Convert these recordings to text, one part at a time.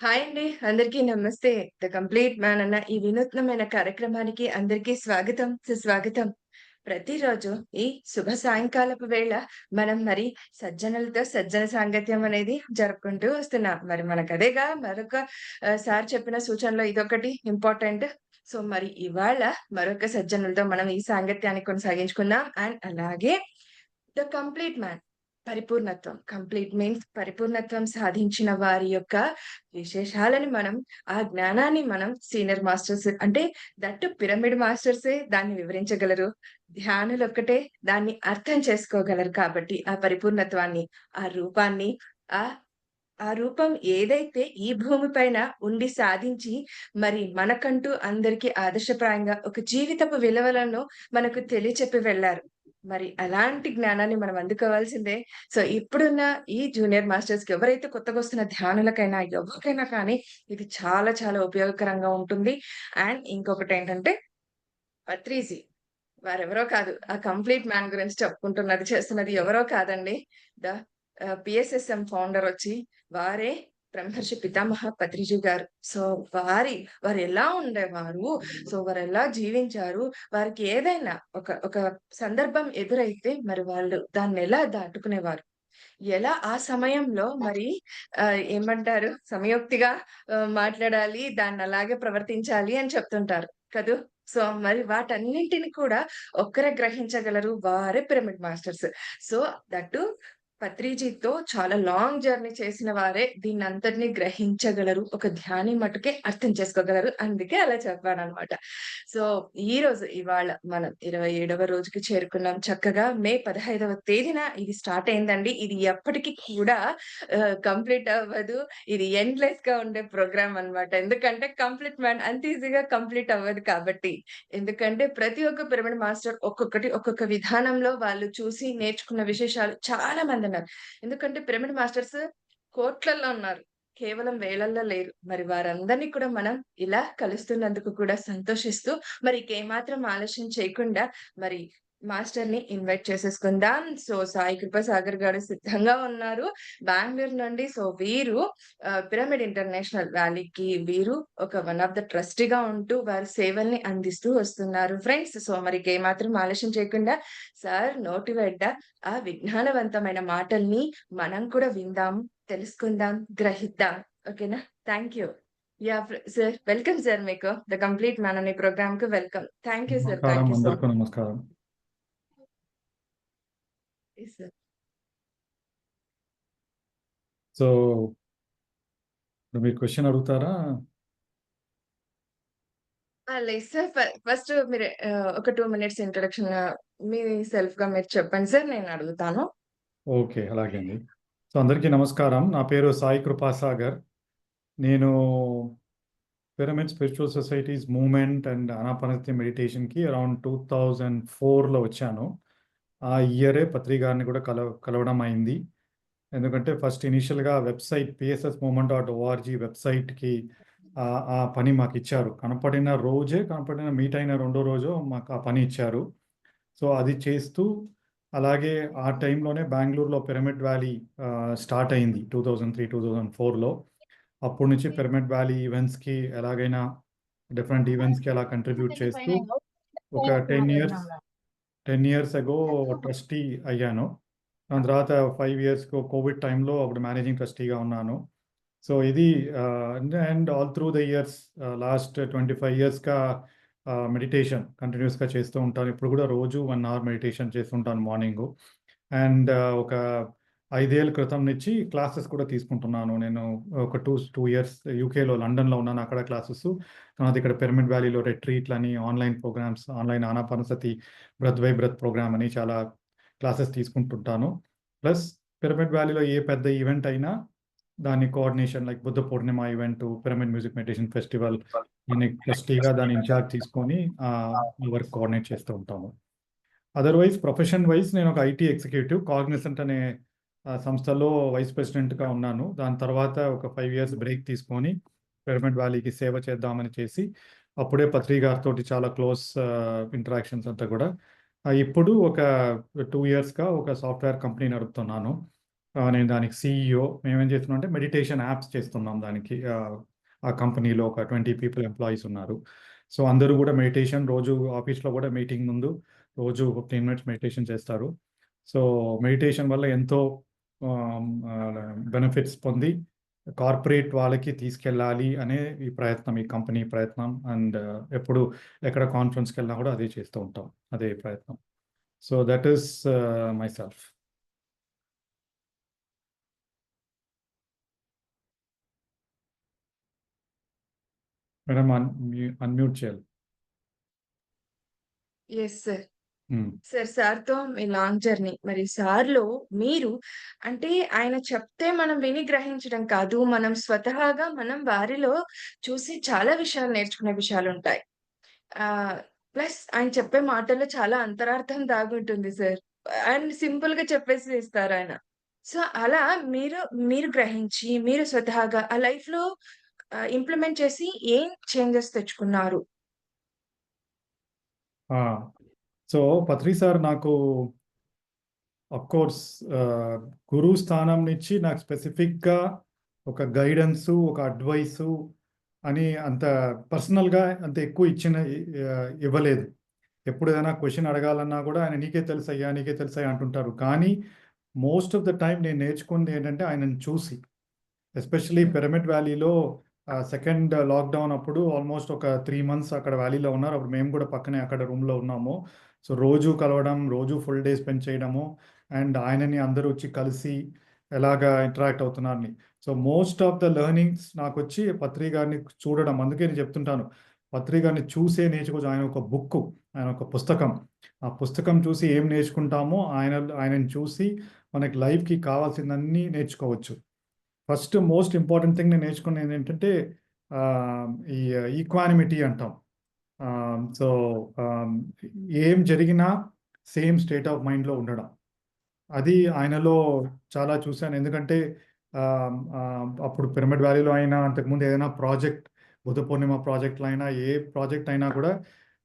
Hi అండి. అందరికీ నమస్తే. 'ద కంప్లీట్ మ్యాన్' అన్న ఈ వినూత్నమైన కార్యక్రమానికి అందరికీ స్వాగతం, సుస్వాగతం. ప్రతిరోజు ఈ శుభ సాయంకాలపు వేళ మనం సజ్జనులతో సజ్జన సాంగత్యం అనేది జరుపుకుంటూ వస్తున్నాం. మరి మనకదేగా మరొక సార్ చెప్పిన సూచనలో ఇదొకటి ఇంపార్టెంట్. సో, మరి ఇవాళ మరొక సజ్జనులతో మనం ఈ సాంగత్యాన్ని కొనసాగించుకుందాం. అండ్ అలాగే 'ద కంప్లీట్ మ్యాన్' పరిపూర్ణత్వం. కంప్లీట్ మీన్స్ పరిపూర్ణత్వం సాధించిన వారి యొక్క విశేషాలని ఆ జ్ఞానాన్ని మనం సీనియర్ మాస్టర్స్ అంటే దట్ పిరమిడ్ మాస్టర్సే దాన్ని వివరించగలరు. ధ్యానులొక్కటే దాన్ని అర్థం చేసుకోగలరు కాబట్టి ఆ పరిపూర్ణత్వాన్ని, ఆ రూపాన్ని, ఆహ్, ఆ రూపం ఏదైతే ఈ భూమి పైన ఉండి సాధించి మనకంటూ అందరికి ఆదర్శప్రాయంగా ఒక జీవితపు విలువలను మనకు తెలియచెప్పి వెళ్లారు. మరి అలాంటి జ్ఞానాన్ని మనం అందుకోవాల్సిందే. సో, ఇప్పుడున్న ఈ జూనియర్ మాస్టర్స్‌కి ఎవరైతే కొత్తగొస్తున్న ధ్యానులకైనా, ఎవరికైనా కానీ ఇది చాలా చాలా ఉపయోగకరంగా ఉంటుంది. అండ్ ఇంకొకటేంటంటే పత్రిజీ వారెవరో కాదు. ఆ కంప్లీట్ మ్యాన్ గురించి చెప్పుకుంటున్నది, చేస్తున్నది ఎవరో కాదండి. ద పిఎస్ఎస్ఎం ఫౌండరొచ్చి వారే బ్రహ్మర్షి పితామహ పత్రిజీ గారు. సో, వారెలా ఉండేవారు? సో, వారెలా జీవించారు? వారికి ఏదైనా ఒక సందర్భం ఎదురైతే వాళ్ళు దాన్నెలా దాటుకునేవారు? ఎలా ఆ సమయంలో ఏమంటారు సమయోక్తిగా మాట్లాడాలి, దాన్నలాగే ప్రవర్తించాలి అని చెప్తుంటారు కదూ! సో, వాటన్నింటిని కూడా ఒక్కరే గ్రహించగలరు. వారే pyramid masters. So, that too పత్రిజీతో చాలా లాంగ్ జర్నీ చేసిన వారే దీన్నంతటిని గ్రహించగలరు. ఒక ధ్యాని మట్టుకే అర్థం చేసుకోగలరు. అందుకే అలా చెప్పాననమాట. సో, ఇవాళ మనం 27వ రోజుకి చేరుకున్నాం. చక్కగా మే 15వ తేదీన ఇది స్టార్ట్ అయిందండి. ఇది ఎప్పటికి కూడా కంప్లీట్ అవ్వదు. ఇది ఎండ్‌లెస్‌గా ఉండే ప్రోగ్రామ్ అన్నమాట. ఎందుకంటే కంప్లీట్ మ్యాన్ అంత ఈజీగా కంప్లీట్ అవ్వదు కాబట్టి. ఎందుకంటే ప్రతి ఒక్క పిరమిడ్ మాస్టర్ ఒక్కొక్క విధానంలో వాళ్ళు చూసి నేర్చుకున్న విశేషాలు చాలా మందున్నారు. ఎందుకంటే పిరమిడ్ మాస్టర్స్ కోట్లల్లో ఉన్నారు. కేవలం వేలల్లో లేరు. వారందరిని కూడా మనం ఇలా కలుస్తున్నందుకు కూడా సంతోషిస్తూ ఇకేమాత్రం ఆలస్యం చేయకుండా మరి మాస్టర్‌ని ఇన్వైట్ చేసేసుకుందాం. సో, సాయి కృపాసాగర్ గారు సిద్ధంగా ఉన్నారు. బెంగుళూరు నుండి. సో, వీరు పిరమిడ్ ఇంటర్నేషనల్ వ్యాలీకి వన్ ఆఫ్ ద ట్రస్టీగా ఉంటూ వారి సేవల్ని అందిస్తూ వస్తున్నారు ఫ్రెండ్స్. సో, ఇకేమాత్రం ఆలస్యం చేయకుండా సార్ నోటి వెంట ఆ విజ్ఞానవంతమైన మాటల్ని మనం కూడా విందాం, తెలుసుకుందాం, గ్రహిద్దాం. ఓకేనా? Thank you. Yeah! Sir welcome sir మీకు. ద కంప్లీట్ మ్యాన్ అనే ప్రోగ్రామ్‌కి వెల్కమ్. Thank you sir. నమస్కారం. థాంక్ యూ సో అందరికీ మచ్. నమస్కారం. Yes sir. సో, ఇప్పుడు మీరు క్వెషన్ అడుగుతారా? లేదు సార్. ఫస్ట్ మీరు ఒక 2 మినిట్స్ ఇంట్రడక్షన్ మీ సెల్ఫ్‌గా మీరు చెప్పండి సార్. నేను అడుగుతాను. ఓకే. అలాగే అండి. సో, అందరికీ నమస్కారం. నా పేరు సాయి కృపాసాగర్. నేను pyramid spiritual societies movement and Anapanasati మెడిటేషన్‌కి అరౌండ్ 2004లో వచ్చాను. ఆ ఇయరే పత్రి గారిని కూడా కలవడం అయింది. ఎందుకంటే ఫస్ట్ ఇనీషియల్‌గా వెబ్‌సైట్ పిఎస్ఎస్ మూవ్‌మెంట్ .org వెబ్‌సైట్‌కి ఆ పని మాకిచ్చారు. కనపడిన మీట్ అయిన రెండో రోజో మాకు ఆ పని ఇచ్చారు. సో, అది చేస్తూ అలాగే ఆ టైంలోనే బెంగుళూరులో పిరమిడ్ వ్యాలీ స్టార్ట్ అయింది 2003, 2004లో. అప్పటి నుంచి పిరమిడ్ వ్యాలీ ఈవెంట్స్‌కి ఎలాగైనా డిఫరెంట్ ఈవెంట్స్‌కి అలా కంట్రిబ్యూట్ చేస్తూ ఒక 10 ఇయర్స్ అగో ట్రస్టీ అయ్యాను. దాని తర్వాత 5 ఇయర్స్‌కో కోవిడ్ టైంలో అప్పుడు మేనేజింగ్ ట్రస్టీగా ఉన్నాను. సో, ఇది and all through the years last 25 ఇయర్స్‌గా మెడిటేషన్ కంటిన్యూయస్‌గా చేస్తూ ఉంటాను. ఇప్పుడు కూడా రోజు 1 అవర్ మెడిటేషన్ చేస్తుంటాను మార్నింగు. అండ్ ఒక 5 ఏళ్ల క్రితం నుంచి క్లాసెస్ కూడా తీసుకుంటున్నాను. నేను ఒక 2 ఇయర్స్ యూకేలో లండన్‌లో ఉన్నాను. అక్కడ క్లాసెసు. తర్వాత ఇక్కడ పిరమిడ్ వ్యాలీలో రిట్రీట్‌లని, online programs, online anapanasati breath by breath program అని చాలా క్లాసెస్ తీసుకుంటుంటాను. ప్లస్ పిరమిడ్ వ్యాలీలో ఏ పెద్ద ఈవెంట్ అయినా దాన్ని coordination like Buddha Purnima event, pyramid music meditation festival దాన్ని ట్రస్టీగా దాన్ని ఇన్‌చార్జ్ తీసుకొని ఈ వర్క్ కోఆర్డినేట్ చేస్తూ ఉంటాము. అదర్‌వైజ్ ప్రొఫెషన్ వైస్ నేను ఒక ఐటీ ఎగ్జిక్యూటివ్ కాగ్నిసెంట్ అనే సంస్థలో వైస్ ప్రెసిడెంట్‌గా ఉన్నాను. దాని తర్వాత ఒక 5 ఇయర్స్ బ్రేక్ తీసుకొని పిరమిడ్ వ్యాలీకి సేవ చేద్దామని చేసి, అప్పుడే పత్రి గారితోటి చాలా క్లోజ్ ఇంటరాక్షన్స్ అంతా కూడా. ఇప్పుడు ఒక 2 ఇయర్స్‌గా ఒక సాఫ్ట్‌వేర్ కంపెనీ నడుపుతున్నాను. నేను దానికి సీఈఓ. మేమేం చేస్తున్నాం అంటే మెడిటేషన్ యాప్స్ చేస్తున్నాం దానికి. ఆ కంపెనీలో ఒక 20 పీపుల్ ఎంప్లాయీస్ ఉన్నారు. సో అందరూ కూడా మెడిటేషన్ రోజు ఆఫీస్లో కూడా మీటింగ్ ముందు రోజు 15 మినిట్స్ మెడిటేషన్ చేస్తారు. సో మెడిటేషన్ వల్ల ఎంతో బెనిఫిట్స్ పొంది కార్పొరేట్ వాళ్ళకి తీసుకెళ్ళాలి అనే ఈ ప్రయత్నం, ఈ కంపెనీ ప్రయత్నం. అండ్ ఎప్పుడు ఎక్కడ కాన్ఫరెన్స్కి వెళ్ళినా కూడా అదే చేస్తూ ఉంటాం, అదే ప్రయత్నం. So that is my self. Madam unmute చేయాలి. Yes sir. ఉమ్. సార్తో మీ లాంగ్ జర్నీ, మరి సార్లో మీరు అంటే ఆయన చెప్తే మనం విని గ్రహించడం కాదు, మనం స్వతహాగా మనం వారిలో చూసి చాలా విషయాలు నేర్చుకునే విషయాలు ఉంటాయి. ప్లస్ ఆయన చెప్పే మాటల్లో చాలా అంతరార్థం దాగుంటుంది సార్. అండ్ సింపుల్ గా చెప్పేసి ఇస్తారు ఆయన. సో అలా మీరు మీరు గ్రహించి మీరు స్వతహాగా ఆ లైఫ్ లో ఇంప్లిమెంట్ చేసి ఏం చేంజెస్ తెచ్చుకున్నారు? సో పత్రి సార్ నాకు కోర్స్ గురువు స్థానం నుంచి నాకు స్పెసిఫిక్గా ఒక గైడెన్సు, ఒక అడ్వైసు అని అంత పర్సనల్గా అంత ఎక్కువ ఇవ్వలేదు. ఎప్పుడు ఏదైనా క్వశ్చన్ అడగాలన్నా కూడా ఆయన నీకే తెలుసయ్యా, నీకే తెలుసయ్యా అంటుంటారు. కానీ మోస్ట్ ఆఫ్ ద టైం నేను నేర్చుకుంది ఏంటంటే ఆయనను చూసి, ఎస్పెషలీ పిరమిడ్ వ్యాలీలో సెకండ్ లాక్డౌన్ అప్పుడు ఆల్మోస్ట్ ఒక 3 months అక్కడ వ్యాలీలో ఉన్నారు. అప్పుడు మేము కూడా పక్కనే అక్కడ రూమ్లో ఉన్నాము. సో రోజు కలవడం, రోజు ఫుల్ డే స్పెండ్ చేయడము, అండ్ ఆయనని అందరూ వచ్చి కలిసి ఎలాగా ఇంటరాక్ట్ అవుతున్నారని. So most of the learnings నాకు వచ్చి పత్రి గారిని చూడడం. అందుకే నేను చెప్తుంటాను, పత్రి గారిని చూసే నేర్చుకోవచ్చు. ఆయన ఒక బుక్, ఆయన ఒక పుస్తకం. ఆ పుస్తకం చూసి ఏం నేర్చుకుంటామో ఆయనని చూసి మనకి లైఫ్కి కావాల్సిందన్నీ నేర్చుకోవచ్చు. ఫస్ట్ మోస్ట్ ఇంపార్టెంట్ థింగ్ నేను నేర్చుకునేది ఏంటంటే ఈ ఈక్వానిమిటీ అంటాం. సో ఏం జరిగినా సేమ్ స్టేట్ ఆఫ్ మైండ్లో ఉండడం, అది ఆయనలో చాలా చూశాను. ఎందుకంటే అప్పుడు పిరమిడ్ వ్యాలీలో అయినా, అంతకుముందు ఏదైనా ప్రాజెక్ట్, బుద్ధ పూర్ణిమ ప్రాజెక్టులు అయినా, ఏ ప్రాజెక్ట్ అయినా కూడా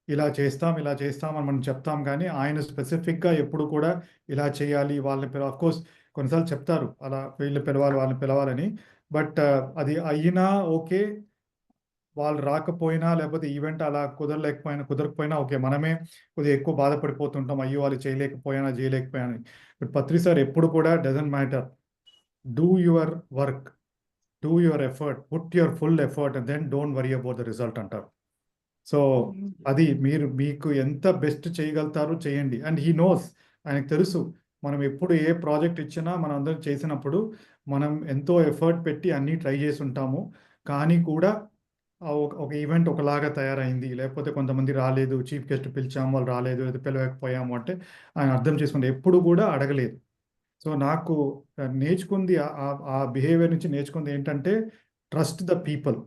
ఇలా చేస్తాం అని మనం చెప్తాం. కానీ ఆయన స్పెసిఫిక్గా ఎప్పుడు కూడా ఇలా చేయాలి, వాళ్ళని కోర్స్ కొన్నిసార్లు చెప్తారు అలా వీళ్ళు పిలవాలి, వాళ్ళని పిలవాలని. బట్ అది అయినా ఓకే, వాళ్ళు రాకపోయినా లేకపోతే ఈవెంట్ అలా కుదరకపోయినా ఓకే, మనమే కొద్దిగా ఎక్కువ బాధపడిపోతుంటాం, అయ్యో వాళ్ళు చేయలేకపోయాను. బట్ పత్రి సార్ ఎప్పుడు కూడా doesn't matter, do your work, do your effort, put your full effort and then don't worry about the result అంటారు. సో అది మీకు ఎంత బెస్ట్ చేయగలుగుతారో చేయండి. అండ్ హీ నోస్, ఆయనకు తెలుసు మనం ఎప్పుడు ఏ ప్రాజెక్ట్ ఇచ్చినా మనం అందరం చేసినప్పుడు మనం ఎంతో ఎఫర్ట్ పెట్టి అన్నీ ట్రై చేసి ఉంటాము. కానీ కూడా ఒక ఈవెంట్ ఒకలాగా తయారైంది, లేకపోతే కొంతమంది రాలేదు, చీఫ్ గెస్ట్ పిలిచాము వాళ్ళు రాలేదు, లేదా పిలవకపోయాము అంటే ఆయన అర్థం చేసుకుంటే ఎప్పుడు కూడా అడగలేదు. సో నాకు నేర్చుకుంది ఆ బిహేవియర్ నుంచి నేర్చుకుంది ఏంటంటే ట్రస్ట్ ద పీపుల్.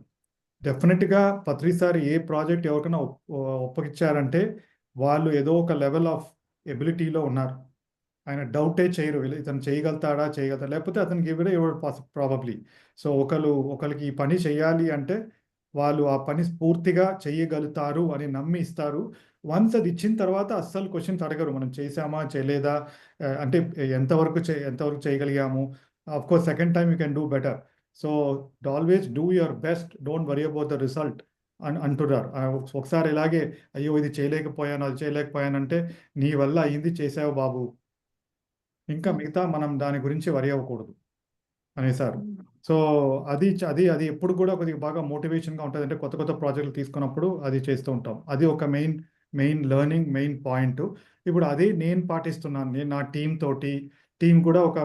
డెఫినెట్గా పత్రి సార్ ఏ ప్రాజెక్ట్ ఎవరికైనా ఒప్పగించారంటే వాళ్ళు ఏదో ఒక లెవెల్ ఆఫ్ ఎబిలిటీలో ఉన్నారు. ఆయన డౌటే చేయరు, ఇతను చేయగలుగుతాడా, లేకపోతే అతనికి ఎవరో ప్రాబబ్లీ. సో ఒకరికి ఈ పని చేయాలి అంటే వాళ్ళు ఆ పని పూర్తిగా చేయగలుగుతారు అని నమ్మి ఇస్తారు. వన్స్ అది ఇచ్చిన తర్వాత అస్సలు క్వశ్చన్స్ అడగరు, మనం చేసామా చేయలేదా, అంటే ఎంతవరకు చేయగలిగాము. Of course second time you can do better. So always do your best, don't worry about the result అంటున్నారు. ఒకసారి ఇలాగే అయ్యో ఇది చేయలేకపోయాను, అది చేయలేకపోయానంటే నీ వల్ల అయింది చేసావు బాబు, ఇంకా మిగతా మనం దాని గురించి వరి అవ్వకూడదు అనేసారు. సో అది అది అది ఎప్పుడు కూడా కొద్దిగా బాగా మోటివేషన్గా ఉంటుంది. అంటే కొత్త కొత్త ప్రాజెక్టులు తీసుకున్నప్పుడు అది చేస్తూ ఉంటాం. అది ఒక మెయిన్ లెర్నింగ్, మెయిన్ పాయింట్. ఇప్పుడు అదే నేను పాటిస్తున్నాను. నేను నా టీం కూడా ఒక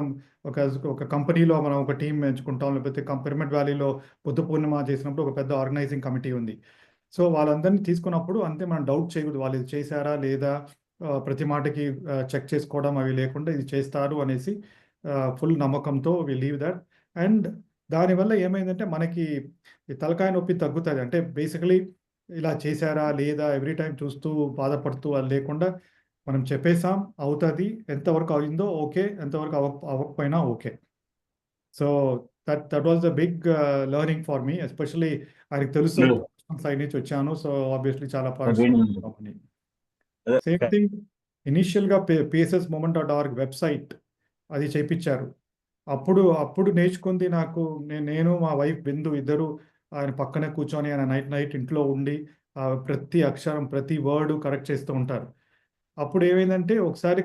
ఒక ఒక కంపెనీలో మనం ఒక టీం ఎంచుకుంటాం, లేకపోతే పిరమిడ్ వ్యాలీలో బుద్ధ పూర్ణిమ చేసినప్పుడు ఒక పెద్ద ఆర్గనైజింగ్ కమిటీ ఉంది. సో వాళ్ళందరినీ తీసుకున్నప్పుడు అంతే, మనం డౌట్ చేయకూడదు వాళ్ళు ఇది చేశారా లేదా, ప్రతి మాటకి చెక్ చేసుకోవడం అవి లేకుండా ఇది చేస్తారు అనేసి ఫుల్ నమ్మకంతో వి లీవ్ దట్. అండ్ దానివల్ల ఏమైందంటే మనకి ఈ తలకాయ నొప్పి తగ్గుతుంది. అంటే బేసికలీ ఇలా చేశారా లేదా ఎవ్రీ టైం చూస్తూ బాధపడుతూ అది లేకుండా మనం చెప్పేసాం, అవుతుంది, ఎంతవరకు అయిందో ఓకే, ఎంతవరకు అవ్వకపోయినా okay. So that was the big learning for me, especially ఆయనకు తెలుసు సైడ్ నుంచి వచ్చాను. సో ఆబ్వియస్లీ చాలా పార్టిసిపేట్. సేమ్ థింగ్ ఇనిషియల్గా PSSmovement.org వెబ్సైట్ అది చేయించారు. అప్పుడు నేర్చుకుంది నాకు. నేను మా వైఫ్ బిందు ఇద్దరు ఆయన పక్కనే కూర్చొని ఆయన నైట్ నైట్ ఇంట్లో ఉండి ప్రతి అక్షరం ప్రతి వర్డ్ కరెక్ట్ చేస్తూ ఉంటారు. అప్పుడు ఏమైందంటే ఒకసారి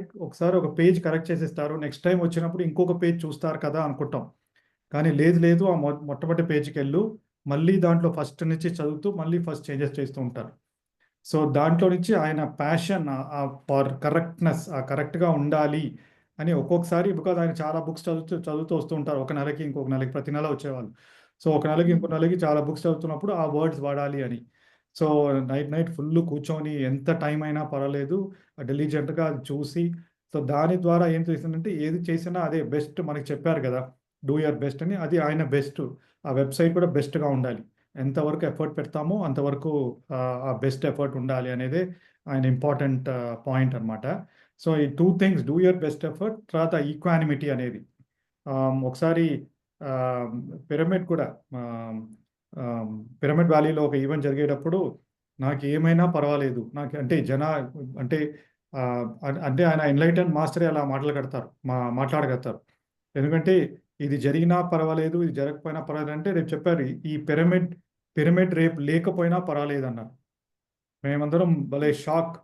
ఒక పేజ్ కరెక్ట్ చేసేస్తారు. నెక్స్ట్ టైం వచ్చినప్పుడు ఇంకొక పేజ్ చూస్తారు కదా అనుకుంటాం. కానీ లేదు లేదు ఆ మొట్టమొదటి పేజ్‌కెళ్ళు. మళ్ళీ దాంట్లో ఫస్ట్ నుంచి చదువుతూ మళ్ళీ ఫస్ట్ చేంజెస్ చేస్తూ ఉంటారు. సో, దాంట్లో నుంచి ఆయన ప్యాషన్ ఫర్ కరెక్ట్‌నెస్ కరెక్ట్‌గా ఉండాలి అని ఒక్కొక్కసారి బికాజ్ ఆయన చాలా బుక్స్ చదువుతూ వస్తూ ఉంటారు. ఒక నెలకి, ఇంకొక నెలకి ప్రతి నెల వచ్చేవాళ్ళు. సో, ఒక నెలకి, ఇంకో నెలకి చాలా బుక్స్ చదువుతున్నప్పుడు ఆ వర్డ్స్ వాడాలి అని. సో, నైట్ నైట్ ఫుల్లు కూర్చొని ఎంత టైం అయినా పర్వాలేదు డెలిజెంట్‌గా అది చూసి, సో, దాని ద్వారా ఏం చేసిందంటే ఏది చేసినా అదే బెస్ట్ మనకి చెప్పారు గదా! డూ యువర్ బెస్ట్ అని. అది ఆయన బెస్ట్. ఆ వెబ్‌సైట్ కూడా బెస్ట్‌గా ఉండాలి. ఎంతవరకు ఎఫర్ట్ పెడతామో అంతవరకు ఆ బెస్ట్ ఎఫర్ట్ ఉండాలి అనేదే ఆయన ఇంపార్టెంట్ పాయింట్ అనమాట. సో, ఈ 2 things do your best effort తర్వాత ఈక్వానిమిటీ అనేది. ఒకసారి ఆహ్, పిరమిడ్ కూడా ఆహ్, ఆహ్, పిరమిడ్ వ్యాలీలో ఒక ఈవెంట్ జరిగేటప్పుడు నాకేమైనా పర్వాలేదు. నాకు అంటే అంటే అంటే ఆయన ఎన్‌లైటెన్డ్ మాస్టరే అలా మాటలు మాట్లాడగలుగుతారు. ఎందుకంటే ఇది జరిగినా పర్వాలేదు, ఇది జరగకపోయినా పర్వాలేదంటే రేపు చెప్పారు. ఈ పిరమిడ్ రేపు లేకపోయినా పర్వాలేదన్నారు. మేమందరం భలే షాక్.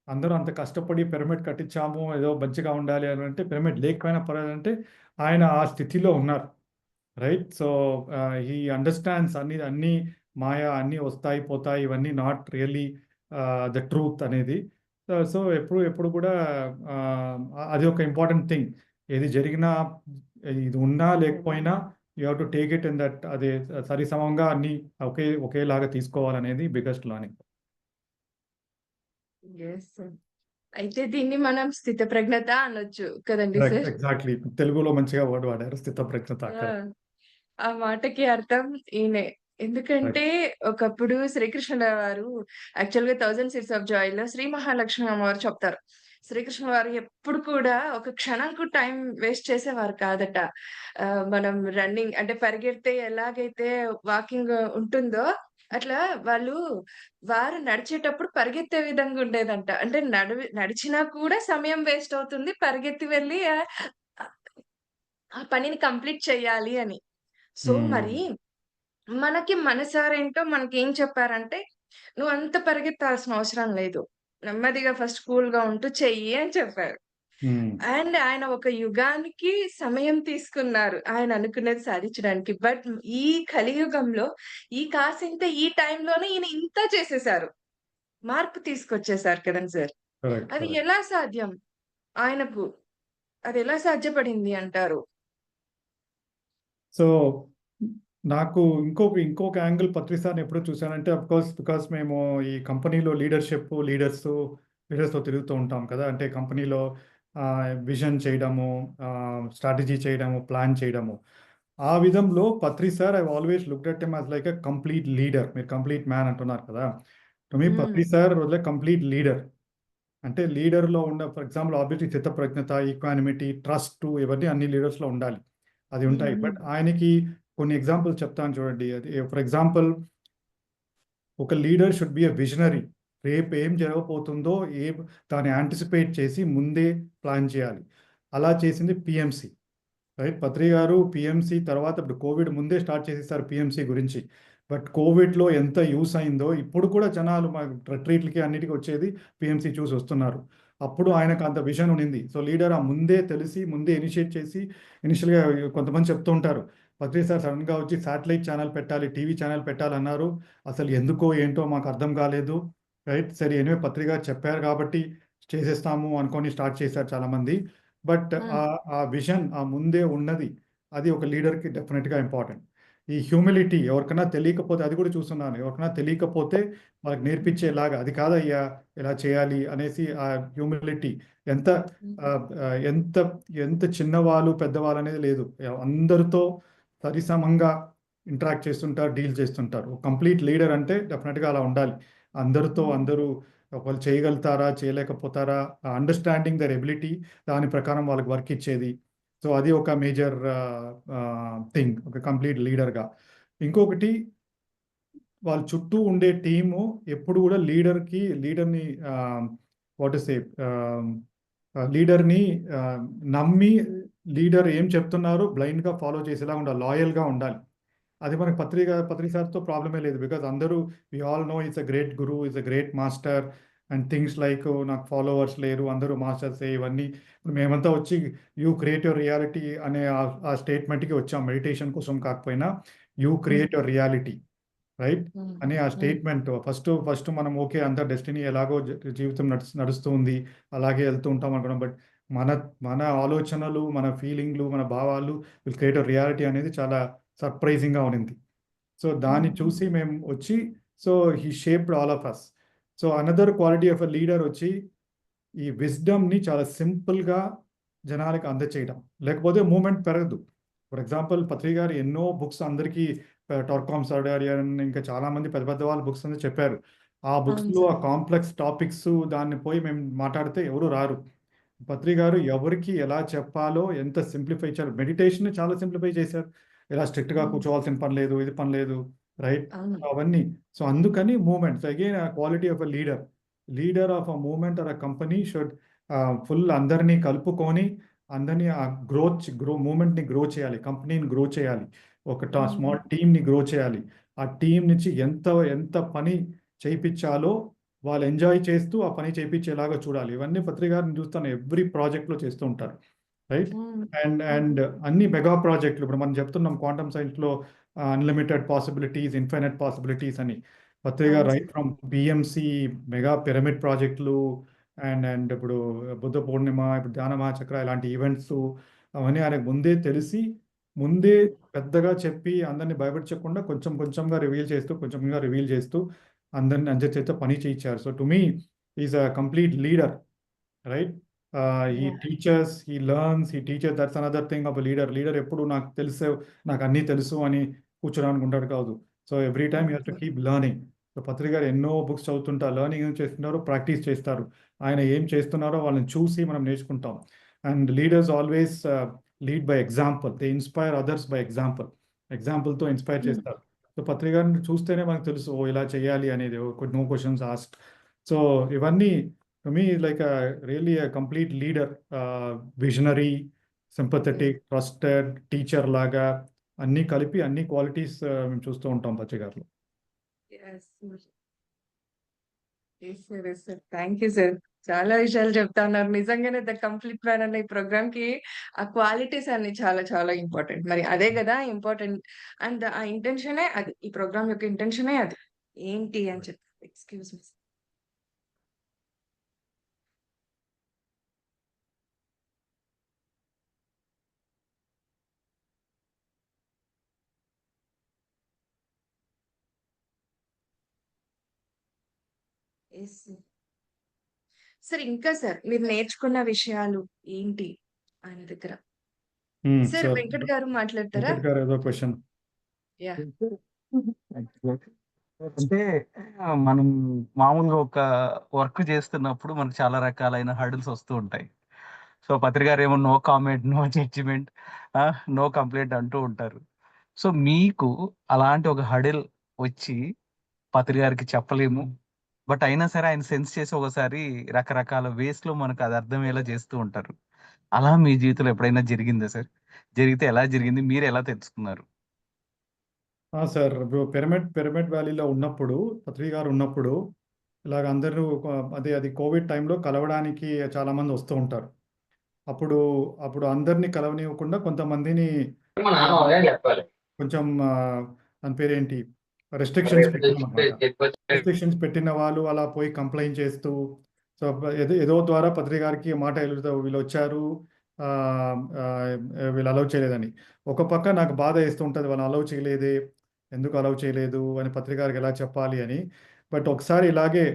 అందరూ అంత కష్టపడి పిరమిడ్ కట్టించాము. ఏదో మంచిగా ఉండాలి అని అంటే పిరమిడ్ లేకపోయినా పర్వాలేదంటే ఆయన ఆ స్థితిలో ఉన్నారు. రైట్. సో, హి అండర్‌స్టాండ్స్ అన్నీ మాయ, అన్నీ వస్తాయి, పోతాయి. ఇవన్నీ నాట్ రియల్లీ ద ట్రూత్ అనేది. సో, ఎప్పుడు కూడా ఆహ్, అది ఒక ఇంపార్టెంట్ థింగ్. ఏది జరిగినా, ఇది ఉన్నా లేకపోయినా you have to take it in that అదే సరిసమంగా అన్నీ ఒకేలాగా తీసుకోవాలనేది బిగ్గెస్ట్ లర్నింగ్. యెస్. అయితే దీన్ని మనం స్థితప్రజ్ఞత అనొచ్చు కదండీ కరెక్ట్. సార్! ఎగ్జాక్ట్‌లీ. తెలుగులో మంచిగా వర్డ్ వాడారు. స్థితప్రజ్ఞత. ఆ! కరెక్ట్. ఆ మాటకి అర్థం ఈయనే. కరెక్ట్. ఎందుకంటే ఒకప్పుడు శ్రీకృష్ణుల వారు యాక్చువల్‌గా 'థౌసండ్ సీడ్స్ ఆఫ్ జాయ్‌లో శ్రీ మహాలక్ష్మి అమ్మవారు చెప్తారు. శ్రీకృష్ణ వారు ఎప్పుడు కూడా ఒక క్షణం కూడా టైం వేస్ట్ చేసేవారు కాదట. మనం రన్నింగ్ అంటే పరిగెడితే ఎలాగైతే వాకింగ్ ఉంటుందో అట్లా వారు నడిచేటప్పుడు పరిగెత్తే విధంగా ఉండేదంట. అంటే నడిచినా కూడా సమయం వేస్ట్ అవుతుంది. పరిగెత్తి వెళ్లి ఆ పనిని కంప్లీట్ చేయాలి అని. సో, హ్మ్. మరి మనకి మనసారేంటో మనకేం చెప్పారంటే, "నువ్వంత పరిగెత్తాల్సిన అవసరం లేదు. నెమ్మదిగా ఫస్ట్ కూల్‌గా ఉంటూ చెయ్యి" అని చెప్పారు. హ్మ్. అండ్ ఆయన ఒక యుగానికి సమయం తీసుకున్నారు. ఆయన అనుకున్నది సాధించడానికి. బట్ ఈ కలియుగంలో ఈ కాసింత ఈ టైంలోనే ఈయన ఇంత చేసేసారు. మార్పు తీసుకొచ్చేసారు కదండీ సార్! కరెక్ట్. అది కరెక్ట్. ఎలా సాధ్యం ఆయనకు? అదెలా సాధ్యపడింది అంటారు? సో, నాకు ఇంకొక యాంగిల్ పత్రిసారిని ఎప్పుడు చూసానంటే బికాస్ మేము ఈ కంపెనీలో లీడర్స్‌తో తిరుగుతూ ఉంటాం కదా! అంటే కంపెనీలో విజన్ చేయడము, స్ట్రాటజీ చేయడము, ప్లాన్ చేయడము. ఆ విధంలో Patri sir I always looked at him as like a complete leader. మీరు కంప్లీట్ మ్యాన్ అంటున్నారు కదా! To me hmm. Patri sir was like complete leader. అంటే లీడర్‌లో ఉన్న ఫర్ ఎగ్జాంపుల్ ఆబ్వియస్లీ స్థితప్రజ్ఞత, ఈక్వానిమిటీ, ట్రస్టు ఇవన్నీ అన్ని లీడర్స్‌లో ఉండాలి. అది హ్మ్. ఉంటాయి. హ్మ్. బట్ ఆయనకి కొన్ని ఎగ్జాంపుల్స్ చెప్తాను చూడండి. అది ఫర్ ఎగ్జాంపుల్ ఒక leader should be a visionary. రేపు ఏం జరగబోతుందో దాన్ని యాంటిసిపేట్ చేసి ముందే ప్లాన్ చేయాలి. అలా చేసింది పీఎంసీ. రైట్. పత్రి గారు పీఎంసీ తర్వాత ఇప్పుడు కోవిడ్ ముందే స్టార్ట్ చేసేసారు పీఎంసీ గురించి. బట్ కోవిడ్‌లో ఎంత యూజ్ అయిందో ఇప్పుడు కూడా జనాలు రెట్రీట్‌లకి అన్నిటికి వచ్చేది పీఎంసీ చూసి వస్తున్నారు. అప్పుడు ఆయనకు అంత విజన్ ఉండింది. సో, లీడర్ ముందే తెలిసి ముందే ఇనిషియేట్ చేసి ఇనిషియల్‌గా కొంతమంది చెప్తూ ఉంటారు. పత్రి సార్ సడెన్‌గా వచ్చి సాటిలైట్ ఛానెల్ పెట్టాలి, టీవీ ఛానెల్ పెట్టాలన్నారు. అసలు ఎందుకో ఏంటో మాకు అర్థం కాలేదు. రైట్. సరే ఎనీవే పత్రి గారు చెప్పారు కాబట్టి చేసేస్తాము అనుకోని స్టార్ట్ చేశారు చాలామంది. బట్ హ్మ్. ఆ విజన్ ముందే ఉన్నది. అది ఒక లీడర్‌కి డెఫినిట్‌గా ఇంపార్టెంట్. ఈ హ్యూమిలిటీ ఎవరికైనా తెలియకపోతే అది కూడా చూస్తున్నాను. ఎవరికైనా తెలియకపోతే వాళ్ళకి నేర్పించేలాగా అది కాదయ్యా! ఇలా చేయాలి అనేసి ఆ హ్యూమిలిటీ ఎంత హ్మ్. ఆహ్, ఆహ్, ఎంత ఎంత చిన్నవాళ్ళు, పెద్దవాళ్ళు అనేది లేదు. అందరితో సరిసమంగా ఇంటరాక్ట్ చేస్తుంటారు, డీల్ చేస్తుంటారు. ఒక కంప్లీట్ లీడర్ అంటే డెఫినిట్‌గా అలా ఉండాలి. హ్మ్. అందరూ ఒకళ్ళు చేయగలుగుతారా? చేయలేకపోతారా? అండర్‌స్టాండింగ్ దేర్ ఎబిలిటీ దాని ప్రకారం వాళ్ళకి వర్క్ ఇచ్చేది. సో, అది ఒక మేజర్ థింగ్ ఒక కంప్లీట్ లీడర్‌గా. ఇంకొకటి వాళ్ళ చుట్టూ ఉండే టీము ఎప్పుడు గూడా లీడర్‌ని వాట్ టు సే ఆహ్, లీడర్‌ని నమ్మి లీడర్ ఏం చెప్తున్నారో బ్లైండ్గా ఫాలో చేసేలా ఉండాలి, లాయల్గా ఉండాలి. అది మనకు పత్రి సార్తో ప్రాబ్లమే లేదు. బికాజ్ అందరూ we all know it's a great guru, it's a great master and things like నాకు ఫాలోవర్స్ లేరు, అందరూ మాస్టర్సే ఇవన్నీ. ఇప్పుడు మేమంతా వచ్చి యూ క్రియేట్ యువర్ రియాలిటీ అనే ఆ స్టేట్మెంట్కి వచ్చాం, మెడిటేషన్ కోసం కాకపోయినా. You create your reality, right అని ఆ స్టేట్మెంట్ ఫస్ట్ మనం ఓకే అంత డెస్టినీ ఎలాగో జీవితం నడుస్తూ ఉంది, అలాగే వెళ్తూ ఉంటాం అనుకున్నాం. బట్ మన మన ఆలోచనలు, మన ఫీలింగ్లు, మన భావాలు విల్ క్రియేట్ రియాలిటీ అనేది చాలా సర్ప్రైజింగ్గా ఉన్నింది. సో దాన్ని చూసి మేము వచ్చి, so he shaped all of us. So another quality of a leader వచ్చి ఈ విజ్డమ్ని చాలా సింపుల్గా జనాలకు అందచేయడం, లేకపోతే మూమెంట్ పెరగదు. ఫర్ ఎగ్జాంపుల్ పత్రి గారు ఎన్నో బుక్స్ అందరికీ, టార్కామ్ సర్డారియన్ ఇంకా చాలామంది పెద్ద పెద్ద వాళ్ళ బుక్స్ అని చెప్పారు. ఆ బుక్స్లో ఆ కాంప్లెక్స్ టాపిక్స్ దాన్ని పోయి మేము మాట్లాడితే ఎవరు రారు. పత్రి గారు ఎవరికి ఎలా చెప్పాలో ఎంత సింప్లిఫై చేశారు. మెడిటేషన్ చాలా సింప్లిఫై చేశారు. ఇలా స్ట్రిక్ట్గా కూర్చోవాల్సిన పని లేదు, ఇది పని లేదు, రైట్ అవన్నీ. సో అందుకని moments again quality of a leader of a moment or a company should full అందరినీ కలుపుకొని అందరినీ ఆ మూమెంట్ని గ్రో చేయాలి, కంపెనీని గ్రో చేయాలి, ఒక స్మాల్ టీమ్ని గ్రో చేయాలి. ఆ టీం నుంచి ఎంత ఎంత పని చేయించాలో వాళ్ళు ఎంజాయ్ చేస్తూ ఆ పని చేయించేలాగా చూడాలి. ఇవన్నీ పత్రి గారిని చూస్తాను ఎవ్రీ ప్రాజెక్ట్లో చేస్తూ ఉంటారు, రైట్. అండ్ అన్ని మెగా ప్రాజెక్టులు ఇప్పుడు మనం చెప్తున్నాం క్వాంటమ్ సైన్స్లో అన్లిమిటెడ్ పాసిబిలిటీస్, ఇన్ఫైనైట్ పాసిబిలిటీస్ అని. పత్రి గారు right from PMC mega pyramid ప్రాజెక్టులు అండ్ ఇప్పుడు బుద్ధ పూర్ణిమ, ఇప్పుడు ధ్యాన మహాచక్ర ఇలాంటి ఈవెంట్స్ అవన్నీ ఆయనకు ముందే తెలిసి, ముందే పెద్దగా చెప్పి అందరినీ భయపెట్టకుండా కొంచెం కొంచెంగా రివీల్ చేస్తూ అందరిని అందరి చేత పని చేయించారు. So to me is a complete leader, right. He teachers, he learns, he teacher, that's another thing of leader ఎప్పుడు నాకు అన్నీ తెలుసు అని కూర్చోడానికి ఉంటాడు కాదు. So every time you have to keep learning. So Patri గారు ఎన్నో బుక్స్ చదువుతుంటారు, లర్నింగ్ ఏం చేస్తున్నారో ప్రాక్టీస్ చేస్తారు. ఆయన ఏం చేస్తున్నారో వాళ్ళని చూసి మనం నేర్చుకుంటాం. And leaders always lead by example, they inspire others by ఎగ్జాంపుల్తో ఇన్స్పైర్ చేస్తారు. సో పత్రి గారిని చూస్తేనే మనకు తెలుసు ఓ ఇలా చేయాలి అనేది, నో క్వశ్చన్స్ ఆస్క్డ్. సో ఇవన్నీ to me like really a complete leader, visionary, sympathetic, trusted, teacher లాగా అన్ని కలిపి అన్ని క్వాలిటీస్ మేము చూస్తూ ఉంటాం పత్రి గారిలో. Thank you sir. చాలా విషయాలు చెప్తా ఉన్నారు. నిజంగానే ద కంప్లీట్ మ్యాన్ అనే ఈ ప్రోగ్రామ్ కి ఆ క్వాలిటీస్ అన్ని చాలా చాలా ఇంపార్టెంట్. మరి అదే కదా ఇంపార్టెంట్. అండ్ ఆ ఇంటెన్షనే అది, ఈ ప్రోగ్రామ్ యొక్క ఇంటెన్షనే అది. ఏంటి అని చెప్పి ఎక్స్క్యూజ్ మీ. సార్ ఇంకా సార్ మీరు నేర్చుకున్న విషయాలు ఏంటి ఆయన దగ్గర? సార్ సార్ వెంకట్ గారు మాట్లాడతారా? వెంకట్ గారు ఏదో క్వశ్చన్. యా. అంటే మనం మామూలుగా ఒక వర్క్ చేస్తున్నప్పుడు మనకు చాలా రకాలైన హర్డిల్స్ వస్తూ ఉంటాయి. సో పత్రి గారు ఏమో no comment, no judgement, no complaint అంటూ ఉంటారు. సో మీకు అలాంటి ఒక హడిల్ వచ్చి పత్రి గారికి చెప్పలేము, బట్ అయినా సరే ఆయన సెన్స్ చేసి ఒకసారి రకరకాల వేస్ లో మనకు అది అర్థమయ్యేలా చేస్తూ ఉంటారు. అలా మీ జీవితంలో ఎప్పుడైనా జరిగిందా సార్? జరిగితే ఎలా జరిగింది, మీరు ఎలా తెలుసుకున్నారు? సార్ ఇప్పుడు పిరమిడ్ వ్యాలీలో ఉన్నప్పుడు, పత్రి గారు ఉన్నప్పుడు ఇలాగ అందరూ అది కోవిడ్ టైంలో కలవడానికి చాలామంది వస్తూ ఉంటారు. అప్పుడు అందరినీ కలవనివ్వకుండా కొంతమందిని కొంచెం దాని పేరేంటి రెస్ట్రిక్షన్స్ పెట్టిన వాళ్ళు అలా పోయి కంప్లైంట్ చేస్తూ, సో ఏదో ద్వారా పత్రి గారికి మాట వీళ్ళు వచ్చారు, వీళ్ళు అలౌ చేయలేదని. ఒక పక్క నాకు బాధ వేస్తూ ఉంటుంది, వాళ్ళు అలౌ చేయలేదే, ఎందుకు అలౌ చేయలేదు అని పత్రి గారికి ఎలా చెప్పాలి అని. బట్ ఒకసారి ఇలాగే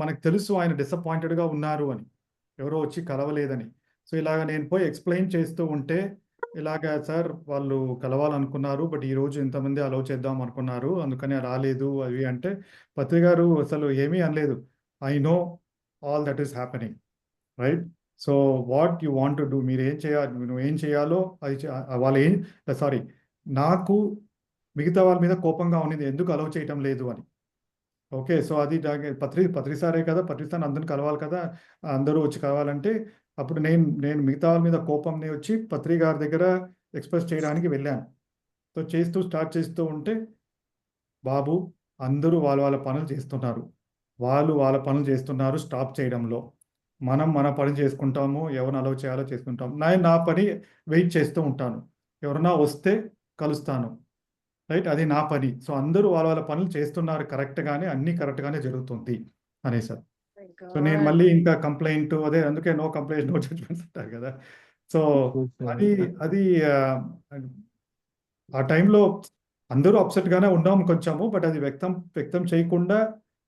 మనకు తెలుసు ఆయన డిసప్పాయింటెడ్గా ఉన్నారు అని, ఎవరో వచ్చి కలవలేదని. సో ఇలాగ నేను పోయి ఎక్స్ప్లెయిన్ చేస్తూ ఉంటే, ఇలాగ సార్ వాళ్ళు కలవాలనుకున్నారు, బట్ ఈరోజు ఇంతమంది అలౌ చేద్దాం అనుకున్నారు, అందుకని రాలేదు అవి అంటే పత్రి గారు అసలు ఏమీ అనలేదు. I know all that is happening, right. So what you want to do, మీరు ఏం చేయాలి, నువ్వు ఏం చేయాలో అది నాకు మిగతా వాళ్ళ మీద కోపంగా ఉన్నది, ఎందుకు అలౌ చేయటం లేదు అని. ఓకే, సో అది పత్రి సారే కదా, పత్రి సార్ అందరిని కలవాలి కదా, అందరూ వచ్చి కలవాలంటే అప్పుడు నేను మిగతా వాళ్ళ మీద కోపంని వచ్చి పత్రి గారి దగ్గర ఎక్స్‌ప్రెస్ చేయడానికి వెళ్ళాను. సో, స్టార్ట్ చేస్తూ ఉంటే, బాబు అందరూ వాళ్ళ పనులు చేస్తున్నారు. వాళ్ళ పనులు చేస్తున్నారు స్టాప్ చేయడంలో. మనం మన పని చేసుకుంటాము. ఎవరిని అలౌ చేయాలో చేసుకుంటాం. నేను నా పని వెయిట్ చేస్తూ ఉంటాను. ఎవరైనా వస్తే కలుస్తాను. రైట్? అది నా పని. సో, అందరూ వాళ్ళ పనులు చేస్తున్నారు కరెక్ట్‌గానే, అన్నీ కరెక్ట్‌గానే జరుగుతుంది అనేసారు. మై సో, నేను గాడ్! మళ్ళీ ఇంకా కంప్లెయింట్ అదే అందుకే నో కంప్లెయింట్, నో జడ్జ్‌మెంట్స్ అంటారు కదా! సో, అది అది ఆహ్, ఆ టైంలో అందరూ అప్సెట్‌గానే ఉన్నాం కొంచెము. బట్ అది వ్యక్తం చేయకుండా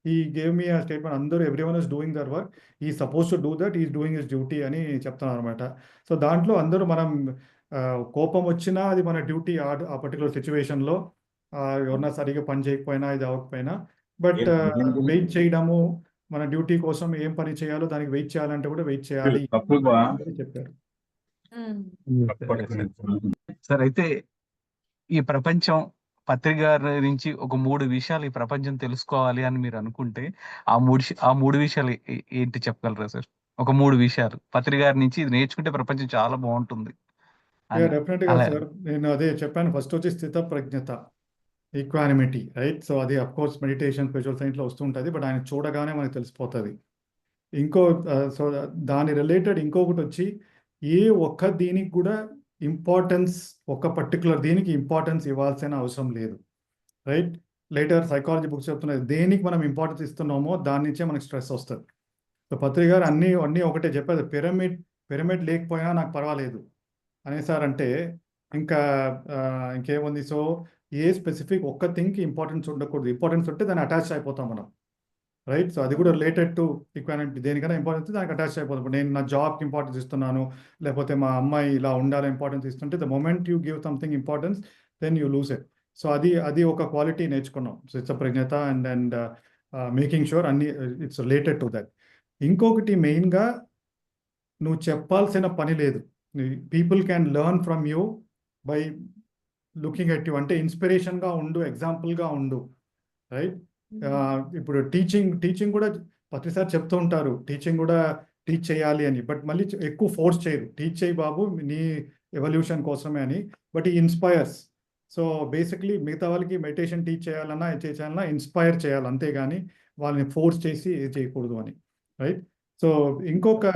he gave me a statement. అందరూ everyone is doing their work. He is supposed to do that. He is doing his duty అని చెప్తున్నారనమాట. సో, దాంట్లో అందరూ మనం కోపం వచ్చినా అది మన డ్యూటీ ఆ పర్టిక్యులర్ సిట్యుయేషన్‌లో ఎవరైనా సరిగ్గా పని చేయకపోయినా, ఇది అవ్వకపోయినా. బట్ వెయిట్ చేయడము, మన డ్యూటీ కోసం ఏం పని చేయాలో దానికి వెయిట్ చేయాలంటే కూడా వెయిట్ చేయాలి అని చెప్పారు. సార్ అయితే ఈ ప్రపంచం పత్రిక గారి నుంచి ఒక 3 విషయాలు ఈ ప్రపంచం తెలుసుకోవాలి అని మీరు అనుకుంటే ఆ 3 విషయాలు ఏంటి చెప్పగలరా సార్? ఒక 3 విషయాలు పత్రిక గారి నుంచి ఇది నేర్చుకుంటే ప్రపంచం చాలా బాగుంటుంది అని. డెఫినెట్‌గా అలా సార్. నేను అదే చెప్పాను. ఫస్ట్ వచ్చి స్థితప్రజ్ఞత, ఈక్వానిమిటీ, రైట్? సో, అది అఫ్‌కోర్స్ మెడిటేషన్, స్పిరిచువల్ సైన్స్‌లో వస్తూ ఉంటది. బట్ ఆయన చూడగానే మనకు తెలిసిపోతది. సో, దాని రిలేటెడ్ ఇంకొకటొచ్చి ఏ ఒక్క దీనికి కూడా ఇంపార్టెన్స్, ఒక పర్టిక్యులర్ దీనికి ఇంపార్టెన్స్ ఇవ్వాల్సిన అవసరం లేదు. రైట్? లేటర్ సైకాలజీ బుక్స్ చెప్తున్నాయి. దేనికి మనం ఇంపార్టెన్స్ ఇస్తున్నామో దాని నుంచే మనకు స్ట్రెస్ వస్తది. సో, పత్రి గారు అన్నీ ఒకటే చెప్పారు. పిరమిడ్ లేకపోయినా నాకు పర్వాలేదు అనేసారంటే ఇంకా ఇంకేముంది. సో, ఏ స్పెసిఫిక్ ఒక్క థింగ్‌కి ఇంపార్టెన్స్ ఉండకూడదు. ఇంపార్టెన్స్ ఉంటే దాన్ని అటాచ్ అయిపోతాం మనం. రైట్? సో, అది కూడా రిలేటెడ్ టు ఈక్వానిటీ. దేనికైనా ఇంపార్టెన్స్ దానికి అటాచ్ అయిపోతాం. ఇప్పుడు నేను నా జాబ్‌కి ఇంపార్టెన్స్ ఇస్తున్నాను. లేకపోతే మా అమ్మాయి ఇలా ఉండాలి ఇంపార్టెన్స్ ఇస్తుంటే the moment you give something importance then you lose it. So, అది ఒక క్వాలిటీ నేర్చుకున్నాం. స్థితప్రజ్ఞత అండ్ మేకింగ్ ష్యూర్ అన్నీ ఇట్స్ రిలేటెడ్ టు దట్. ఇంకొకటి మెయిన్‌గా నువ్వు చెప్పాల్సిన పని లేదు. People can learn from you by looking at you. అంటే ఇన్స్పిరేషన్‌గా ఉండు, ఎగ్జాంపుల్‌గా ఉండు. రైట్? ఇప్పుడు టీచింగ్ కూడా ప్రతిసారి చెప్తూ ఉంటారు. టీచింగ్ కూడా టీచ్ చేయాలి అని. బట్ మళ్ళీ ఎక్కువ ఫోర్స్ చేయరు. టీచ్ చేయి బాబు నీ ఎవల్యూషన్ కోసమే అని. బట్ ఈ ఇన్‌స్పైర్స్. సో, బేసిక్‌లీ మిగతా వాళ్ళకి మెడిటేషన్ టీచ్ చేయాలన్నా, ఇది చేయాలన్నా ఇన్‌స్పైర్ చేయాలి. అంతేగాని వాళ్ళని ఫోర్స్ చేసి ఇది చేయకూడదు అని. రైట్? సో, ఇంకొక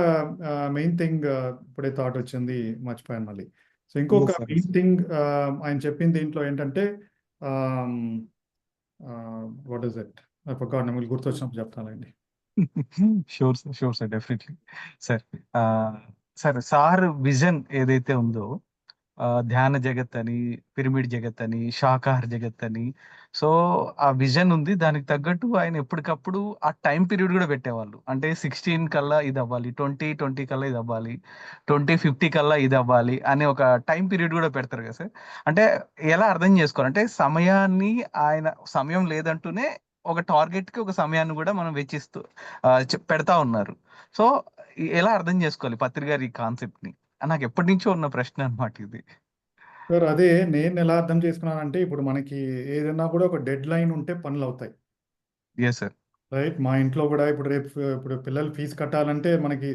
మెయిన్ థింగ్ ఇప్పుడే థాట్ వచ్చింది, మర్చిపోయాను మళ్ళీ. సో, ఇంకొక Yes, sir. మెయిన్ థింగ్ ఆయన చెప్పిన దీంట్లో ఏంటంటే what is it? I forgot. మీకు గుర్తొచ్చినప్పుడు చెప్తానండి. Sure sir definitely. Sir sir vision ఏదైతే ఉందో ధ్యాన జగత్ అని, పిరమిడ్ జగత్ అని, శాకాహార జగత్ అని. సో, ఆ విజన్ ఉంది. దానికి తగ్గట్టు ఆయన ఎప్పటికప్పుడు ఆ టైం పీరియడ్ కూడా పెట్టేవాళ్ళు. అంటే 16 కల్లా ఇది అవ్వాలి, 2020 కల్లా ఇది అవ్వాలి, 2050 కల్లా ఇది అవ్వాలి అనే ఒక టైం పీరియడ్ కూడా పెడతారు కదా సార్. అంటే ఎలా అర్థం చేసుకోవాలి? అంటే సమయాన్ని ఆయన సమయం లేదంటూనే ఒక టార్గెట్‌కి ఒక సమయాన్ని కూడా మనం వెచ్చిస్తూ పెడతా ఉన్నారు. సో, ఎలా అర్థం చేసుకోవాలి పత్రి గారి ఈ కాన్సెప్ట్‌ని? నాకు ఎప్పటినుంచో ఉన్న ప్రశ్న అన్నమాట ఇది. సార్ అదే నేను ఎలా అర్థం చేసుకున్నానంటే, ఇప్పుడు మనకి ఏదైనా కూడా ఒక డెడ్‌లైన్ ఉంటే పనులవుతాయి. Yes sir. రైట్? మా ఇంట్లో కూడా ఇప్పుడు పిల్లలు ఫీజు కట్టాలంటే మనకి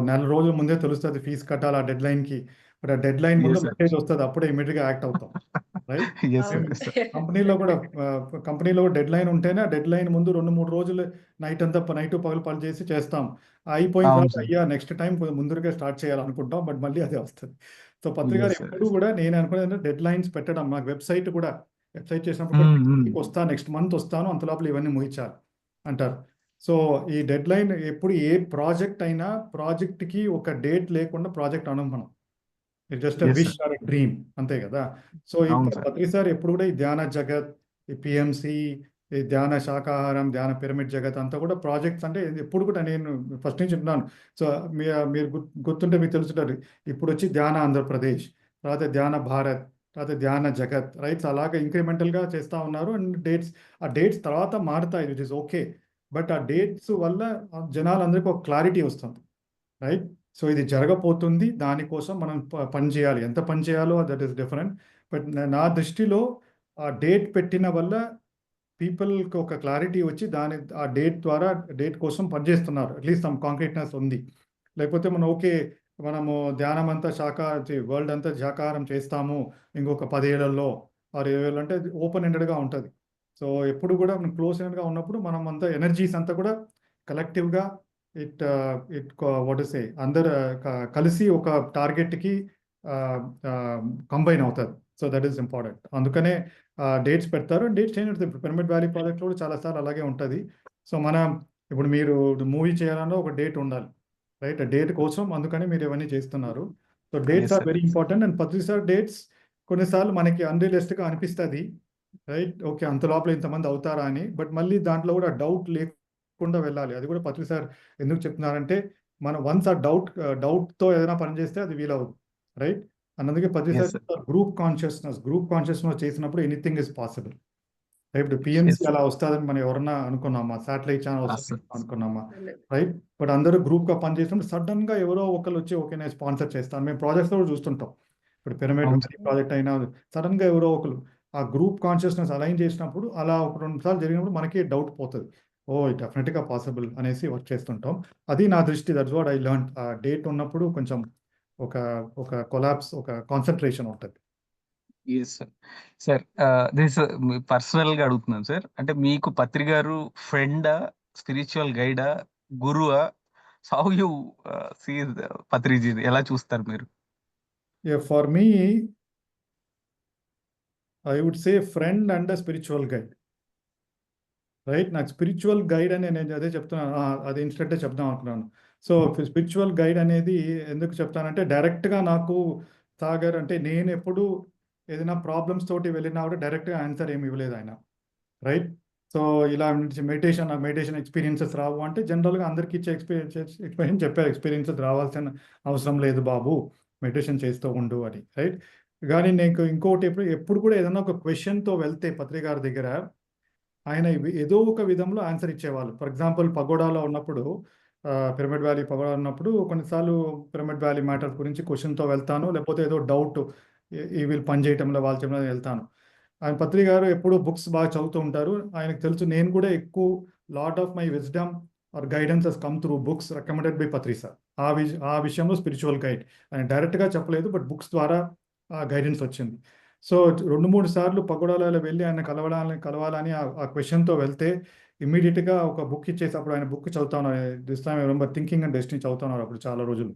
నెల రోజుల ముందే తెలుస్తది ఫీజు కట్టాలి ఆ డెడ్‌లైన్‌కి. బట్ ఆ డెడ్‌లైన్ ముందు యెస్ సార్. మెసేజ్ వస్తది. అప్పుడే ఇమ్మీడియేట్‌గా యాక్ట్ అవుతాం. Right? Yes sir. Same yes sir. కంపెనీలో డెడ్‌లైన్ ఉంటేనే ఆ డెడ్‌లైన్ ముందు 2, 3 రోజులు నైటు పగలు పని చేసి చేస్తాం. అయిపోయిన అవును తర్వాత సార్. అయ్యా నెక్స్ట్ టైమ్ కొంచెం ముందరగా స్టార్ట్ చేయాలనుకుంటాం. బట్ మళ్ళీ అదే వస్తది. సో, పత్రి గారు యెస్ సార్. ఎప్పుడూ కూడా నేను అనుకునేదంటే డెడ్‌లైన్స్ పెట్టడం. నాకు వెబ్‌సైట్ చేసినప్పుడు కూడా హ్మ్. నెక్స్ట్ హ్మ్. వీక్ వస్తా, నెక్స్ట్ మంత్ వస్తాను. అంత లోపల ఇవన్నీ ముగించాలి అంటారు. సో, ఈ డెడ్‌లైన్ ఎప్పుడు ఏ ప్రాజెక్ట్ అయినా ప్రాజెక్ట్‌కి ఒక డేట్ లేకుండా ప్రాజెక్ట్ అనం మనం. It's just a yes wish sir. Or a dream అంతే కదా! సో, అవును ఇప్పుడు సార్. పత్రి సార్ ఎప్పుడు కూడా ఈ ధ్యాన జగత్, ఈ పీఎంసీ, ఈ ధ్యాన శాకాహారం, ధ్యాన పిరమిడ్ జగత్ అంతా కూడా ప్రాజెక్ట్స్ అంటే ఎప్పుడు కూడా నేను ఫస్ట్ నుంచి విన్నాను. సో, మీరు గుర్తుంటే మీకు తెలుసుంటది. ఇప్పుడొచ్చి ధ్యాన ఆంధ్రప్రదేశ్, తర్వాత ధ్యాన భారత్, తర్వాత ధ్యాన జగత్, రైట్? అలాగే ఇంక్రిమెంటల్‌గా చేస్తా ఉన్నారు. అండ్ ఆ డేట్స్ తర్వాత మారుతాయి. Which is okay. బట్ ఆ డేట్స్ వల్ల జనాలందరికి ఒక క్లారిటీ వస్తుంది. రైట్? సో, ఇది జరగబోతుంది. దానికోసం మనం పని చేయాలి. ఎంత పని చేయాలో దట్ ఈస్ డిఫరెంట్. బట్ నా దృష్టిలో ఆ డేట్ పెట్టిన వల్ల పీపుల్‌కి ఒక క్లారిటీ వచ్చి ఆ డేట్ కోసం పనిచేస్తున్నారు. అట్‌లీస్ట్ సమ్ కాంక్రీట్‌నెస్ ఉంది. లేకపోతే మనం ఓకే మనము ధ్యానం అంతా వరల్డ్ అంతా శాకాహారం చేస్తాము ఇంకొక 10 ఏళ్లలో ఆరు 20 ఏళ్ళు అంటే ఓపెన్ ఎండెడ్గా ఉంటుంది. సో ఎప్పుడు కూడా మనం క్లోజ్ ఎండెడ్గా ఉన్నప్పుడు మనం అంతా ఎనర్జీస్ అంతా కూడా కలెక్టివ్గా ఇట్ ఇట్ వాట్ సే అందరు కలిసి ఒక టార్గెట్కి కంబైన్ అవుతుంది. So that is important. అందుకనే డేట్స్ పెడతారు, డేట్స్ చేంజ్ అవుతుంది. ఇప్పుడు పిరమిడ్ వ్యాలీ ప్రాజెక్ట్లో కూడా చాలాసార్లు అలాగే ఉంటుంది. సో ఇప్పుడు మీరు మూవీ చేయాలన్నా ఒక డేట్ ఉండాలి, రైట్? డేట్ కోసం అందుకని మీరు ఇవన్నీ చేస్తున్నారు. So dates yes or sir. Very important. And ప్రతిసారి డేట్స్ కొన్నిసార్లు మనకి అన్రియలిస్టిక్గా అనిపిస్తుంది, రైట్? ఓకే, అంత లోపల ఇంతమంది అవుతారా అని. బట్ మళ్ళీ దాంట్లో కూడా డౌట్ లేకుండా వెళ్ళాలి. అది కూడా ప్రతిసారి ఎందుకు చెప్తున్నారంటే మనం వన్స్ ఆ డౌట్తో ఏదైనా పని చేస్తే అది వీలవుతుంది, రైట్? అందుకే ఎస్ ప్రతిసారి సార్. గ్రూప్ కాన్షియస్నెస్ చేసినప్పుడు ఎనీథింగ్ ఇస్ పాసిబుల్. ఇప్పుడు పిఎంసి ఎస్ అలా వస్తుందని మనం ఎవరన్నా అనుకున్నామా? శాటిలైట్ ఛానల్ వస్తుంది అసలు అనుకున్నామా? రైట్? బట్ అందరూ గ్రూప్గా పనిచేసినప్పుడు సడన్ గా ఎవరో ఒకరు వచ్చి ఓకే నేను స్పాన్సర్ చేస్తాను. మేము ప్రాజెక్ట్స్ కూడా చూస్తుంటాం. ఇప్పుడు పిరమిడ్ అవును సార్. ప్రాజెక్ట్ అయినా సడన్ గా ఎవరో ఒకరు ఆ గ్రూప్ కాన్షియస్నెస్ అలైన్ చేసినప్పుడు అలా ఒక 2 సార్లు జరిగినప్పుడు మనకి డౌట్ పోతుంది. ఓ డెఫినెట్గా పాసిబుల్ అనేసి వర్క్ చేస్తుంటాం. అది నా దృష్టి. That's what I learn. ఆ డేట్ ఉన్నప్పుడు కొంచెం ఒక ఒక కొలాప్స్, ఒక కాన్సన్ట్రేషన్ ఉంటుంది. Yes sir. సార్ దిస్ పర్సనల్గా అడుగుతున్నాను సార్. అంటే మీకు పత్రి గారు ఫ్రెండా, స్పిరిచువల్ గైడా, గురువా? హౌ యూ సీ పత్రిజీ ఎలా చూస్తారు మీరు? For me I would say friend and spiritual guide, right? నాకు స్పిరిచువల్ గైడ్ అని నేను అదే చెప్తున్నాను, అది ఇన్స్టెంటే చెప్దాం అనుకున్నాను. సో స్పిరిచువల్ గైడ్ అనేది ఎందుకు చెప్తానంటే డైరెక్ట్గా నాకు సాగర్ అంటే నేను ఎప్పుడు ఏదైనా ప్రాబ్లమ్స్ తోటి వెళ్ళినా కూడా డైరెక్ట్గా ఆన్సర్ ఏమి ఇవ్వలేదు ఆయన, రైట్? సో ఇలా మెడిటేషన్ ఎక్స్పీరియన్సెస్ రావు అంటే జనరల్గా అందరికీ ఇచ్చే ఎక్స్పీరియన్స్ చెప్పారు, ఎక్స్పీరియన్సెస్ రావాల్సిన అవసరం లేదు బాబు, మెడిటేషన్ చేస్తూ ఉండు అని, రైట్? కానీ నేను ఇంకోటి ఎప్పుడు కూడా ఏదైనా ఒక క్వశ్చన్తో వెళ్తే పత్రిక గారి దగ్గర ఆయన ఏదో ఒక విధంలో ఆన్సర్ ఇచ్చేవాళ్ళు. ఫర్ ఎగ్జాంపుల్ పగోడాలో ఉన్నప్పుడు, పిరమిడ్ వ్యాలీ పగోడా ఉన్నప్పుడు కొన్నిసార్లు పిరమిడ్ వ్యాలీ మ్యాటర్స్ గురించి క్వశ్చన్తో వెళ్తాను, లేకపోతే ఏదో డౌట్ ఈ వీళ్ళు పని చేయటంలో వాళ్ళు చెప్పడం వెళ్తాను. ఆయన పత్రి గారు ఎప్పుడు బుక్స్ బాగా చదువుతూ ఉంటారు. ఆయనకు తెలుసు నేను కూడా ఎక్కువ lot of my wisdom are guidance has come through books recommended by Patri sir. ఆ విషయంలో స్పిరిచువల్ గైడ్ ఆయన డైరెక్ట్గా చెప్పలేదు, బట్ బుక్స్ ద్వారా గైడెన్స్ వచ్చింది. సో 2-3 సార్లు పగోడాలలో వెళ్ళి ఆయన కలవాలని ఆ క్వశ్చన్తో వెళ్తే ఇమ్మీడియట్గా ఒక బుక్ ఇచ్చేసి, అప్పుడు ఆయన బుక్ చదువుతాను, this time remember thinking and destiny చదువుతున్నారు అప్పుడు చాలా రోజులు.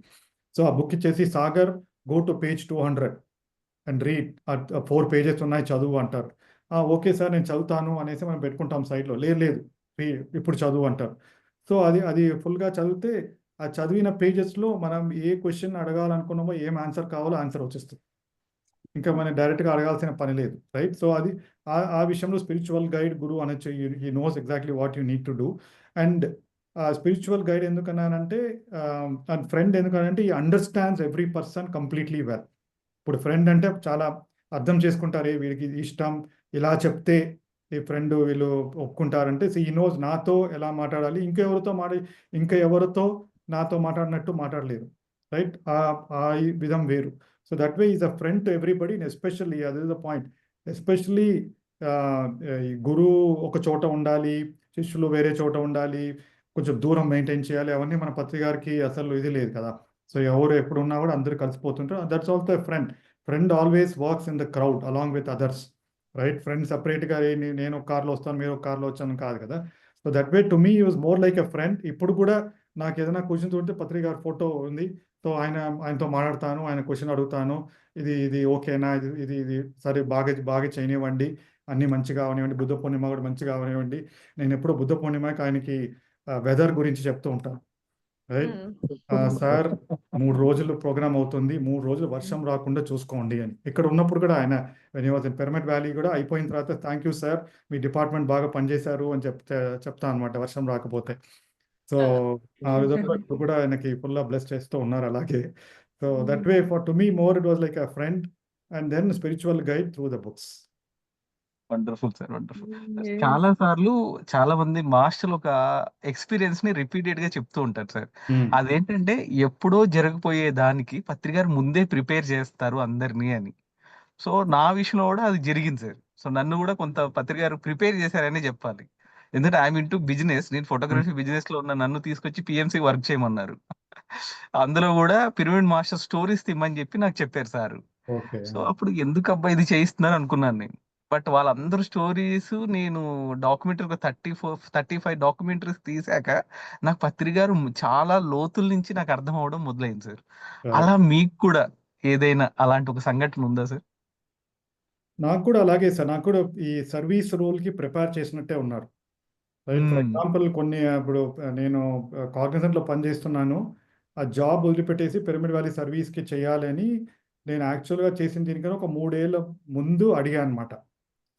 సో ఆ బుక్ ఇచ్చేసి Sagar go to page 200 and read, 4 pages ఉన్నాయి చదువు అంటారు. ఓకే సార్ నేను చదువుతాను అనేసి మనం పెట్టుకుంటాం సైడ్లో. లేదు ఇప్పుడు చదువు అంటారు. సో అది ఫుల్గా చదివితే ఆ చదివిన పేజెస్లో మనం ఏ క్వశ్చన్ అడగాలనుకున్నామో, ఏం ఆన్సర్ కావాలో ఆన్సర్ వచ్చేస్తుంది. ఇంకా మనం డైరెక్ట్గా అడగాల్సిన పని లేదు, రైట్? సో అది ఆ విషయంలో స్పిరిచువల్ గైడ్ గురువు అనొచ్చు. He knows exactly what you need to do. And spiritual guide ఎందుకన్నానంటే ఫ్రెండ్ ఎందుకనంటే he understands every person completely well. ఇప్పుడు ఫ్రెండ్ అంటే చాలా అర్థం చేసుకుంటారు, వీడికి ఇష్టం ఇలా చెప్తే ఈ ఫ్రెండ్ వీళ్ళు ఒప్పుకుంటారంటే ఈ నోస్ నాతో ఎలా మాట్లాడాలి, ఇంకా ఎవరితో నాతో మాట్లాడినట్టు మాట్లాడలేదు, రైట్? ఆ విధం వేరు. So that way is a friend to everybody. Especially అది ద పాయింట్. ఎస్పెషల్లీ ఈ గురువు ఒక చోట ఉండాలి, శిష్యులు వేరే చోట ఉండాలి, కొంచెం దూరం మెయింటైన్ చేయాలి, అవన్నీ మన పత్రిక గారికి అసలు ఇది లేదు కదా. సో ఎవరు ఎప్పుడున్నా కూడా అందరూ కలిసిపోతుంటారు. That's also a friend always works in the crowd along with others, right? Friend సపరేట్గా నేను ఒక కార్లో వస్తాను, మీరు ఒక కార్లో వచ్చాను కాదు కదా. So that way to me use more like a friend. ఇప్పుడు కూడా నాకు ఏదైనా క్వశ్చన్స్ ఉంటే పత్రిక గారి ఫోటో ఉంది, సో ఆయనతో మాట్లాడతాను, ఆయన క్వశ్చన్ అడుగుతాను, ఇది ఓకేనా, ఇది సరే బాగా చేయనివ్వండి, అన్నీ మంచిగా అవనివ్వండి, బుద్ధ పూర్ణిమ కూడా మంచిగా అవనివ్వండి. నేను ఎప్పుడూ బుద్ధ పూర్ణిమకి ఆయనకి వెదర్ గురించి చెప్తూ ఉంటాను, రైట్? సార్ 3 రోజులు ప్రోగ్రామ్ అవుతుంది, 3 రోజులు వర్షం రాకుండా చూసుకోండి అని. ఇక్కడ ఉన్నప్పుడు కూడా ఆయన పిరమిడ్ వ్యాలీ కూడా అయిపోయిన తర్వాత thank you sir, me department బాగా పనిచేశారు అని చెప్తా అనమాట వర్షం రాకపోతే. సో ఆ విధంగా ఇప్పుడు కూడా ఆయనకి ఫుల్గా బ్లెస్ చేస్తూ ఉన్నారు అలాగే. So that way to me more it was like a friend and then spiritual guide through the books. Wonderful sir, wonderful. చాలా సార్లు చాలా మంది మాస్టర్లు ఒక ఎక్స్పీరియన్స్ ని రిపీటెడ్ గా చెప్తూ ఉంటారు సార్. అదేంటంటే ఎప్పుడో జరగబోయే దానికి పత్రిక ముందే ప్రిపేర్ చేస్తారు అందరినీ అని. సో నా విషయంలో కూడా అది జరిగింది సార్. సో నన్ను కూడా కొంత పత్రిక గారు ప్రిపేర్ చేశారని చెప్పాలి. ఎందుకంటే ఐఎమ్ ఇంటూ బిజినెస్, నేను ఫోటోగ్రఫీ బిజినెస్ లో ఉన్న నన్ను తీసుకొచ్చి పిఎంసి వర్క్ చేయమన్నారు. అందులో కూడా పిరమిడ్ మాస్టర్ స్టోరీస్ తిమ్మని చెప్పి నాకు చెప్పారు సార్. ఓకే. సో అప్పుడు ఎందుకబ్బా ఇది చేయిస్తున్నారు అనుకున్నాను నేను. బట్ వాళ్ళందరూ స్టోరీస్ నేను డాక్యుమెంటరీ ఒక 35 డాక్యుమెంటరీస్ తీసాక నాకు పత్రి గారు చాలా లోతుల నుంచి నాకు అర్థం అవ్వడం మొదలైంది సార్. అలా మీకు కూడా ఏదైనా అలాంటి ఒక సంఘటన ఉందా సార్? నాకు కూడా అలాగే సార్. నాకు కూడా ఈ సర్వీస్ రోల్‌కి ప్రిపేర్ చేసినట్టే ఉన్నారు. రైట్. ఫర్ ఎగ్జాంపుల్ కొన్ని ఇప్పుడు నేను కాగ్నిజెంట్‌లో పనిచేస్తున్నాను. ఆ జాబ్ వదిలిపెట్టేసి పిరమిడ్ వ్యాలీ సర్వీస్‌కి చేయాలని నేను యాక్చువల్‌గా చేసిన దీనికన్నా ఒక 3 ఏళ్ల ముందు అడిగాను అనమాట.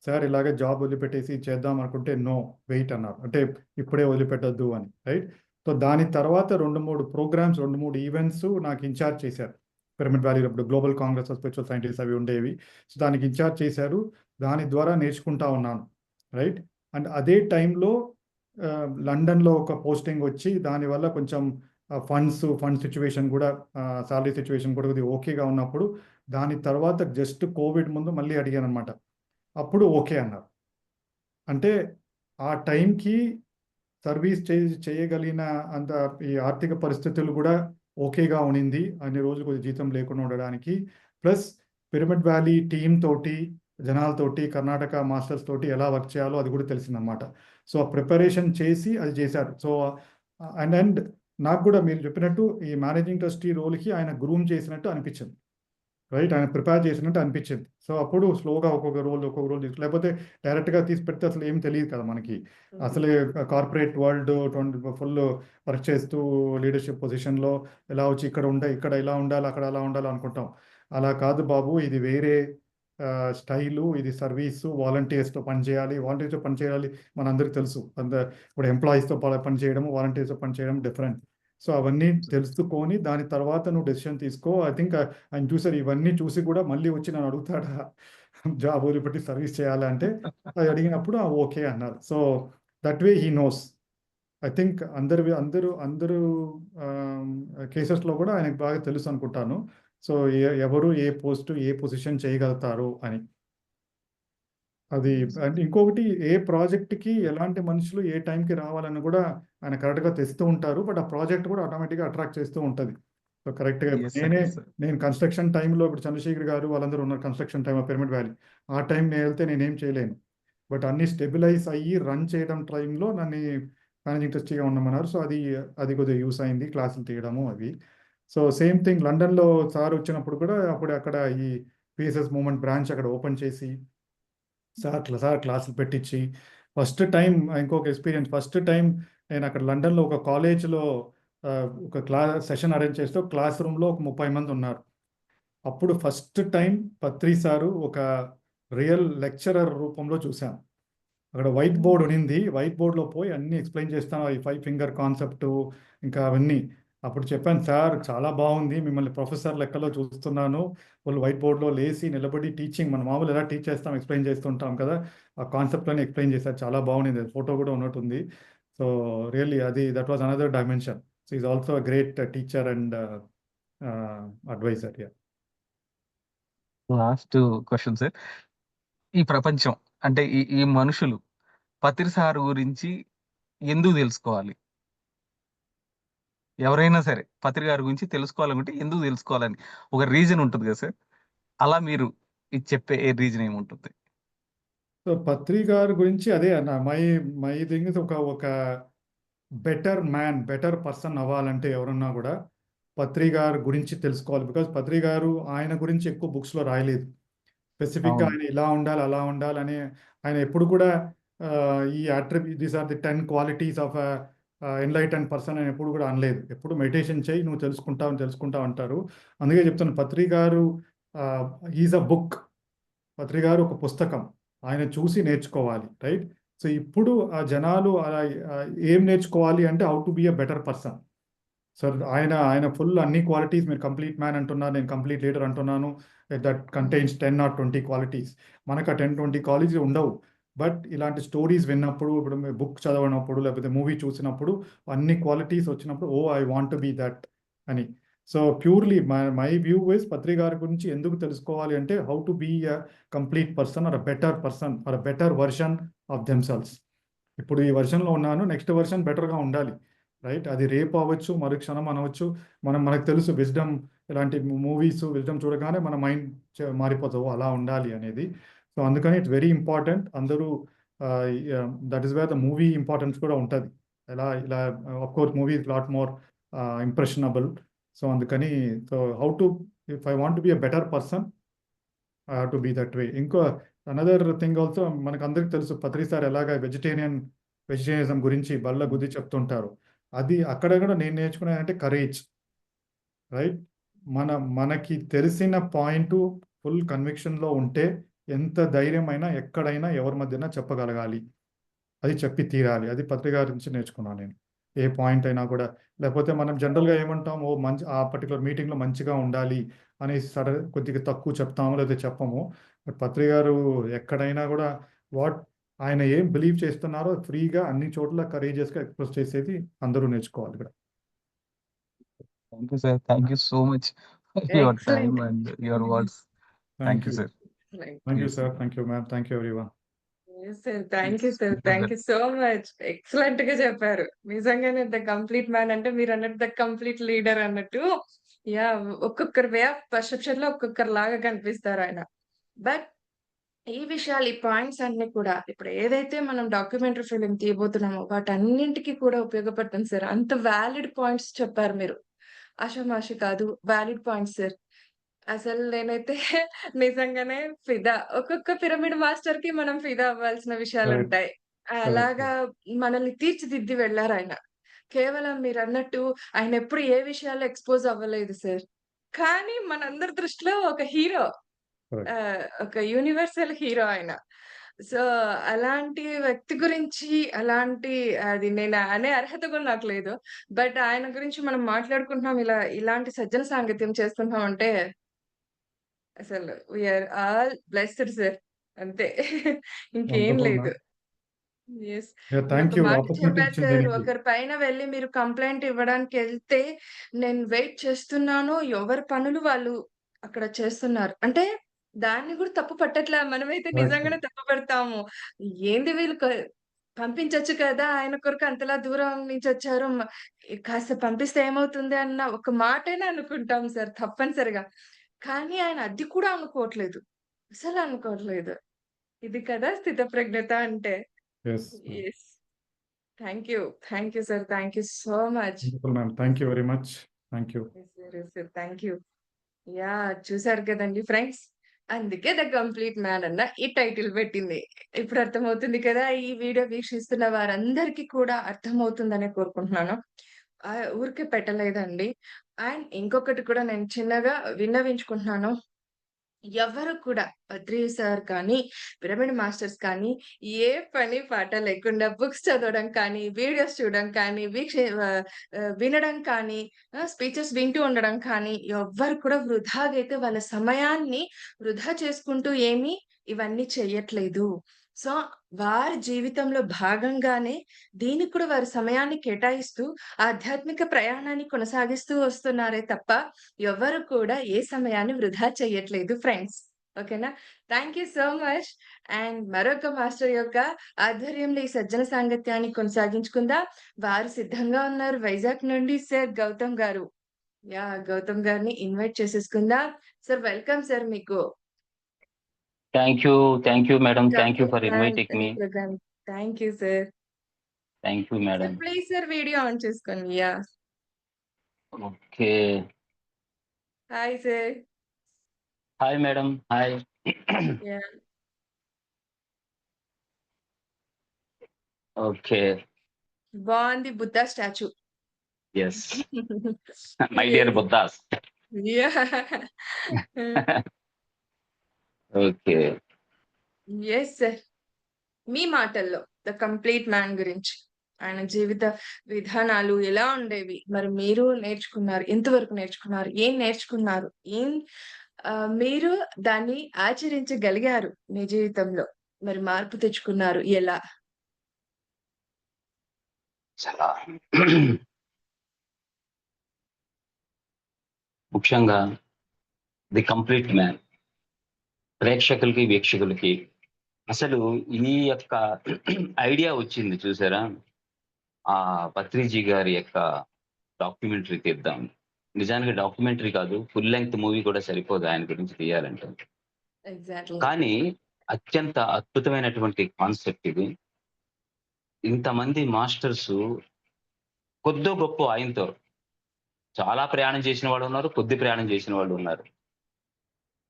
సార్ ఇలాగ జాబ్ వదిలిపెట్టేసి చేద్దాం అనుకుంటే నో వెయిట్ అన్నారు. అంటే ఇప్పుడే వదిలిపెట్టొద్దు అని. రైట్. సో దాని తర్వాత 2, 3 ప్రోగ్రామ్స్ 2, 3 ఈవెంట్స్ నాకు ఇన్ఛార్జ్ చేశారు. పిరమిడ్ వ్యాలీలో ఇప్పుడు global Congress of spiritual scientist అవి ఉండేవి. సో దానికి ఇన్ఛార్జ్ చేశారు. దాని ద్వారా నేర్చుకుంటా ఉన్నాను. రైట్. అండ్ అదే టైంలో లండన్‌లో ఒక పోస్టింగ్ వచ్చి దానివల్ల కొంచెం ఫండ్ సిట్యుయేషన్ కూడా సాలరీ సిట్యుయేషన్ కూడా కొద్దిగా ఓకేగా ఉన్నప్పుడు దాని తర్వాత జస్ట్ కోవిడ్ ముందు మళ్ళీ అడిగాననమాట. అప్పుడు ఓకే అన్నారు. అంటే ఆ టైంకి సర్వీస్ చేయగలిగిన అంత ఈ ఆర్థిక పరిస్థితులు కూడా ఓకేగా ఉండింది. అన్ని రోజులు కొద్దిగా జీతం లేకుండా ఉండడానికి. ప్లస్ పిరమిడ్ వ్యాలీ టీమ్ తోటి, జనాలతోటి, కర్ణాటక మాస్టర్స్ తోటి ఎలా వర్క్ చేయాలో అది కూడా తెలిసిందనమాట. సో ఆ ప్రిపరేషన్ చేసి అది చేశారు. సో అండ్ నాకు కూడా మీరు చెప్పినట్టు ఈ మేనేజింగ్ ట్రస్టీ రోల్‌కి ఆయన గ్రూమ్ చేసినట్టు అనిపించింది. రైట్. ఆయన ప్రిపేర్ చేసినట్టు అనిపించింది. సో అప్పుడు స్లోగా ఒక్కొక్క రోల్ లేకపోతే డైరెక్ట్‌గా తీసి పెడితే అసలు ఏం తెలీదు కదా మనకి. అసలే కార్పొరేట్ వరల్డ్ ఫుల్ వర్క్ చేస్తూ లీడర్‌షిప్ పొజిషన్‌లో ఎలా వచ్చి ఇక్కడ ఇలా ఉండాలి, అక్కడ అలా ఉండాలి అనుకుంటాం. అలా కాదు బాబు, ఇది వేరే స్టైలు, ఇది సర్వీసు, వాలంటీర్స్‌తో పనిచేయాలి. వాలంటీర్స్‌తో పనిచేయాలి మనందరికి తెలుసు. ఇప్పుడు ఎంప్లాయీస్‌తో పని చేయడము, వాలంటీర్స్‌తో పని చేయడం డిఫరెంట్. సో అవన్నీ తెలుసుకొని దాని తర్వాత నువ్వు డెసిషన్ తీసుకో. ఐ థింక్ ఆయన చూసారు. ఇవన్నీ చూసి కూడా మళ్ళీ వచ్చి నన్ను అడుగుతాడా జాబ్ వదిలిపెట్టి సర్వీస్ చేయాలా అంటే అది అడిగినప్పుడు ఓకే అన్నారు. So that way he knows. I think అందరూ కేసెస్‌లో కూడా ఆయనకు బాగా తెలుసు అనుకుంటాను. సో ఎవరు ఏ పోస్ట్, ఏ పొజిషన్ చేయగలుగుతారు అని. అది అండ్ ఇంకొకటి ఏ ప్రాజెక్ట్‌కి ఎలాంటి మనుషులు ఏ టైంకి రావాలని కూడా ఆయన కరెక్ట్‌గా తెస్తూ ఉంటారు. బట్ ఆ ప్రాజెక్ట్ కూడా ఆటోమేటిక్‌గా అట్రాక్ట్ చేస్తూ ఉంటది. సో కరెక్ట్‌గా ఇప్పుడు యెస్ సార్. Yes sir. నేను కన్‌స్ట్రక్షన్ టైమ్‌లో ఇప్పుడు చంద్రశేఖర్ గారు వాళ్ళందరూ ఉన్నారు construction time of pyramid valley. ఆ టైం నేనెళ్తే నేనేం చేయలేను. బట్ అన్నీ స్టెబిలైజ్ అయ్యి రన్ చేయడం టైంలో నన్ను మేనేజింగ్ ట్రస్టీగా ఉండమన్నారు. సో అది కొద్దిగా యూజ్ అయింది. క్లాసులు తీయడము అవి. సో సేమ్ థింగ్ లండన్‌లో సార్ వచ్చినప్పుడు కూడా అప్పుడు అక్కడ ఈ పీఎస్ఎస్ మూవ్‌మెంట్ బ్రాంచ్ అక్కడ ఓపెన్ చేసి సార్ క్లాసులు పెట్టించి ఫస్ట్ టైం ఇంకొక ఎక్స్పీరియన్స్. ఫస్ట్ టైం నేను అక్కడ లండన్‌లో ఒక కాలేజ్‌లో ఒక సెషన్ అరేంజ్ చేస్తే క్లాస్ రూమ్‌లో ఒక 30 మంది ఉన్నారు. అప్పుడు ఫస్ట్ టైం పత్రి సారు ఒక రియల్ లెక్చరర్ రూపంలో చూశాను. అక్కడ వైట్ బోర్డ్ ఉండింది. వైట్ బోర్డ్‌లో పోయి అన్నీ ఎక్స్‌ప్లెయిన్ చేస్తాను. ఈ 5 ఫింగర్ కాన్సెప్టు ఇంకా అవన్నీ. అప్పుడు చెప్పాను, సార్ చాలా బాగుంది. మిమ్మల్ని ప్రొఫెసర్ లెక్కలో చూస్తున్నాను. ఫుల్ వైట్ బోర్డ్‌లో లేసి నిలబడి టీచింగ్ మనం మామూలు ఎలా టీచ్ చేస్తాం, ఎక్స్‌ప్లెయిన్ చేస్తుంటాం కదా! ఆ కాన్సెప్ట్‌లని ఎక్స్‌ప్లెయిన్ చేశారు. చాలా బాగుండింది. ఫోటో కూడా ఉన్నట్టుంది. So really that was another dimension. So he is also a great teacher and advisor. Yeah! Last question sir. ఈ ప్రపంచం అంటే ఈ మనుషులు పత్రి సార్ గురించి ఎందుకు తెలుసుకోవాలి? ఎవరైనా సరే పత్రి గారి గురించి తెలుసుకోవాలనుకుంటే ఎందుకు తెలుసుకోవాలని ఒక రీజన్ ఉంటుంది కదా సార్. అలా మీరు ఇది చెప్పే రీజన్ ఏముంటుంది? సో పత్రి గారి గురించి అదే అన్న మై థింగ్ ఇస్ ఒక బెటర్ మ్యాన్, బెటర్ పర్సన్ అవ్వాలంటే ఎవరన్నా కూడా పత్రి గారి గురించి తెలుసుకోవాలి. బికాజ్ పత్రి గారు ఆయన గురించి ఎక్కువ బుక్స్‌లో రాయలేదు. స్పెసిఫిక్‌గా అవును. ఆయన ఇలా ఉండాలి, అలా ఉండాలని ఆయన ఎప్పుడు కూడా ఈ these are the 10 qualities of enlightened person అని ఎప్పుడు కూడా అనలేదు. ఎప్పుడు మెడిటేషన్ చెయ్యి, నువ్వు తెలుసుకుంటావు అంటారు. అందుకే చెప్తాను పత్రి గారు హి ఈస్ ఎ బుక్. పత్రి గారు ఒక పుస్తకం. ఆయన చూసి నేర్చుకోవాలి. రైట్. సో ఇప్పుడు ఆ జనాలు అలా ఏం నేర్చుకోవాలి అంటే how to be a better person. So ఆయన ఫుల్ అన్ని క్వాలిటీస్ మీరు కంప్లీట్ మ్యాన్ అంటున్నారు. నేను కంప్లీట్ లీడర్ అంటున్నాను. That contains 10 or 20 qualities. మనకు ఆ 10, 20 క్వాలిటీస్ ఉండవు. బట్ ఇలాంటి స్టోరీస్ విన్నప్పుడు, ఇప్పుడు మీరు బుక్ చదవనప్పుడు, లేకపోతే మూవీ చూసినప్పుడు అన్ని క్వాలిటీస్ వచ్చినప్పుడు I want to be that అని. So purely my view is Patri గారి గురించి ఎందుకు తెలుసుకోవాలి అంటే how to be a complete person or a better person or a better version of themselves. ఇప్పుడు ఈ వెర్షన్‌లో ఉన్నాను. నెక్స్ట్ వెర్షన్ బెటర్‌గా ఉండాలి. రైట్? అది రేపు అవ్వచ్చు, మరుక్షణం అనవచ్చు. మనకు తెలుసు విజ్డమ్ ఇలాంటి మూవీస్ విజ్డమ్ చూడగానే మన మైండ్ మారిపోతావు అలా ఉండాలి అనేది. సో అందుకని ఇట్స్ వెరీ ఇంపార్టెంట్. అందరూ that is where the movie importance కూడా ఉంటుంది. ఇలా of course movie is lot more impressionable. So అందుకని so how to if I want to be a better person I have to be that way. ఇంకో another thing also మనకు అందరికి తెలుసు పత్రి sir ఎలాగ vegetarianism గురించి బల్ల గుద్ది చెప్తుంటారు. అది అక్కడ కూడా నేను నేర్చుకున్నానంటే కరేజ్, రైట్? మనకి తెలిసిన పాయింట్ ఫుల్ కన్విక్షన్లో ఉంటే ఎంత ధైర్యమైనా ఎక్కడైనా ఎవరి మధ్యన చెప్పగలగాలి, అది చెప్పి తీరాలి. అది పత్రి గారి నుంచి నేర్చుకున్నాను నేను. ఏ పాయింట్ అయినా కూడా, లేకపోతే మనం జనరల్గా ఏమంటాం, ఓ మంచి ఆ పర్టికులర్ మీటింగ్లో మంచిగా ఉండాలి అని కొద్దిగా తక్కువ చెప్తాము లేదా చెప్పము. బట్ పత్రి గారు ఎక్కడైనా కూడా ఆయన ఏం బిలీవ్ చేస్తున్నారో ఫ్రీగా అన్ని చోట్ల కరేజియస్గా ఎక్స్ప్రెస్ చేసేది అందరూ నేర్చుకోవాలి ఇక్కడ. Thank you sir. Thank you so much for your time Excellent. And your words. Thank you sir. Thank you sir. Thank you ma'am. Thank you everyone. Yes, sir. Thank you, sir. Thank you so much. Excellent గా చెప్పారు. నిజంగానే the complete man అంటే మీరు అన్నట్టు the complete leader అన్నట్టు. Yeah, ఒక్కొక్కరి way of perception లో ఒక్కొక్కరు లాగా కనిపిస్తారు ఆయన. బట్ ఈ విషయాలు, ఈ పాయింట్స్ అన్ని కూడా ఇప్పుడు ఏదైతే మనం డాక్యుమెంటరీ ఫిలిం తీయబోతున్నామో వాటన్నింటికి కూడా ఉపయోగపడుతుంది సార్. అంత వ్యాలిడ్ పాయింట్స్ చెప్పారు మీరు. ఆషామాషి కాదు, వ్యాలిడ్ పాయింట్స్ సార్. అసలు నేనైతే నిజంగానే ఫిదా. ఒక్కొక్క పిరమిడ్ మాస్టర్ కి మనం ఫిదా అవ్వాల్సిన విషయాలుంటాయి. అలాగా మనల్ని తీర్చిదిద్ది వెళ్లారాయన. కేవలం మీరన్నట్టు ఆయన ఎప్పుడు ఏ విషయాల్లో ఎక్స్‌పోజ్ అవ్వలేదు సార్. కానీ మనందరి దృష్టిలో ఒక హీరో. ఒక యూనివర్సల్ హీరో ఆయన. సో, అలాంటి వ్యక్తి గురించి అది నేను అనే అర్హత కూడా నాకు లేదు. బట్ ఆయన గురించి మనం మాట్లాడుకుంటున్నాం. ఇలాంటి సజ్జన సాంగత్యం చేస్తున్నాం అంటే అసలు we are all blessed sir. అంతే. ఇంకేం వండర్ఫుల్ లేదు. మ్యామ్. యెస్. థ్యాంక్ మీరొక యూ మాట ఆపర్చునిటీ చెప్పారు ఇచ్చిన సార్. దీనికి. ఒకరి పైన వెళ్లి మీరు కంప్లెయింట్ ఇవ్వడానికెళ్తే, నేను వెయిట్ చేస్తున్నాను. ఎవరి పనులు వాళ్ళు అక్కడ చేస్తున్నారు. అంటే దాన్ని కూడా తప్పు పట్టట్లా. మనమైతే Correct. నిజంగానే తప్పు పడతాము. ఏంది వీళ్ళు పంపించొచ్చు కదా! ఆయన కొరకు అంతలా దూరం నుంచొచ్చారు. కాస్త పంపిస్తే ఏమవుతుంది అన్న ఒక మాటైనా అనుకుంటాం సార్ తప్పనిసరిగా. కానీ ఆయన అది కూడా అనుకోవట్లేదు. అసలు అనుకోవట్లేదు. ఇది కదా స్థితప్రజ్ఞత అంటే. Yes. Yes. Thank you. Thank you sir. Thank you so much. Wonderful ma'am. Thank you very much. Thank you. Yes sir. Yes sir. Thank you. Yeah! చూసారు కదండీ ఫ్రెండ్స్. అందుకే ద కంప్లీట్ మ్యాన్ అన్న ఈ టైటిల్ పెట్టింది. ఇప్పుడు అర్థమవుతుంది కదా! ఈ వీడియో వీక్షిస్తున్న వారందరికీ కూడా అర్థమవుతుందనే కోరుకుంటున్నాను. ఊరికే పెట్టలేదండి. అండ్ ఇంకొకటి కూడా నేను చిన్నగా విన్నవించుకుంటున్నాను. ఎవ్వరు కూడా పత్రి సార్ కానీ, పిరమిడ్ మాస్టర్స్ కానీ, ఏ పని పాట లేకుండా బుక్స్ చదవడం కానీ, వీడియోస్ చూడడం కానీ, వినడం కానీ, స్పీచెస్ వింటూ ఉండడం కానీ, ఎవ్వరు కూడా వృధాగా అయితే వాళ్ళ సమయాన్ని వృధా చేసుకుంటూ ఇవన్నీ చెయ్యట్లేదు. సో, వారి జీవితంలో భాగంగానే దీనికి కూడా వారి సమయాన్ని కేటాయిస్తూ ఆధ్యాత్మిక ప్రయాణాన్ని కొనసాగిస్తూ వస్తున్నారే తప్ప ఎవరు కూడా ఏ సమయాన్ని వృధా చెయ్యట్లేదు ఫ్రెండ్స్. ఓకేనా? Thank you so much. And మరొక మాస్టర్ యొక్క ఆధ్వర్యంలో ఈ సజ్జన సాంగత్యాన్ని కొనసాగించుకుందాం. వారు సిద్ధంగా ఉన్నారు. వైజాగ్ నుండి సార్ గౌతమ్ గారు. యాహ్! గౌతమ్ గారిని ఇన్వైట్ చేసేసుకుందాం. సార్ వెల్కమ్ సార్ మీకు. Thank you, madam. Thank you for inviting me. Thank you sir. Thank you, sir madam. Please sir video on చేసుకోండి. Yeah! Okay. Hi sir. Hi, madam. Hi. Yeah! Okay. బావుంది Buddha statue. Yes. My dear Buddhas. Yeah! Okay. Yes sir. మీ మాటల్లో the complete man గురించి, ఆయన జీవిత విధానాలు ఎలా ఉండేవి? మరి మీరు నేర్చుకున్నారు. ఎంతవరకు నేర్చుకున్నారు? ఏం నేర్చుకున్నారు? మీరు దాన్ని ఆచరించగలిగారు మీ జీవితంలో. మరి మార్పు తెచ్చుకున్నారు ఎలా? చాలా ముఖ్యంగా ది కంప్లీట్ మ్యాన్ ప్రేక్షకులకి, వీక్షకులకి అసలు ఈ యొక్క ఐడియా వచ్చింది చూసారా? ఆ పత్రిజీ గారి యొక్క డాక్యుమెంటరీ తీద్దాం. నిజానికి డాక్యుమెంటరీ కాదు, ఫుల్ లెంగ్త్ మూవీ కూడా సరిపోదు ఆయన గురించి తీయాలంటే. ఎగ్జాక్ట్‌లీ. కానీ అత్యంత అద్భుతమైనటువంటి కాన్సెప్ట్ ఇది. ఇంతమంది మాస్టర్స్ కొద్దో గొప్పో ఆయనతో చాలా ప్రయాణం చేసిన వాళ్ళున్నారు, కొద్ది ప్రయాణం చేసిన వాళ్ళున్నారు.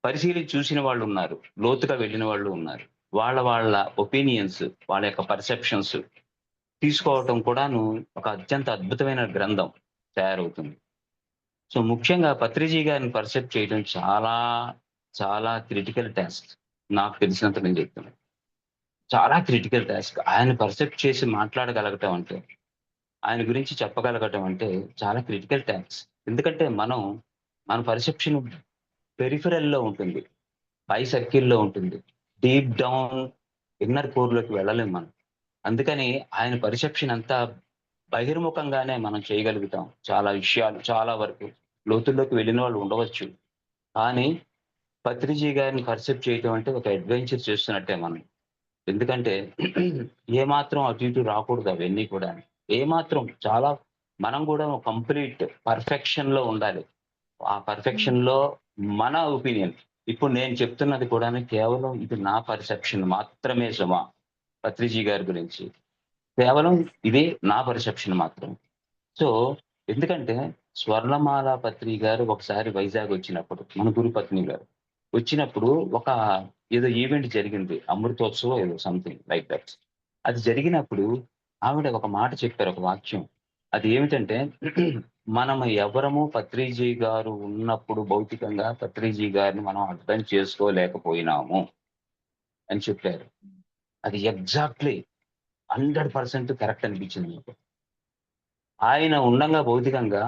పరిశీలించి చూసిన వాళ్ళున్నారు, లోతుగా వెళ్ళిన వాళ్ళు ఉన్నారు. వాళ్ళ ఒపీనియన్స్, వాళ్ళ యొక్క పర్సెప్షన్స్ యెస్. తీసుకోవటం కూడాను ఒక అత్యంత అద్భుతమైన గ్రంథం తయారవుతుంది. సో, ముఖ్యంగా పత్రిజీ గారిని పర్సెప్ట్ చేయడం చాలా, చాలా క్రిటికల్ టాస్క్. నాకు తెలిసినంత నేను చెప్తున్నాను. చాలా క్రిటికల్ టాస్క్. ఆయన పర్సెప్ట్ చేసి మాట్లాడగలగటం అంటే, ఆయన గురించి చెప్పగలగటం అంటే చాలా క్రిటికల్ టాస్క్. ఎందుకంటే మన పర్సెప్షన్ పెరిఫెరల్‌లో ఉంటుంది. పై సర్కిల్‌లో ఉంటుంది. డీప్ డౌన్ ఇన్నర్ కోర్‌లోకి వెళ్ళలేం మనం. అందుకని ఆయన పర్సెప్షన్ అంతా బహిర్ముఖంగానే మనం చేయగలుగుతాం. చాలా విషయాలు, చాలా వరకు. లోతుల్లోకి వెళ్ళిన వాళ్ళు ఉండవచ్చు. కానీ పత్రిజీ గారిని పర్సెప్ట్ చేయటం అంటే ఒక అడ్వెంచర్ చేస్తున్నట్టే మనం. ఎందుకంటే ఏమాత్రం అటు ఇటు రాకూడదు అవన్నీ కూడా. ఏమాత్రం చాలా మనం కూడా కంప్లీట్ పర్ఫెక్షన్‌లో ఉండాలి. ఆ హ్మ్. పర్ఫెక్షన్‌లో మన ఒపీనియన్. ఇప్పుడు నేను చెప్తున్నది కూడాను కేవలం ఇది నా పర్సెప్షన్ మాత్రమే సుమా. పత్రిజీ గారి గురించి. కేవలం యెస్. ఇది నా పర్సెప్షన్ మాత్రమే. సో, ఎందుకంటే స్వర్ణమాల పత్రి గారు ఒకసారి వైజాగ్ వచ్చినప్పుడు, మన గురుపత్ని గారు వచ్చినప్పుడు ఒక ఏదో ఈవెంట్ జరిగింది. అమృతోత్సవం ఏదో సంథింగ్ లైక్ దట్. అది జరిగినప్పుడు ఆవిడ ఒక మాట చెప్పారు, ఒక వాక్యం. అది ఏమిటంటే మనం ఎవ్వరము పత్రిజీ గారు ఉన్నప్పుడు భౌతికంగా పత్రిజీ గారిని మనం అర్థం చేసుకోలేకపోయినాము అని చెప్పారు. అది ఎగ్జాక్ట్‌లీ 100% కరెక్ట్ అనిపించింది నాకు. ఆయన ఉండంగా భౌతికంగా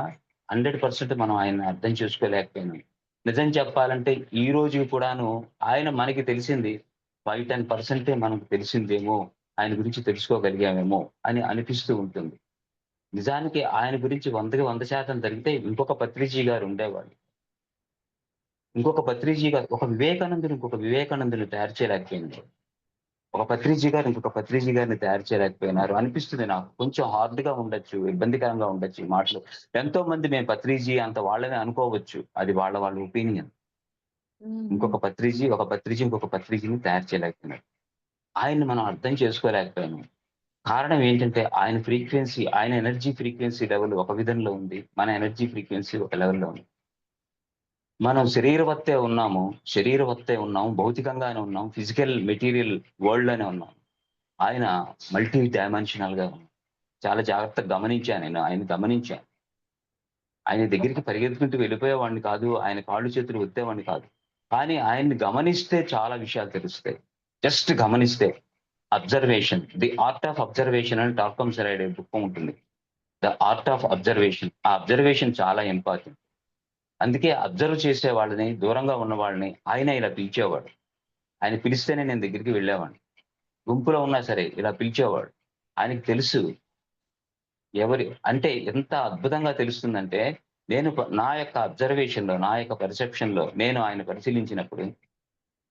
100% మనం ఆయన్ని అర్థం చేసుకోలేకపోయినాం. నిజం చెప్పాలంటే ఈ రోజుకి కూడాను ఆయన మనకి తెలిసింది 5, 10% మనకు తెలిసిందేమో, ఆయన గురించి తెలుసుకోగలిగామేమో అని అనిపిస్తూ ఉంటుంది. నిజానికి ఆయన గురించి 100కి 100% జరిగితే ఇంకొక పత్రిజీ గారు ఉండేవాళ్ళు. ఇంకొక పత్రిజీ గారు, ఇంకొక వివేకానందుని తయారు చేయలేకపోయింది. ఒక పత్రిజీ గారు ఇంకొక పత్రిజీ గారిని తయారు చేయలేకపోయినారు అనిపిస్తుంది నాకు. కొంచెం హార్డ్‌గా ఉండొచ్చు, ఇబ్బందికరంగా ఉండొచ్చు ఈ మాటలు. ఎంతో మంది మేము పత్రిజీ అంత వాళ్ళని అనుకోవచ్చు. అది వాళ్ళ ఒపీనియన్. హ్మ్. ఇంకొక పత్రిజీ, ఇంకొక పత్రిజీని తయారు చేయలేకపోయినారు. ఆయన్ని మనం అర్థం చేసుకోలేకపోయాము. కారణం ఏంటంటే ఆయన ఎనర్జీ ఫ్రీక్వెన్సీ లెవెల్ ఒక విధంలో ఉంది. మన ఎనర్జీ ఫ్రీక్వెన్సీ ఒక లెవెల్‌లో ఉంది. మనం శరీరవత్తే ఉన్నాము. భౌతికంగానే ఉన్నాం. ఫిజికల్ మెటీరియల్ వరల్డ్‌లోనే ఉన్నాం. ఆయన మల్టీ డైమెన్షనల్‌గా ఉన్నారు. చాలా జాగ్రత్తగా గమనించాను నేను. ఆయన్ని గమనించాను. ఆయన దగ్గరికి పరిగెత్తుకుంటూ వెళ్ళిపోయేవాడిని కాదు. ఆయన కాళ్ళు చేతులు ఒత్తేవాడిని కాదు. కానీ ఆయన్ని గమనిస్తే చాలా విషయాలు తెలుస్తాయి. జస్ట్ గమనిస్తే. Observation. The art of observation అని టాల్కమ్ సెరైడే బుక్ ఉంటుంది. The art of observation. ఆ అబ్జర్వేషన్ చాలా ఇంపార్టెంట్. అందుకే అబ్జర్వ్ చేసే వాళ్ళని, దూరంగా ఉన్న వాళ్ళని ఆయన ఇలా పిలిచేవాడు. ఆయన పిలిస్తేనే నేను దగ్గరికి వెళ్ళేవాడిని. గుంపులో ఉన్నా సరే ఇలా పిలిచేవాడు. ఆయనకి తెలుసు అంటే ఎంత అద్భుతంగా తెలుస్తుందంటే, నా యొక్క అబ్జర్వేషన్‌లో, నా యొక్క పర్సెప్షన్‌లో నేను ఆయన పరిశీలించినప్పుడు,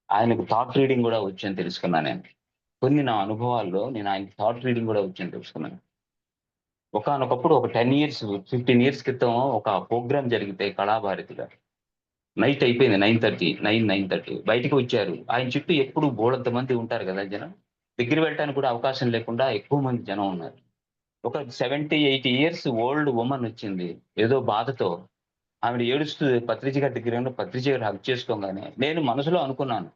ఆయనకు థాట్ రీడింగ్ గూడా వచ్చని తెలుసుకున్నా నేను. కొన్ని నా అనుభవాల్లో నేను ఆయనకి థాట్ రీడింగ్ గూడా వచ్చని తెలుసుకున్నాను. ఒకానొకప్పుడు ఒక 10 ఇయర్స్, 15 ఇయర్స్ క్రితం ఒక ప్రోగ్రామ్ జరిగితే కళాభారతిలో. నైట్ అయిపోయింది 9:30 బయటికి వచ్చారు. ఆయన చుట్టూ ఎప్పుడు బోలెడంత మంది ఉంటారు గదా జనం. దగ్గర వెళ్ళటానికి కూడా అవకాశం లేకుండా ఎక్కువ మంది జనం ఉన్నారు. ఒక 70, 80 ఇయర్స్ ఓల్డ్ వుమన్ వచ్చింది. ఏదో బాధతో. ఆవిడ ఏడుస్తూ పత్రిజీ గారి దగ్గర పత్రిజీ గారు హగ్ చేసుకోగానే నేను మనసులో అనుకున్నాను.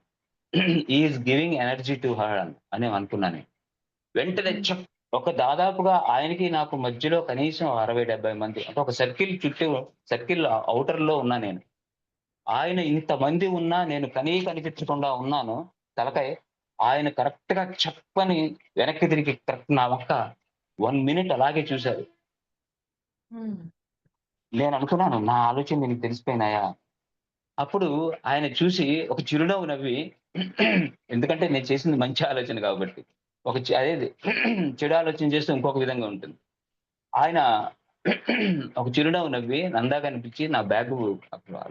He is giving energy to her అని అనుకున్నాను. వెంటనే హ్మ్. ఒక దాదాపుగా ఆయనకి నాకు మధ్యలో కనీసం 60, 70 మంది. అంటే ఒక సర్కిల్ ఔటర్‌లో ఉన్నా నేను. ఆయన ఇంతమంది ఉన్నా నేను కనిపించకుండా ఉన్నాను. తలకాయ ఆయన కరెక్ట్‌గా చప్పని వెనక్కి తిరిగి కరెక్ట్ నా వంక 1 మినిట్ అలాగే చూసారు. హ్మ్. నేననుకున్నాను నా ఆలోచనలు నీకు తెలిసిపోయినాయా? అప్పుడు ఆయన చూసి ఒక చిరునవ్వు నవ్వి ఎందుకంటే నేను చేసింది మంచి ఆలోచన కాబట్టి. అదేది చెడు ఆలోచన చేస్తే ఇంకొక విధంగా ఉంటుంది. ఆయన ఒక చిరునవ్వు నవ్వి నందాక అనిపించి నా బ్యాగు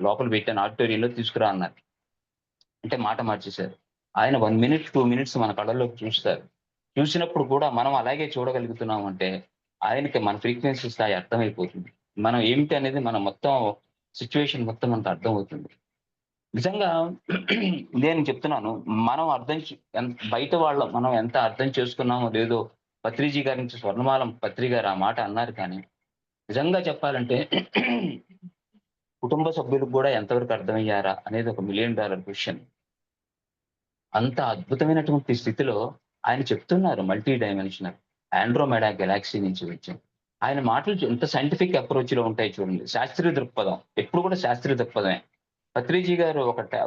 లోపల పెట్టాను ఆడిటోరియంలో తీసుకురా అన్నారు. అంటే మాట మార్చేశారు. ఆయన 1 మినిట్, 2 మినిట్స్ మన కళ్ళలోకి చూస్తారు. చూసినప్పుడు కూడా మనం అలాగే చూడగలుగుతున్నాం అంటే, ఆయనకి మన ఫ్రీక్వెన్సీ స్థాయి అర్థమైపోతుంది. మనం ఏమిటి అనేది మన మొత్తం సిట్యుయేషన్ మొత్తం మనకు అర్థమవుతుంది. నిజంగా నేను చెప్తున్నాను. మనం బయట మనం ఎంత అర్థం చేసుకున్నామో లేదో పత్రిజీ గారి నుంచి స్వర్ణమాల పత్రి గారు ఆ మాట అన్నారు కానీ, నిజంగా చెప్పాలంటే కుటుంబ సభ్యులకు కూడా ఎంతవరకు అర్థమయ్యారా అనేది ఒక $1 మిలియన్ క్వెషన్. అంత అద్భుతమైనటువంటి స్థితిలో ఆయన చెప్తున్నారు మల్టీ డైమెన్షనల్ ఆండ్రోమెడా గెలాక్సీ నుంచి వచ్చాం. ఆయన మాటలు ఎంత సైంటిఫిక్ అప్రోచ్ లో ఉంటాయి చూడండి. శాస్త్రీయ దృక్పథం ఎప్పుడు కూడా శాస్త్రీయ దృక్పథమే. పత్రిజీ గారు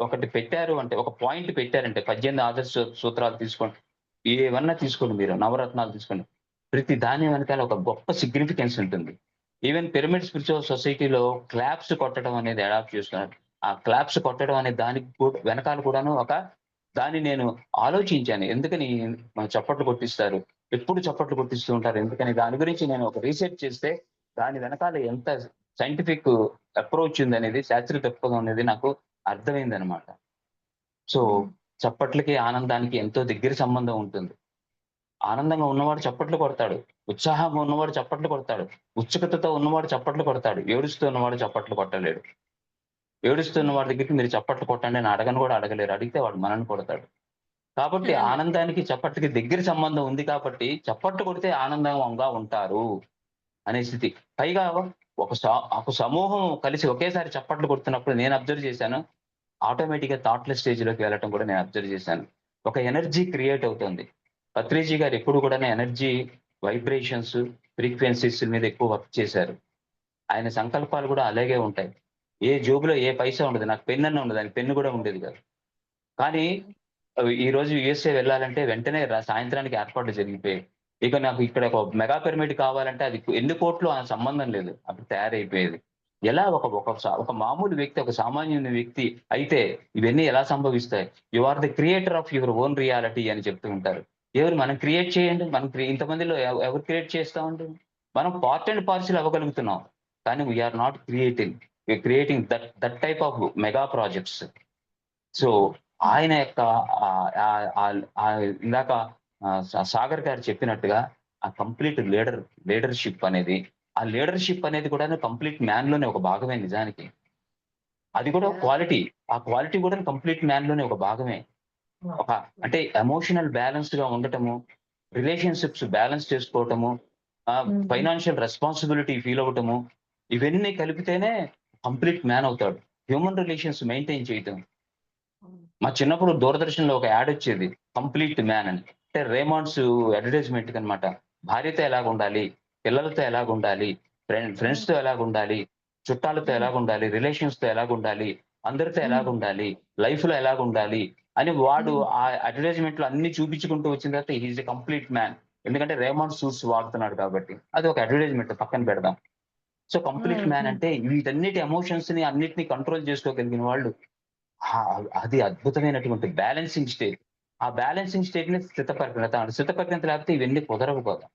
ఒకటి పెట్టారు అంటే, ఒక పాయింట్ పెట్టారంటే 18 ఆదర్శ సూత్రాలు తీసుకోండి, ఏమన్నా తీసుకోండి, మీరు నవరత్నాలు తీసుకోండి, ప్రతి దాని వెనకాల ఒక గొప్ప సిగ్నిఫికెన్స్ ఉంటుంది. ఈవెన్ పిరమిడ్ స్పిరిచువల్ సొసైటీలో క్లాప్స్ కొట్టడం అనేది అడాప్ట్ చేస్తున్నారు. ఆ క్లాప్స్ కొట్టడం అనే దానికి వెనకాల కూడాను దాన్ని నేను ఆలోచించాను. ఎందుకని చప్పట్లు కొట్టిస్తారు, ఎప్పుడు చప్పట్లు కొట్టిస్తూ ఉంటారు ఎందుకని, దాని గురించి నేను ఒక రీసెర్చ్ చేస్తే దాని వెనకాల ఎంత సైంటిఫిక్ అప్రోచ్ ఉందనేది, శాస్త్రీయ దృక్పథం అనేది నాకు అర్థమైందనమాట. సో చప్పట్లకి ఆనందానికి ఎంతో దగ్గర సంబంధం ఉంటుంది. ఆనందంగా ఉన్నవాడు చప్పట్లు కొడతాడు, ఉత్సాహంగా ఉన్నవాడు చప్పట్లు కొడతాడు, ఉత్సుకతతో ఉన్నవాడు చప్పట్లు కొడతాడు, ఏడుస్తూ ఉన్నవాడు చప్పట్లు కొట్టలేడు. ఏడుస్తున్న వాడి దగ్గరికి మీరు చప్పట్లు కొట్టండి అని అడగను కూడా అడగలేరు. అడిగితే వాడు మనల్ని కొడతాడు. కాబట్టి ఆనందానికి చప్పట్లకి దగ్గర సంబంధం ఉంది కాబట్టి చప్పట్లు కొడితే ఆనందంగా ఉంటారు అనే స్థితి. పైగా ఒక సమూహం కలిసి ఒకేసారి చప్పట్లు కొడుతున్నప్పుడు నేను అబ్జర్వ్ చేశాను, ఆటోమేటిక్ గా థాట్లెస్ స్టేజ్ లోకి వెళ్ళటం కూడా నేను అబ్జర్వ్ చేశాను. ఒక ఎనర్జీ క్రియేట్ అవుతుంది. పత్రిజీ గారు ఎప్పుడు కూడా ఎనర్జీ వైబ్రేషన్స్ ఫ్రీక్వెన్సీస్ మీద ఎక్కువ వర్క్ చేశారు. ఆయన సంకల్పాలు కూడా అలాగే ఉంటాయి. ఏ జోబులో ఏ పైసా ఉండదు. నాకు పెన్ అన్న ఉండదు, ఆయన పెన్ను కూడా ఉండేది కాదు. కానీ ఈ రోజు యుఎస్ఏ వెళ్ళాలంటే వెంటనే సాయంత్రానికి ఏర్పాట్లు జరిగిపోయాయి. ఇక నాకు ఇక్కడ ఒక మెగా పిరమిడ్ కావాలంటే అది ఎన్ని కోట్లు ఆ సంబంధం లేదు, అప్పుడు తయారైపోయేది. ఎలా ఒక మామూలు వ్యక్తి, ఒక సామాన్యుని వ్యక్తి అయితే ఇవన్నీ ఎలా సంభవిస్తాయి? You are the creator of your own reality అని చెప్తూ ఉంటారు. మనం క్రియేట్ చేయండి, మనం ఇంతమందిలో ఎవరు క్రియేట్ చేస్తామండి? మనం పార్ట్ అండ్ పార్సల్ అవ్వగలుగుతున్నాం, కానీ we are not creating that type of mega projects. So ఆయన యొక్క ఇందాక సాగర్ గారు చెప్పినట్టుగా ఆ కంప్లీట్ లీడర్షిప్ అనేది, ఆ లీడర్షిప్ అనేది కూడా కంప్లీట్ మ్యాన్ లోనే ఒక భాగమే. నిజానికి అది కూడా క్వాలిటీ, ఆ క్వాలిటీ కూడా కంప్లీట్ మ్యాన్ లోనే ఒక భాగమే. అంటే ఎమోషనల్ బ్యాలెన్స్డ్ గా ఉండటము, రిలేషన్షిప్స్ బ్యాలెన్స్ చేసుకోవటము, ఫైనాన్షియల్ రెస్పాన్సిబిలిటీ ఫీల్ అవ్వటము, ఇవన్నీ కలిపితేనే కంప్లీట్ మ్యాన్ అవుతాడు. హ్యూమన్ రిలేషన్స్ మెయింటైన్ చేయటం. మా చిన్నప్పుడు దూరదర్శన్ లో ఒక యాడ్ వచ్చేది, కంప్లీట్ మ్యాన్ అని. అంటే రేమాండ్స్ అడ్వర్టైజ్మెంట్ అనమాట. భార్యతో ఎలాగ ఉండాలి, పిల్లలతో ఎలాగ ఉండాలి, ఫ్రెండ్స్ తో ఎలాగ ఉండాలి, చుట్టాలతో ఎలాగ ఉండాలి, రిలేషన్స్ తో ఎలాగ ఉండాలి, అందరితో ఎలాగ ఉండాలి, లైఫ్ లో ఎలాగ ఉండాలి అని వాడు ఆ అడ్వర్టైజ్మెంట్ లో అన్ని చూపించుకుంటూ వచ్చిన తర్వాత హీఈస్ ఎ కంప్లీట్ మ్యాన్. ఎందుకంటే రేమాండ్ సూట్స్ వాడుతున్నాడు కాబట్టి. అది ఒక అడ్వర్టైజ్మెంట్, పక్కన పెడదాం. సో కంప్లీట్ మ్యాన్ అంటే వీటన్నిటి ఎమోషన్స్ ని అన్నిటిని కంట్రోల్ చేసుకోగలిగిన వాళ్ళు. అది అద్భుతమైనటువంటి బ్యాలెన్సింగ్ స్టేట్. ఆ బ్యాలెన్సింగ్ స్టేట్ ని స్థితప్రజ్ఞత అంటే, స్థితప్రజ్ఞత లేకపోతే ఇవన్నీ కుదరవు కదా.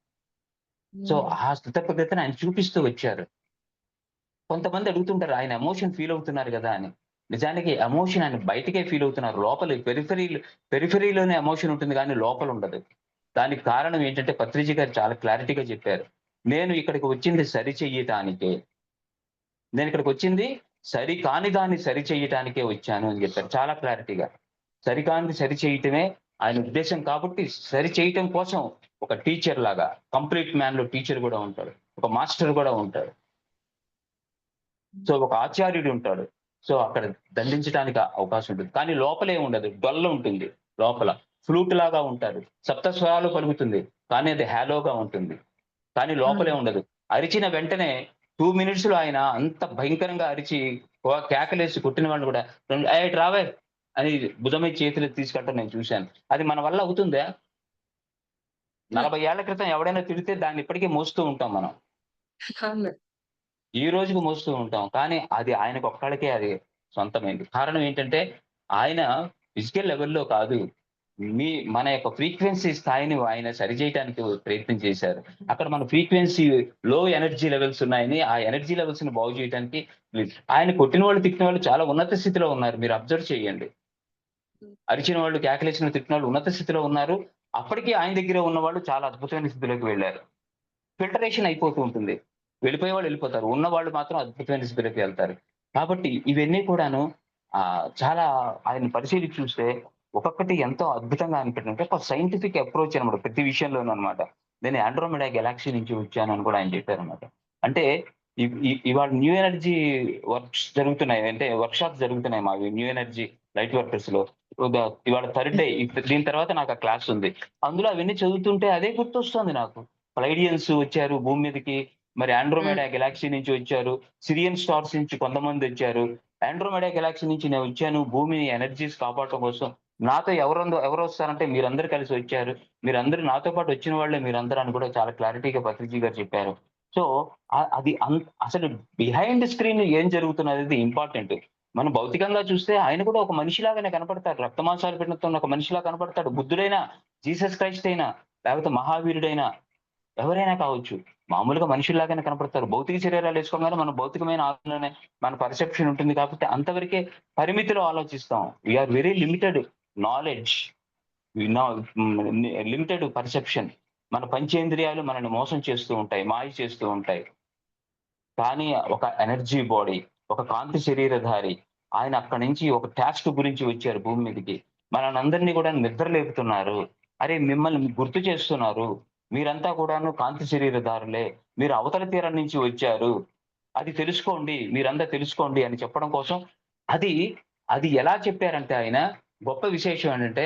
సో ఆ స్థితప్రజ్ఞతను ఆయన చూపిస్తూ వచ్చారు. కొంతమంది అడుగుతుంటారు, ఆయన ఎమోషన్ ఫీల్ అవుతున్నారు కదా అని. నిజానికి ఎమోషన్ ఆయన బయటకే ఫీల్ అవుతున్నారు, లోపల పెరిఫెరీలోనే ఎమోషన్ ఉంటుంది కానీ లోపల ఉండదు. దానికి కారణం ఏంటంటే పత్రిజీ గారు చాలా క్లారిటీగా చెప్పారు, నేను ఇక్కడికి వచ్చింది సరిచెయ్యటానికే, నేను ఇక్కడికి వచ్చింది సరికాని దాన్ని సరిచెయ్యటానికే వచ్చాను అని చెప్పారు చాలా క్లారిటీగా. సరికానిది సరిచేయటమే ఆయన ఉద్దేశం కాబట్టి సరిచేయటం కోసం ఒక టీచర్ లాగా, కంప్లీట్ మ్యాన్ లో టీచర్ కూడా ఉంటాడు, ఒక మాస్టర్ కూడా ఉంటాడు, సో ఒక ఆచార్యుడు ఉంటాడు. సో అక్కడ దండించడానికి అవకాశం ఉంటుంది. కానీ లోపలే ఉండదు, డొల్ల ఉంటుంది. లోపల ఫ్లూట్ లాగా ఉంటారు, సప్త స్వరాలు పలుకుతుంది కానీ అది హ్యాలోగా ఉంటుంది. కానీ లోపలే ఉండదు. అరిచిన వెంటనే 2 minutes లో ఆయన అంత భయంకరంగా అరిచి కేకలేసి కొట్టిన వాళ్ళు కూడా రావే అని భుజమై చేతులు తీసుకెళ్ళటం నేను చూశాను. అది మన వల్ల అవుతుందా? 40 ఏళ్ల క్రితం ఎవడైనా తిడితే దాన్ని ఇప్పటికీ మోస్తూ ఉంటాం మనం, ఈ రోజుకు మోస్తూ ఉంటాం. కానీ అది ఆయనకు ఒక్కడికే అది సొంతమైంది. కారణం ఏంటంటే ఆయన ఫిజికల్ లెవెల్లో కాదు, మన యొక్క ఫ్రీక్వెన్సీ స్థాయిని ఆయన సరిచేయడానికి ప్రయత్నం చేశారు. అక్కడ మన ఫ్రీక్వెన్సీ లో ఎనర్జీ లెవెల్స్ ఉన్నాయని, ఆ ఎనర్జీ లెవెల్స్ ని బాగు చేయడానికి ఆయన కొట్టిన వాళ్ళు, తిట్టిన వాళ్ళు చాలా ఉన్నత స్థితిలో ఉన్నారు. మీరు అబ్జర్వ్ చేయండి. అరిచిన వాళ్ళు, కేకలేసిన, తిట్టిన వాళ్ళు ఉన్నత స్థితిలో ఉన్నారు. అప్పటికీ ఆయన దగ్గర ఉన్న వాళ్ళు చాలా అద్భుతమైన స్థితిలోకి వెళ్ళారు. ఫిల్టరేషన్ అయిపోతూ ఉంటుంది. వెళ్ళిపోయే వాళ్ళు వెళ్ళిపోతారు. ఉన్నవాళ్ళు మాత్రం అద్భుతమైన స్థితిలోకి వెళ్తారు. కాబట్టి ఇవన్నీ కూడాను చాలా ఆయన్ని పరిశీలించి చూస్తే ఒక్కొక్కటి ఎంతో అద్భుతంగా అనిపించింది. అంటే ఒక సైంటిఫిక్ అప్రోచ్ అనమాట ప్రతి విషయంలోనూ అనమాట. నేను ఆండ్రోమెడా గెలాక్సీ నుంచి వచ్చానని కూడా ఆయన చెప్పారనమాట. అంటే ఇవాళ న్యూ ఎనర్జీ వర్క్స్ జరుగుతున్నాయి. అంటే వర్క్‌షాప్స్ జరుగుతున్నాయి మావి న్యూ ఎనర్జీ లైట్ వర్కర్స్‌లో. ఇవాళ థర్డ్ డే. దీని తర్వాత నాకు ఆ క్లాస్ ఉంది. అందులో అవన్నీ చదువుతుంటే అదే గుర్తొస్తుంది నాకు. ప్లైడియన్స్ వచ్చారు భూమి మీదకి. మరి హ్మ్. ఆండ్రోమెడా గెలాక్సీ నుంచి వచ్చారు. సిరియన్ స్టార్స్ నుంచి కొంతమందొచ్చారు. ఆండ్రోమెడా గెలాక్సీ నుంచి నేనొచ్చాను. భూమిని ఎనర్జీస్ కాపాడటం కోసం. నాతో ఎవరొస్తారంటే మీరందరూ కలిసి వచ్చారు. మీరందరూ నాతో పాటు వచ్చిన వాళ్ళే మీరందరూ అని కూడా చాలా క్లారిటీగా పత్రిజీ గారు చెప్పారు. సో, అది అసలు బిహైండ్ స్క్రీన్ ఏం జరుగుతున్నదనేది ఇంపార్టెంట్. మనం భౌతికంగా చూస్తే ఆయన కూడా ఒక మనిషిలాగానే కనపడతాడు. రక్తమాంసాలు పిండంతో ఒక మనిషిలా కనపడతాడు. బుద్ధుడైనా, జీసస్ క్రైస్ట్ అయినా, లేకపోతే మహావీరుడైనా ఎవరైనా కావచ్చు. మామూలుగా మనుషుల్లాగానే కనపడతారు. భౌతిక శరీరాలు వేసుకోగానే మన భౌతికమైన ఆలోచననే మన పర్సెప్షన్ ఉంటుంది కాబట్టి అంతవరకే పరిమితిలో ఆలోచిస్తాం. We are very limited knowledge. Limited perception. మన పంచేంద్రియాలు మనల్ని మోసం చేస్తూ ఉంటాయి. మాయ చేస్తూ ఉంటాయి. కానీ ఒక ఎనర్జీ బాడీ, ఒక కాంతి శరీరధారి ఆయన అక్కడి నుంచి ఒక టాస్క్ గురించి వచ్చారు భూమి మీదకి. మనల్నందరినీ కూడా నిద్ర లేపుతున్నారు. అరే మిమ్మల్ని గుర్తు చేస్తున్నారు. మీరంతా కూడాను కాంతి శరీరధారులే. మీరు అవతల తీరం నుంచి వచ్చారు. అది తెలుసుకోండి. మీరంతా తెలుసుకోండి అని చెప్పడం కోసం అది, అది ఎలా చెప్పారంటే ఆయన గొప్ప విశేషం ఏంటంటే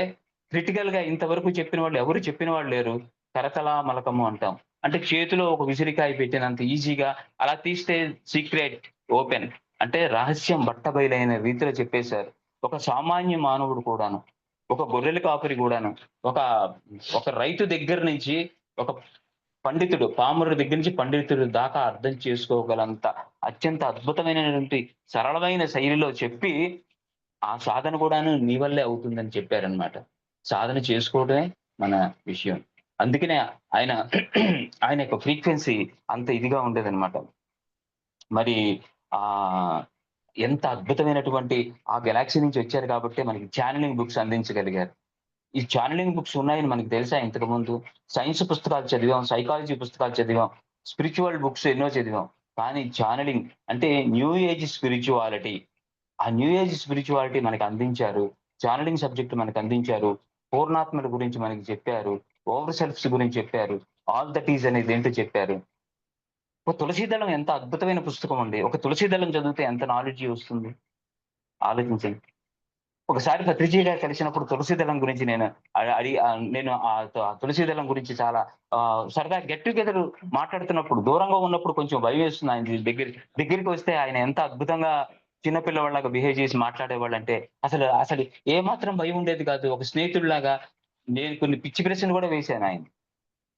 క్రిటికల్‌గా ఇంతవరకు చెప్పిన వాళ్ళు ఎవరు చెప్పిన వాళ్ళు లేరు. కరతలా మలకము అంటాం. అంటే చేతిలో ఒక విసిరికాయ పెట్టినంత ఈజీగా అలా తీస్తే సీక్రెట్ ఓపెన్. అంటే రహస్యం బట్టబయలైన రీతిలో చెప్పేశారు. ఒక సామాన్య మానవుడు కూడాను, ఒక గొర్రెల కాపరి కూడాను, ఒక ఒక రైతు దగ్గర నుంచి ఒక పండితుడు, పామరుడి దగ్గర నుంచి పండితుడి దాకా అర్థం చేసుకోగలంత అత్యంత అద్భుతమైనటువంటి సరళమైన శైలిలో చెప్పి, ఆ సాధన కూడాను నీ వల్లే అవుతుందని చెప్పారనమాట. సాధన చేసుకోవడమే మన విషయం. అందుకనే ఆయన ఆయన యొక్క ఫ్రీక్వెన్సీ అంత ఇదిగా ఉండేదనమాట. మరి ఎంత అద్భుతమైనటువంటి ఆ గెలాక్సీ నుంచి వచ్చారు కాబట్టే మనకి ఛానెలింగ్ బుక్స్ అందించగలిగారు. ఈ ఛానెలింగ్ బుక్స్ ఉన్నాయని మనకు తెలుసా ఇంతకుముందు? సైన్స్ పుస్తకాలు చదివాం, సైకాలజీ పుస్తకాలు చదివాం, స్పిరిచువల్ బుక్స్ ఎన్నో చదివాం. కానీ ఛానెలింగ్ అంటే న్యూ ఏజ్ స్పిరిచువాలిటీ. ఆ న్యూ ఏజ్ స్పిరిచువాలిటీ మనకు అందించారు. ఛానెలింగ్ సబ్జెక్ట్ మనకు అందించారు. పూర్ణాత్మల గురించి మనకి చెప్పారు. ఓవర్ సెల్ఫ్స్ గురించి చెప్పారు. ఆల్ దట్ ఈజ్ అనేది ఏంటో చెప్పారు. ఒక తులసీదళం ఎంత అద్భుతమైన పుస్తకం అండి. ఒక తులసీదళం చదివితే ఎంత నాలెడ్జి వస్తుంది. ఆలోచించండి. ఒకసారి పత్రిజీ గారు కలిసినప్పుడు తులసీదళం గురించి నేను ఆ తులసీదళం గురించి చాలా సరదా గెట్ టుగెదర్ మాట్లాడుతున్నప్పుడు దూరంగా ఉన్నప్పుడు కొంచెం భయమేస్తుంది ఆయన దగ్గరికి వస్తే ఆయన ఎంత అద్భుతంగా చిన్న పిల్లవాడిలాగా బిహేవ్ చేసి మాట్లాడేవాళ్ళంటే అసలు ఏమాత్రం భయం ఉండేది కాదు. ఒక స్నేహితుడిలాగా నేను కొన్ని పిచ్చి ప్రశ్నలు కూడా వేశాను ఆయన్ని.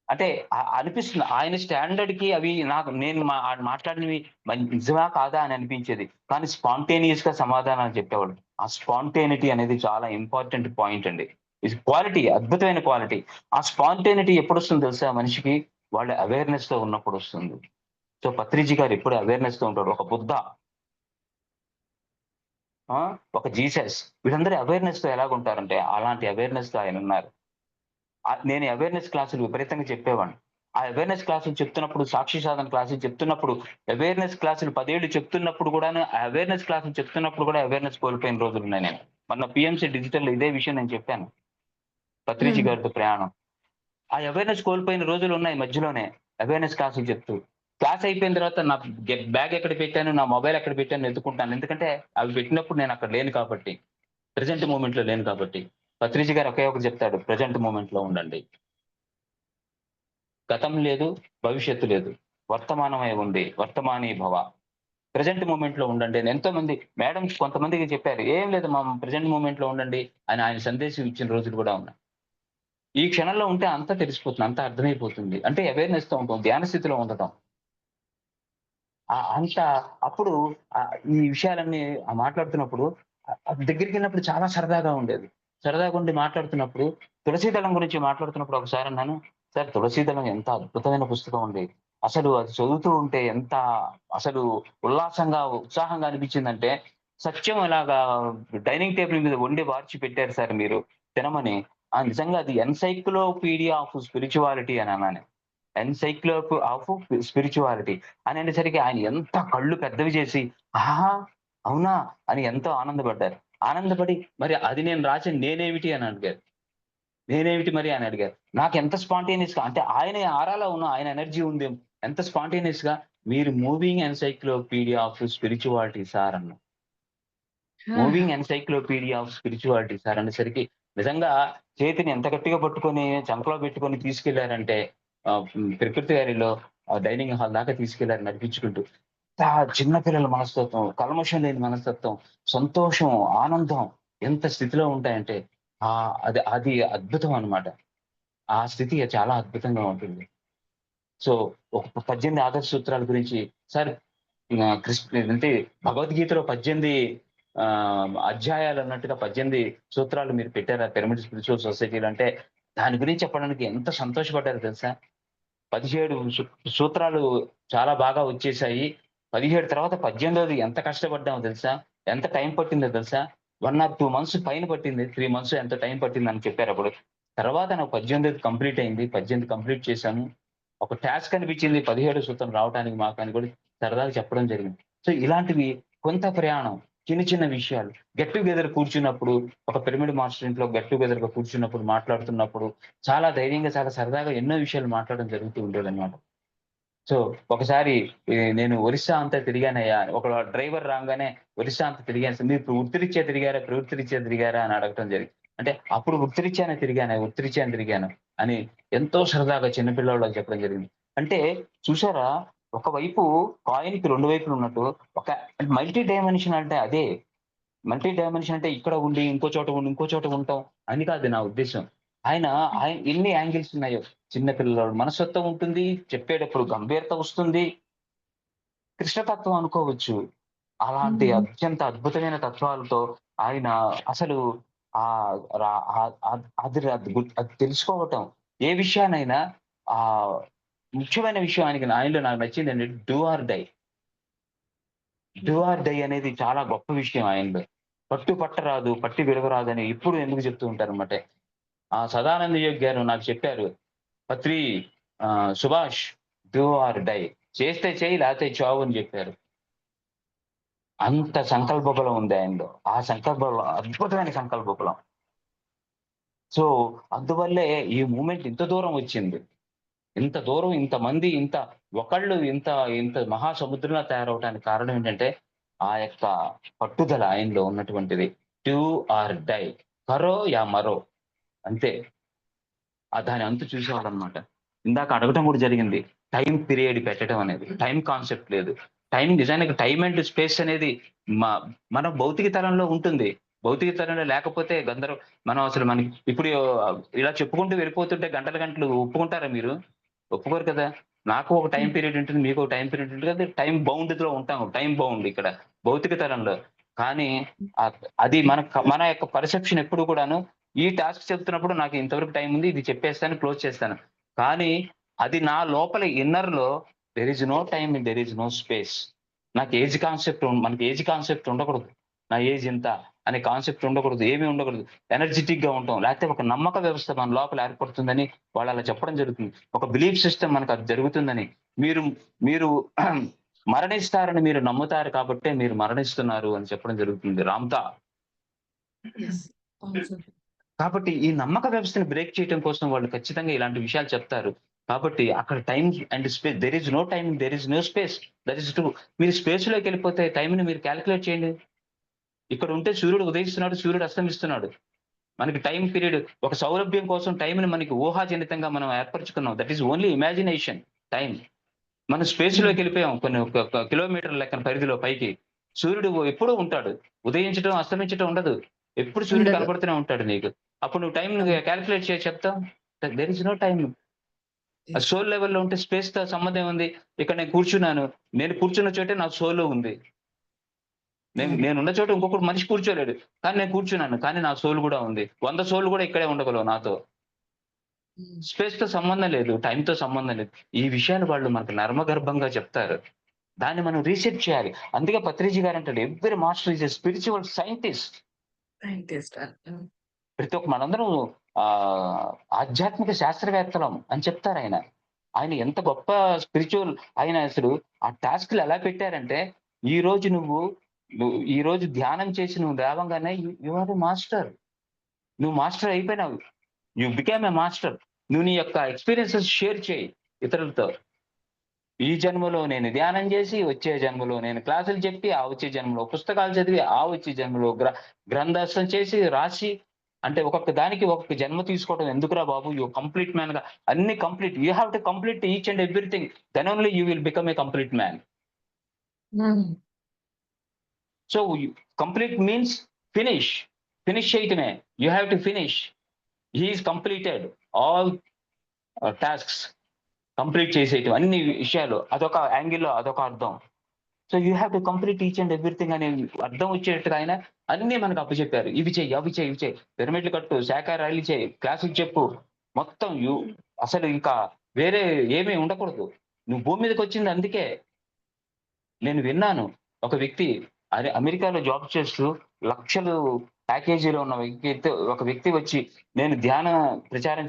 అంటే అనిపిస్తుంది. ఆయన స్టాండర్డ్‌కి అవి నేను మాట్లాడినవి నిజమా కాదా అని అనిపించేది. కానీ స్పాంటేనియస్‌గా సమాధానాలు చెప్పేవాడు. ఆ స్పాంటేనిటీ అనేది చాలా ఇంపార్టెంట్ పాయింట్ అండి. ఇది క్వాలిటీ, అద్భుతమైన క్వాలిటీ. ఆ స్పాంటేనిటీ ఎప్పుడొస్తుందో తెలుసా మనిషికి? వాళ్ళ అవేర్‌నెస్‌తో ఉన్నప్పుడు వస్తుంది. సో, పత్రిజీ గారు ఎప్పుడు అవేర్‌నెస్‌తో ఉంటాడు. ఒక బుద్ధ, ఒక జీసస్ వీళ్ళందరూ అవేర్‌నెస్‌తో ఎలాగుంటారంటే అలాంటి అవేర్‌నెస్‌తో ఆయనున్నారు. నేను అవేర్‌నెస్ క్లాసులు విపరీతంగా చెప్పేవాడిని. ఆ అవేర్‌నెస్ క్లాసులు చెప్తున్నప్పుడు, సాక్షి సాధన క్లాసులు చెప్తున్నప్పుడు, అవేర్‌నెస్ క్లాసులు 10 ఏళ్ళు చెప్తున్నప్పుడు కూడాను, ఆ అవేర్‌నెస్ క్లాసులు చెప్తున్నప్పుడు కూడా అవేర్‌నెస్ కోల్పోయిన రోజులున్నాయి నేను. మొన్న పీఎంసీ డిజిటల్‌లో ఇదే విషయం నేను చెప్పాను. పత్రిజీ హుహు. గారితో ప్రయాణం. ఆ అవేర్‌నెస్ కోల్పోయిన రోజులున్నాయి మధ్యలోనే. అవేర్‌నెస్ క్లాసులు చెప్తూ. క్లాస్ అయిపోయిన తర్వాత నా బ్యాగ్ ఎక్కడ పెట్టాను, నా మొబైల్ ఎక్కడ పెట్టానో వెతుక్కుంటాను. ఎందుకంటే అవి పెట్టినప్పుడు నేను అక్కడ లేను కాబట్టి. ప్రెజెంట్ మూవ్‌మెంట్‌లో లేను కాబట్టి. పత్రిజీ గారు ఒకే ఒకటి చెప్తాడు. ప్రెజెంట్ మూవ్‌మెంట్‌లో ఉండండి. గతం లేదు, భవిష్యత్తు లేదు. వర్తమానమే ఉంది. వర్తమానీ భవ. ప్రెజెంట్ మూవ్‌మెంట్‌లో ఉండండి అని ఎంతోమంది మేడమ్స్ కొంతమందికి చెప్పారు. ఏం లేదు ప్రెజెంట్ మూవ్‌మెంట్‌లో ఉండండి అని ఆయన సందేశం ఇచ్చిన రోజులు కూడా ఉన్నాయి. ఈ క్షణంలో ఉంటే అంతా తెలిసిపోతుంది. అంతా అర్థమైపోతుంది. అంటే అవేర్‌నెస్‌తో ఉంటాం. ధ్యాన స్థితిలో ఉండటం. అంత అప్పుడు ఈ విషయాలన్నీ మాట్లాడుతున్నప్పుడు దగ్గరికెళ్ళినప్పుడు చాలా సరదాగా ఉండేది. సరదాగా ఉండి మాట్లాడుతున్నప్పుడు తులసీదళం గురించి మాట్లాడుతున్నప్పుడు ఒకసారి అన్నాను, "సార్ తులసీదళం ఎంత అద్భుతమైన పుస్తకం అండి. అసలు అది చదువుతూ ఉంటే ఎంత అసలు ఉల్లాసంగా, ఉత్సాహంగా అనిపించిందంటే, సత్యం ఇలాగా డైనింగ్ టేబుల్ మీద వండి వార్చి పెట్టారు సార్ మీరు తినమని. నిజంగా అది ఎన్‌సైక్లోపీడియా ఆఫ్ స్పిరిచువాలిటీ" అని అన్నాను. ఎన్సైక్లోపీ ఆఫ్ స్పిరిచువాలిటీ అని అనేసరికి ఆయన ఎంత కళ్ళు పెద్దవి చేసి, ఆహా! అవునా! అని ఎంతో ఆనందపడ్డారు. ఆనందపడి మరి అది నేను రాసింది నేనేమిటి అని అడిగారు. నేనేమిటి మరి అని అడిగారు. నాకెంత స్పాంటేనియస్‌గా అంటే ఆయన ఆరాలో ఉన్న ఆయన ఎనర్జీ ఉంది. ఎంత స్పాంటేనియస్‌గా మీరు moving encyclopedia of spirituality sir అన్నారు. Moving encyclopedia of spirituality sir అనేసరికి నిజంగా చేతిని ఎంత గట్టిగా పట్టుకొని చంకలో పెట్టుకొని తీసుకెళ్లారంటే ప్రకృతి గారిలో డైనింగ్ హాల్ దాకా తీసుకెళ్లారు నడిపించుకుంటూ. చిన్న పిల్లల మనస్తత్వం, కల్మషం లేని మనస్తత్వం, సంతోషం, ఆనందం ఎంత స్థితిలో ఉంటాయంటే అది అది అద్భుతం అన్నమాట. ఆ స్థితి చాలా అద్భుతంగా ఉంటుంది. సో, ఒక 18 ఆదర్శ సూత్రాల గురించి సార్ అంటే భగవద్గీతలో 18 అధ్యాయాలన్నట్టుగా 18 సూత్రాలు మీరు పెట్టారు ఆ పిరమిడ్ స్పిరిచువల్ సొసైటీలో అంటే, దాని గురించి చెప్పడానికి ఎంత సంతోషపడ్డారో తెలుసా? 17 సూత్రాలు చాలా బాగా వచ్చేసాయి. 17 తర్వాత 18ది ఎంత కష్టపడ్డామో తెలుసా? ఎంత టైం పట్టిందో తెలుసా? 1 ఆర్ 2 మంత్స్ పైన పట్టింది. 3 మంత్స్ ఎంతో టైం పట్టిందని చెప్పారప్పుడు. తర్వాత నాకు 18ది కంప్లీట్ అయింది. 18 కంప్లీట్ చేశాను. ఒక టాస్క్ అనిపించింది 17 సూత్రం రావటానికి మాకని కూడా సరదాగా చెప్పడం జరిగింది. సో, ఇలాంటివి కొంత ప్రయాణం, చిన్న చిన్న విషయాలు గెట్ టుగెదర్ కూర్చున్నప్పుడు, ఒక పిరమిడ్ మాస్టర్ ఇంట్లో గెట్ టుగెదర్‌గా కూర్చున్నప్పుడు, మాట్లాడుతున్నప్పుడు చాలా ధైర్యంగా, చాలా సరదాగా ఎన్నో విషయాలు మాట్లాడడం జరుగుతూ ఉండేదన్నమాట. సో, ఒకసారి నేను ఒరిస్సా అంతా తిరిగానయ్యా. ఒక డ్రైవర్ రాంగానే ఒరిస్సా అంతా తిరిగాను. మీరు ఇప్పుడు వృత్తిరీత్యా తిరిగారా? ప్రవృత్తిరీత్యా తిరిగారా? అని అడగటం జరిగింది. అంటే అప్పుడు వృత్తిరీత్యానే తిరిగాను, వృత్తిరీత్యానే తిరిగాను అని ఎంతో సరదాగా చిన్న పిల్లోళ్ళకి చెప్పడం జరిగింది. అంటే చూసారా? ఒకవైపు కాయిన్‌కి 2 వైపులు ఉన్నట్టు ఒక మల్టీ డైమెన్షన్ అంటే అదే. మల్టీ డైమెన్షన్ అంటే ఇక్కడ ఉండి, ఇంకో చోట ఉండి, ఇంకో చోట ఉంటాం అని కాదు నా ఉద్దేశ్యం. ఆయన ఆయన ఎన్ని యాంగిల్స్ ఉన్నాయో. చిన్న పిల్లల మనస్తత్వం ఉంటుంది. చెప్పేటప్పుడు గంభీరత వస్తుంది. కృష్ణతత్వం అనుకోవచ్చు. అలాంటి అత్యంత అద్భుతమైన తత్వాలతో ఆయన అసలు రా అది తెలుసుకోవటం. ఏ విషయాన్నైనా ఆహ్, ముఖ్యమైన విషయం ఆయనలో నాకు నచ్చిందేంటంటే do or die. Do or die అనేది చాలా గొప్ప విషయం ఆయనలో. పట్టరాదు, పట్టి విడవరాదని ఎప్పుడు ఎందుకు చెప్తూ ఉంటారన్నమాట. సదానంద యోగి గారు నాకు చెప్పారు. పత్రి సుభాష్ డూ ఆర్ డై. చేస్తే చెయ్యి లేకపోతే చావు అని చెప్పారు. అంత సంకల్ప బలం ఉంది ఆయనలో. ఆ సంకల్ప బలం అద్భుతమైన సంకల్ప బలం. సో, అందువల్లే ఈ మూవ్‌మెంట్ ఇంత దూరం వచ్చింది. ఇంత దూరం ఇంతమంది ఒకళ్ళు ఇంత మహాసముద్రంలా తయారవ్వటానికి కారణం ఏంటంటే, ఆ యొక్క పట్టుదల ఆయనలో ఉన్నటువంటిది. Do or die. కరో యా మరో అంతే. దాని అంతు చూసేవాడనమాట. ఇందాక అడగటం కూడా జరిగింది. టైమ్ పీరియడ్ పెట్టడం అనేది. టైమ్ కాన్సెప్ట్ లేదు. నిజానికి టైమ్ అండ్ స్పేస్ అనేది మ మన భౌతిక తలంలో ఉంటుంది. భౌతిక తలంలో లేకపోతే మనం అసలు మనకి ఇప్పుడు ఇలా చెప్పుకుంటూ వెళ్ళిపోతుంటే గంటలు గంటలు ఒప్పుకుంటారా మీరు? ఒప్పుకోరు కదా! నాకు ఒక టైమ్ పీరియడ్ ఉంటుంది. మీకు ఒక టైమ్ పీరియడ్ ఉంటుంది కదా! టైమ్ బౌండ్‌లో ఉంటాం. టైమ్ బౌండ్ ఇక్కడ భౌతిక తలంలో. కానీ అది మన యొక్క పర్సెప్షన్ ఎప్పుడు కూడాను ఈ టాస్క్ చెప్తున్నప్పుడు నాకు ఇంతవరకు టైం ఉంది. ఇది చెప్పేస్తాను, క్లోజ్ చేస్తాను. కానీ అది నా లోపల ఇన్నర్‌లో there is no time, there is no space. మనకి ఏజ్ కాన్సెప్ట్ ఉండకూడదు. నా ఏజ్ ఇంత అనే కాన్సెప్ట్ ఉండకూడదు. ఏమీ ఉండకూడదు. ఎనర్జిటిక్‌గా ఉంటాం. లేకపోతే ఒక నమ్మక వ్యవస్థ మన లోపల ఏర్పడుతుందని వాళ్ళు అలా చెప్పడం జరుగుతుంది. ఒక బిలీఫ్ సిస్టమ్ మనకు అది జరుగుతుందని. మీరు మీరు మరణిస్తారని మీరు నమ్ముతారు కాబట్టే మీరు మరణిస్తున్నారు అని చెప్పడం జరుగుతుంది. రామ్‌తా. యెస్. అవును సార్. కాబట్టి ఈ నమ్మక వ్యవస్థను బ్రేక్ చేయటం కోసం వాళ్ళు ఖచ్చితంగా ఇలాంటి విషయాలు చెప్తారు. కాబట్టి అక్కడ time and space there is no time, there is no space. That is true. మీరు స్పేస్‌లోకెళ్ళిపోతే టైమ్‌ని మీరు కాలిక్యులేట్ చేయండి. ఇక్కడ ఉంటే సూర్యుడు ఉదయిస్తున్నాడు, సూర్యుడు అస్తమిస్తున్నాడు. మనకి టైమ్ పీరియడ్ ఒక సౌలభ్యం కోసం టైమ్‌ని మనకి ఊహాజనితంగా మనం ఏర్పరచుకున్నాం. That is only imagination time. మనం స్పేస్‌లోకెళ్ళిపోయాం కొన్ని ఒక కిలోమీటర్ల లెక్కన పరిధిలో పైకి. సూర్యుడు ఎప్పుడూ ఉంటాడు. ఉదయించడం, అస్తమించటం ఉండదు. ఎప్పుడు సూర్యుడు ఉండదు. కనపడుతూనే ఉంటాడు నీకు. అప్పుడు నువ్వు టైమ్‌ని కాలిక్యులేట్ చేసి చెప్తావు. There is no time. Yes. Soul లెవెల్‌లో ఉంటే స్పేస్‌తో సంబంధం ఏముంది? ఇక్కడ నేను కూర్చున్నాను. నేను కూర్చున్న చోటే నా సోల్ ఉంది. నేనున్న చోట ఇంకొకడు మనిషి కూర్చోలేడు. కానీ నేను కూర్చున్నాను. కానీ నా సోల్ గూడా ఉంది. 100 సోల్‌లు గూడా ఇక్కడే ఉండగలవు నాతో. హ్మ్. స్పేస్‌తో సంబంధం లేదు. టైమ్‌తో సంబంధం లేదు. ఈ విషయాలు వాళ్ళు మనకు నర్మగర్భంగా చెప్తారు. దాన్ని మనం రీసెర్చ్ చేయాలి. అందుకే పత్రిజీ గారంటాడు every master is a spiritual scientist. Scientist. మనందరం ఆధ్యాత్మిక శాస్త్రవేత్తలం అని చెప్తారాయన. ఆయన ఎంత గొప్ప స్పిరిచువల్ ఆయన అసలు ఆ టాస్క్‌లు ఎలా పెట్టారంటే, ఈరోజు ఈ రోజు ధ్యానం చేసి నువ్వు లేవంగానే యూ ఆర్ ఎ మాస్టర్. నువ్వు మాస్టర్ అయిపోయినావు. You became a master. నువ్వు నీ యొక్క ఎక్స్‌పీరియన్సెస్ షేర్ చేయి ఇతరులతో. ఈ జన్మలో నేను ధ్యానం చేసి, వచ్చే జన్మలో నేను క్లాసులు చెప్పి, ఆ వచ్చే జన్మలో పుస్తకాలు చదివి, ఆ వచ్చే జన్మలో గ్రంథస్థం చేసి, రాసి అంటే ఒక్కొక్క దానికి ఒక్కొక్క జన్మ తీసుకోవడం ఎందుకురా బాబు! యూ కంప్లీట్ మ్యాన్‌గా అన్ని complete. You have to complete each and everything. Then only you will become a complete man. Hmm. So complete means finish. Finish చేయటమే. You have to finish. He is completed all tasks. Complete చేసేయటం అన్ని విషయాలు. అదొక యాంగిల్‌లో అదొక అర్థం. So you have to complete each and everything అనే అర్థం వచ్చేట్టుగా ఆయన అన్నీ మనకు అప్పచెప్పారు. ఇవి చెయ్యి, అవి చెయ్యి, ఇవి చెయ్యి. పిరమిడ్లు కట్టు, శాఖ ర్యాలీ చెయ్యి, క్లాసులు చెప్పు. మొత్తం అసలు ఇంకా వేరే ఏమీ ఉండకూడదు. నువ్వు భూమి మీదకొచ్చింది అందుకే. నేను విన్నాను. ఒక వ్యక్తి అమెరికాలో జాబ్ చేస్తూ లక్షలు ప్యాకేజీలో ఉన్న ఒక వ్యక్తి వచ్చి, నేను ధ్యాన ప్రచారం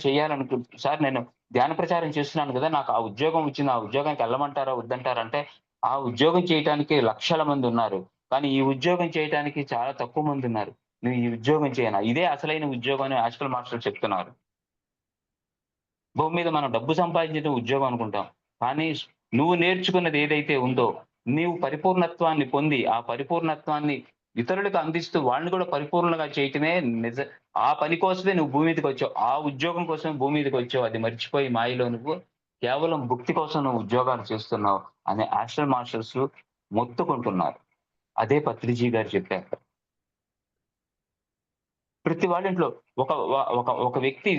సార్ నేను ధ్యాన ప్రచారం చేస్తున్నాను కదా! నాకు ఆ ఉద్యోగం వచ్చింది. ఆ ఉద్యోగానికి ఎళ్ళమంటారా? వద్దంటారా? అంటే, ఆ ఉద్యోగం చేయటానికి లక్షల మందున్నారు. కానీ ఈ ఉద్యోగం చేయటానికి చాలా తక్కువ మందున్నారు. నువ్వు ఈ ఉద్యోగం చేయనా? ఇదే అసలైన ఉద్యోగం అని హాస్టల్ మాస్టర్లు చెప్తున్నారు. భూమి మీద మనం డబ్బు సంపాదించడం ఉద్యోగం అనుకుంటాం. కానీ నువ్వు నేర్చుకున్నది ఏదైతే ఉందో, నీవు పరిపూర్ణత్వాన్ని పొంది, ఆ పరిపూర్ణత్వాన్ని ఇతరులకు అందిస్తూ వాళ్ళని కూడా పరిపూర్ణంగా చేయటమే ఆ పని కోసమే నువ్వు భూమి మీదకొచ్చావు. ఆ ఉద్యోగం కోసమే భూమి మీదకొచ్చావు. అది మర్చిపోయి మాయలో నువ్వు కేవలం భుక్తి కోసం నువ్వు ఉద్యోగాలు చేస్తున్నావు అని హాస్టల్ మాస్టర్స్ మొత్తుకుంటున్నారు. అదే పత్రిజీ గారు చెప్పారు. ప్రతి వాళ్ళ ఇంట్లో ఒక వ ఒక ఒక వ్యక్తి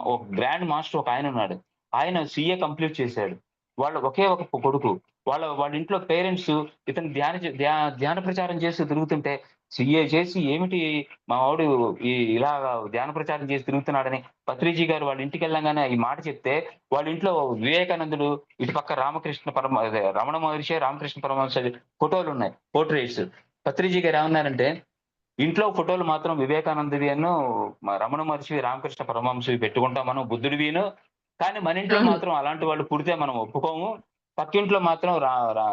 ఒక గ్రాండ్ మాస్టర్ ఒక ఆయనున్నాడు. ఆయన సీఏ కంప్లీట్ చేశాడు. ఒకే ఒక కొడుకు. వాళ్ళ ఇంట్లో పేరెంట్స్ ఇతను ధ్యాన ప్రచారం చేస్తూ తిరుగుతుంటే, సీఏ చేసి ఏమిటి మా వాడు ఇలాగా ధ్యాన ప్రచారం చేసి తిరుగుతున్నాడని పత్రిజీ గారు వాళ్ళ ఇంటికెళ్ళంగానే ఈ మాట చెప్తే, వాళ్ళ ఇంట్లో వివేకానందుడు, ఇటు పక్క రమణ మహర్షి, రామకృష్ణ పరమహంస ఫోటోలున్నాయి. పోర్ట్రెయిట్స్. పత్రిజీ గారు ఏమన్నారంటే, ఇంట్లో ఫోటోలు మాత్రం వివేకానందుడిను, రమణ మహర్షివి, రామకృష్ణ పరమహంసవి పెట్టుకుంటాం మనం బుద్ధుడివిను. కానీ మన ఇంట్లో అవును. మాత్రం అలాంటి వాళ్ళు పుడితే మనం ఒప్పుకోము. పక్కింట్లో మాత్రం రా రా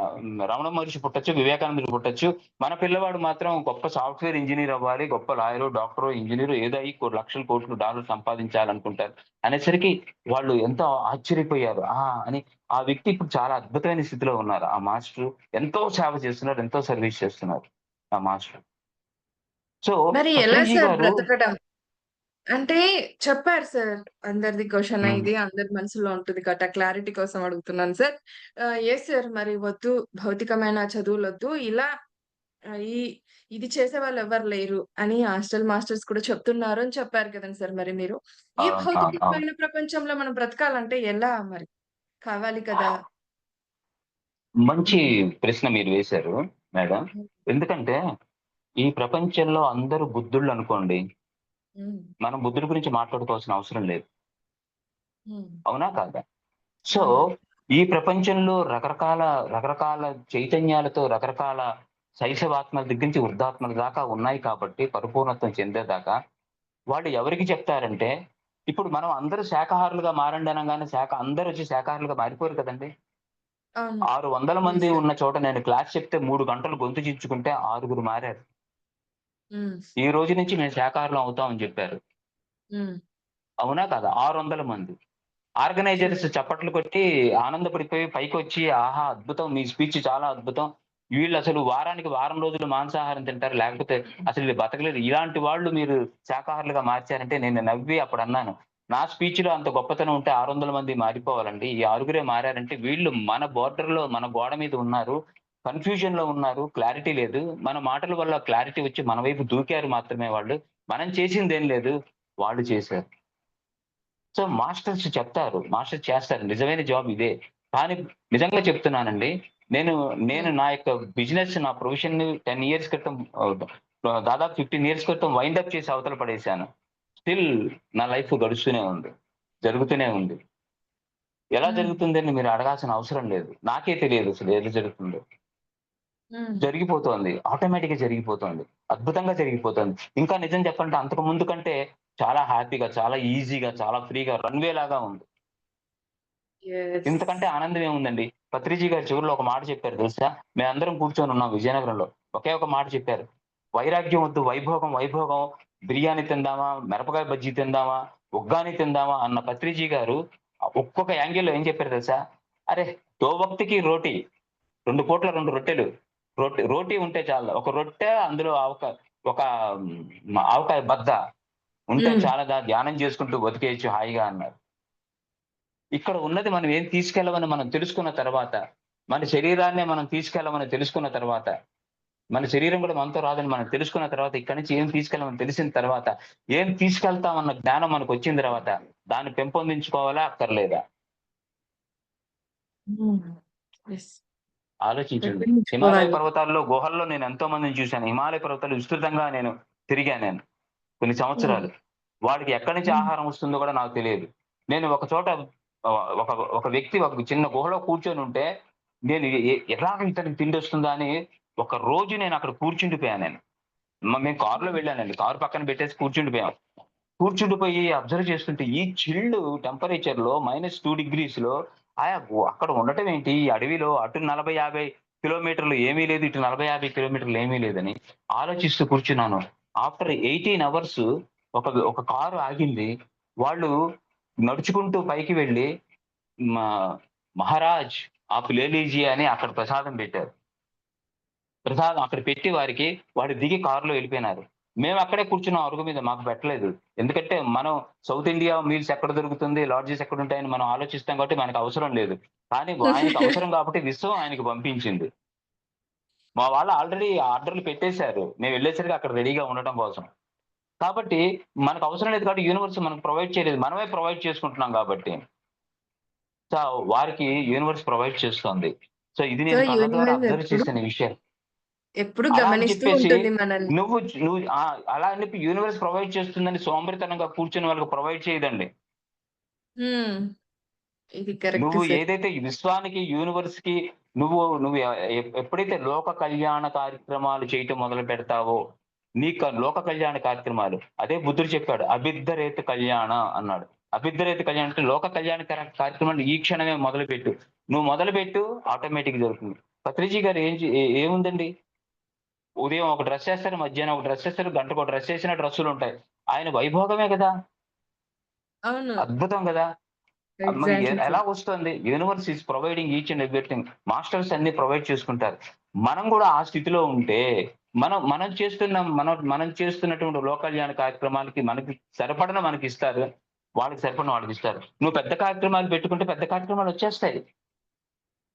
రమణ మహర్షి పుట్టొచ్చు, వివేకానందుడు పుట్టొచ్చు. మన పిల్లవాడు మాత్రం గొప్ప సాఫ్ట్‌వేర్ ఇంజినీర్ అవ్వాలి, గొప్ప లాయరు, డాక్టరో, ఇంజినీరో ఏదో అయ్యి లక్షలు, కోట్లు, డాలర్లు సంపాదించాలనుకుంటారు. అనేసరికి వాళ్ళు ఎంతో ఆశ్చర్యపోయారు. అని ఆ వ్యక్తి ఇప్పుడు చాలా అద్భుతమైన స్థితిలో ఉన్నారు. ఆ మాస్టరు ఎంతో సేవ చేస్తున్నారు, ఎంతో సర్వీస్ చేస్తున్నారు ఆ మాస్టర్. సో, మరి ఎలా పత్రిజీ సార్ గారు బ్రతకడం? అంటే చెప్పారు సార్. అందరిది క్వెషన్ హ్మ్. ఇది. అందరి మనసులో ఉంటుంది గట క్లారిటీ కోసం అడుగుతున్నాను సార్. Yes sir. మరి వద్దు భౌతికమైన చదువులొద్దు. ఇలా ఆహ్, ఈ ఇది చేసేవాళ్ళు ఎవ్వరు లేరు అని హాస్టల్ మాస్టర్స్ కూడా చెప్తున్నారు అని చెప్పారు కదండీ సార్ మరి మీరు. ఈ అవును. అవును. అవును. భౌతికమైన ప్రపంచంలో మనం బ్రతకాలంటే ఎలా మరి? కావాలి కదా! మంచి ప్రశ్న మీరు వేశారు మేడం. హ్మ్. ఎందుకంటే, ఈ ప్రపంచంలో అందరూ బుద్ధుళ్ళనుకోండి. హ్మ్. మనం బుద్ధుడి గురించి మాట్లాడుకోవాల్సిన అవసరం లేదు. హ్మ్. అవునా? కాదా? సో, అవును. ఈ ప్రపంచంలో రకరకాల చైతన్యాలతో రకరకాల శైశవాత్మల దగ్గర నుంచి వృద్ధాత్మల దాకా ఉన్నాయి కాబట్టి పరిపూర్ణత్వం చెందేదాకా, వాళ్ళు ఎవరికి చెప్తారంటే, ఇప్పుడు మనం అందరూ శాకాహారులుగా మారండి అనంగానే అందరొచ్చి శాకాహారులుగా మారిపోరు కదండీ! అవును. 600 యెస్ మంది సార్. ఉన్న చోట నేను క్లాస్ చెప్తే 3 గంటలు గొంతు చించుకుంటే 6 మారారు. హ్మ్. ఈ రోజు నుంచి మేము శాకాహారులం అవుతాం అని చెప్పారు. హ్మ్. అవునా? కాదా? 600 మంది. హ్మ్. ఆర్గనైజర్స్ చప్పట్లు కొట్టి ఆనందపడిపోయి పైకొచ్చి, "ఆహా! అద్భుతం. మీ స్పీచ్ చాలా అద్భుతం. వీళ్ళసలు వారానికి వారం రోజులు మాంసాహారం తింటారు. లేకపోతే అసలు వీళ్ళు బతకలేరు. ఇలాంటి వాళ్ళు మీరు శాకాహారులుగా మార్చారంటే" నేను నవ్వి అప్పుడన్నాను. నా స్పీచ్‌లో అంత గొప్పతనం ఉంటే 600 మంది మారిపోవాలండి. ఈ ఆరుగురే మారారంటే వీళ్ళు మన బోర్డర్‌లో మన గోడ మీద ఉన్నారు. కన్‌ఫ్యూజన్‌లో ఉన్నారు. క్లారిటీ లేదు. మన మాటల వల్ల క్లారిటీ వచ్చి మన వైపు దూకారు మాత్రమే వాళ్ళు. మనం చేసిందేం లేదు. వాళ్ళు చేశారు. సో, మాస్టర్స్ చెప్తారు. మాస్టర్స్ చేస్తారు. నిజమైన జాబ్ ఇదే. కానీ నిజంగా చెప్తున్నానండి. నేను నేను హ్మ్. నా యొక్క బిజినెస్ నా ప్రొఫెషన్‌ని 10 ఇయర్స్ క్రితం దాదాపు 15 ఇయర్స్ క్రితం వైండ్ అప్ చేసి అవతల పడేసాను. స్టిల్ నా లైఫ్ గడుస్తూనే ఉంది. జరుగుతూనే ఉంది. ఎలా హ్మ్. జరుగుతుందని మీరు అడగాల్సిన అవసరం లేదు. నాకే తెలియదు అసలు ఎలా జరుగుతుందో. హ్మ్. జరిగిపోతోంది. ఆటోమేటిక్‌గా జరిగిపోతోంది. అద్భుతంగా జరిగిపోతోంది. ఇంకా నిజం చెప్పాలంటే అంతకు ముందు కంటే చాలా హ్యాపీగా, చాలా ఈజీగా, చాలా ఫ్రీగా రన్‌వే లాగా ఉంది. యెస్. ఇంతకంటే ఆనందం ఏముందండి? పత్రిజీ గారు చివరిలో ఒక మాట చెప్పారు తెలుసా? మేమందరం కూర్చొని ఉన్నాం విజయనగరంలో. ఒకే ఒక మాట చెప్పారు. వైరాగ్యం వద్దు, వైభోగం, వైభోగం. బిర్యానీ తిందామా? మిరపకాయ బజ్జీ తిందామా? ఉగ్గాని తిందామా? అన్న పత్రిజీ గారు ఒక్కొక్క యాంగిల్‌లో ఏం చెప్పారో తెలుసా? అరే! దో వక్తికి రోటీ. 2 పూట్ల 2 రొట్టెలు. రోటీ ఉంటే చాలు. ఒక రొట్టె అందులో ఒక ఆవకాయ బద్ద ఉంటే హ్మ్. చాలదా? ధ్యానం చేసుకుంటూ బతికేయొచ్చు హాయిగా అన్నారు. ఇక్కడ ఉన్నది మనం ఏం తీసుకెళ్ళమని మనం తెలుసుకున్న తర్వాత, మన శరీరాన్నే మనం తీసుకెళ్ళమని తెలుసుకున్న తర్వాత, మన శరీరం కూడా మనతో రాదని మనం తెలుసుకున్న తర్వాత, ఇక్కడి నుంచి ఏం తీసుకెళ్ళమని తెలిసిన తర్వాత, ఏం తీసుకెళ్తామన్న జ్ఞానం మనకొచ్చిన తర్వాత, దాన్ని పెంపొందించుకోవాలా? అక్కర్లేదా? హ్మ్. యెస్. ఆలోచించండి. హిమాలయ పెంపొందించుకోవాలి. పర్వతాల్లో, గుహల్లో నేను ఎంతో మందిని చూశాను. హిమాలయ పర్వతాలు విస్తృతంగా నేను తిరిగాను నేను. కొన్ని హ్మ్. సంవత్సరాలు. వాడికి ఎక్కడి నుంచి హ్మ్. ఆహారం వస్తుందో కూడా నాకు తెలియదు. నేను ఒక చోట ఒక ఒక వ్యక్తి ఒక చిన్న గుహలో కూర్చొనుంటే, నేను ఎలాగ ఇతనికి తిండొస్తుందా అని ఒక రోజు నేను అక్కడ కూర్చుండిపోయాను నేను. మేము కారులో వెళ్ళానండి. కారు పక్కన పెట్టేసి కూర్చుండిపోయాం. కూర్చుండిపోయి అబ్జర్వ్ చేస్తుంటే ఈ చిల్డ్ టెంపరేచర్‌లో -2 డిగ్రీస్‌లో అక్కడ ఉండటం ఏంటి? ఈ అడవిలో అటు 40, 50 కిలోమీటర్లు ఏమీ లేదు. ఇటు 40, 50 కిలోమీటర్లు ఏమీ లేదని ఆలోచిస్తూ కూర్చున్నాను. ఆఫ్టర్ 18 అవర్స్ ఒక కారు ఆగింది. వాళ్ళు నడుచుకుంటూ పైకి వెళ్లి మా మహారాజ్ ఆప్ లే లీజియే అని అక్కడ ప్రసాదం పెట్టారు. ప్రసాదం అక్కడ పెట్టి వారికి వాడు దిగి కారులో వెళ్ళిపోయినారు. మేము అక్కడే కూర్చున్నాం అరుగు మీద మాకు పెట్టలేదు. ఎందుకంటే మనం సౌత్ ఇండియా మీల్స్ ఎక్కడ దొరుకుతుంది, లాడ్జెస్ ఎక్కడుంటాయని మనం ఆలోచిస్తాం కాబట్టి మనకు అవసరం లేదు. కానీ ఆయనకి అవసరం కాబట్టి విశ్వం ఆయనకి పంపించింది. మా వాళ్ళు ఆల్రెడీ ఆర్డర్‌లు పెట్టేసారు. మేము వెళ్ళేసరికి అక్కడ రెడీగా ఉండటం కోసం. కాబట్టి మనకు అవసరం లేదు కాబట్టి యూనివర్స్ మనకు ప్రొవైడ్ చేయలేదు. మనమే ప్రొవైడ్ చేసుకుంటున్నాం కాబట్టి. సో, వారికి యూనివర్స్ ప్రొవైడ్ చేస్తోంది. సో, ఇది సో, నేను కళ్ళ ద్వారా యూనివర్స్ అబ్జర్వ్ ఎప్పుడు, చేసిన విషయం. ఎప్పుడు అలా అని గమనిస్తూ చెప్పేసి ఉంటుంది మనల్ని. నువ్వు అలా అని చెప్పి యూనివర్స్ ప్రొవైడ్ చేస్తుందని సోంబేరితనంగా కూర్చొని వాళ్ళకి ప్రొవైడ్ చేయదండి. హ్మ్. ఇది కరెక్ట్ నువ్వు సార్. ఏదైతే ఈ విశ్వానికి, యూనివర్స్‌కి నువ్వు ఎప్పుడైతే లోక కళ్యాణ కార్యక్రమాలు చేయటం మొదలు పెడతావో, లోక కళ్యాణ కార్యక్రమాలు అదే బుద్ధుడు చెప్పాడు. అభిద్ధరేత్ కళ్యాణ అన్నాడు. అభిద్ధరేత్ కళ్యాణ అంటే లోక కళ్యాణ కార్యక్రమాన్ని ఈ క్షణమే మొదలుపెట్టు. నువ్వు మొదలుపెట్టు ఆటోమేటిక్‌గా జరుగుతుంది. పత్రిజీ గారు ఏముందండి? ఉదయం ఒక డ్రెస్ ఏస్తారు, మధ్యాహ్నం ఒక డ్రెస్ ఏస్తారు, గంటకో డ్రెస్ ఏసిన డ్రెస్సులుంటాయి. ఆయన వైభోగమే గదా! అవును. అద్భుతం గదా! మరి ఎగ్జాక్ట్‌లీ ఎలా సార్. వస్తుంది? Universe is providing each and everything. Masters అన్నీ ప్రొవైడ్ చేసుకుంటారు. మనం గూడా ఆ స్థితిలో ఉంటే, మనం మనం చేస్తున్నటువంటి లోక కళ్యాణ కార్యక్రమాలకి మనకి సరిపడన మనకిస్తారు. వాళ్ళకి సరిపడిన వాళ్ళకిస్తారు. నువ్వు పెద్ద కార్యక్రమాలు పెట్టుకుంటే పెద్ద కార్యక్రమాలొచ్చేస్తాయి.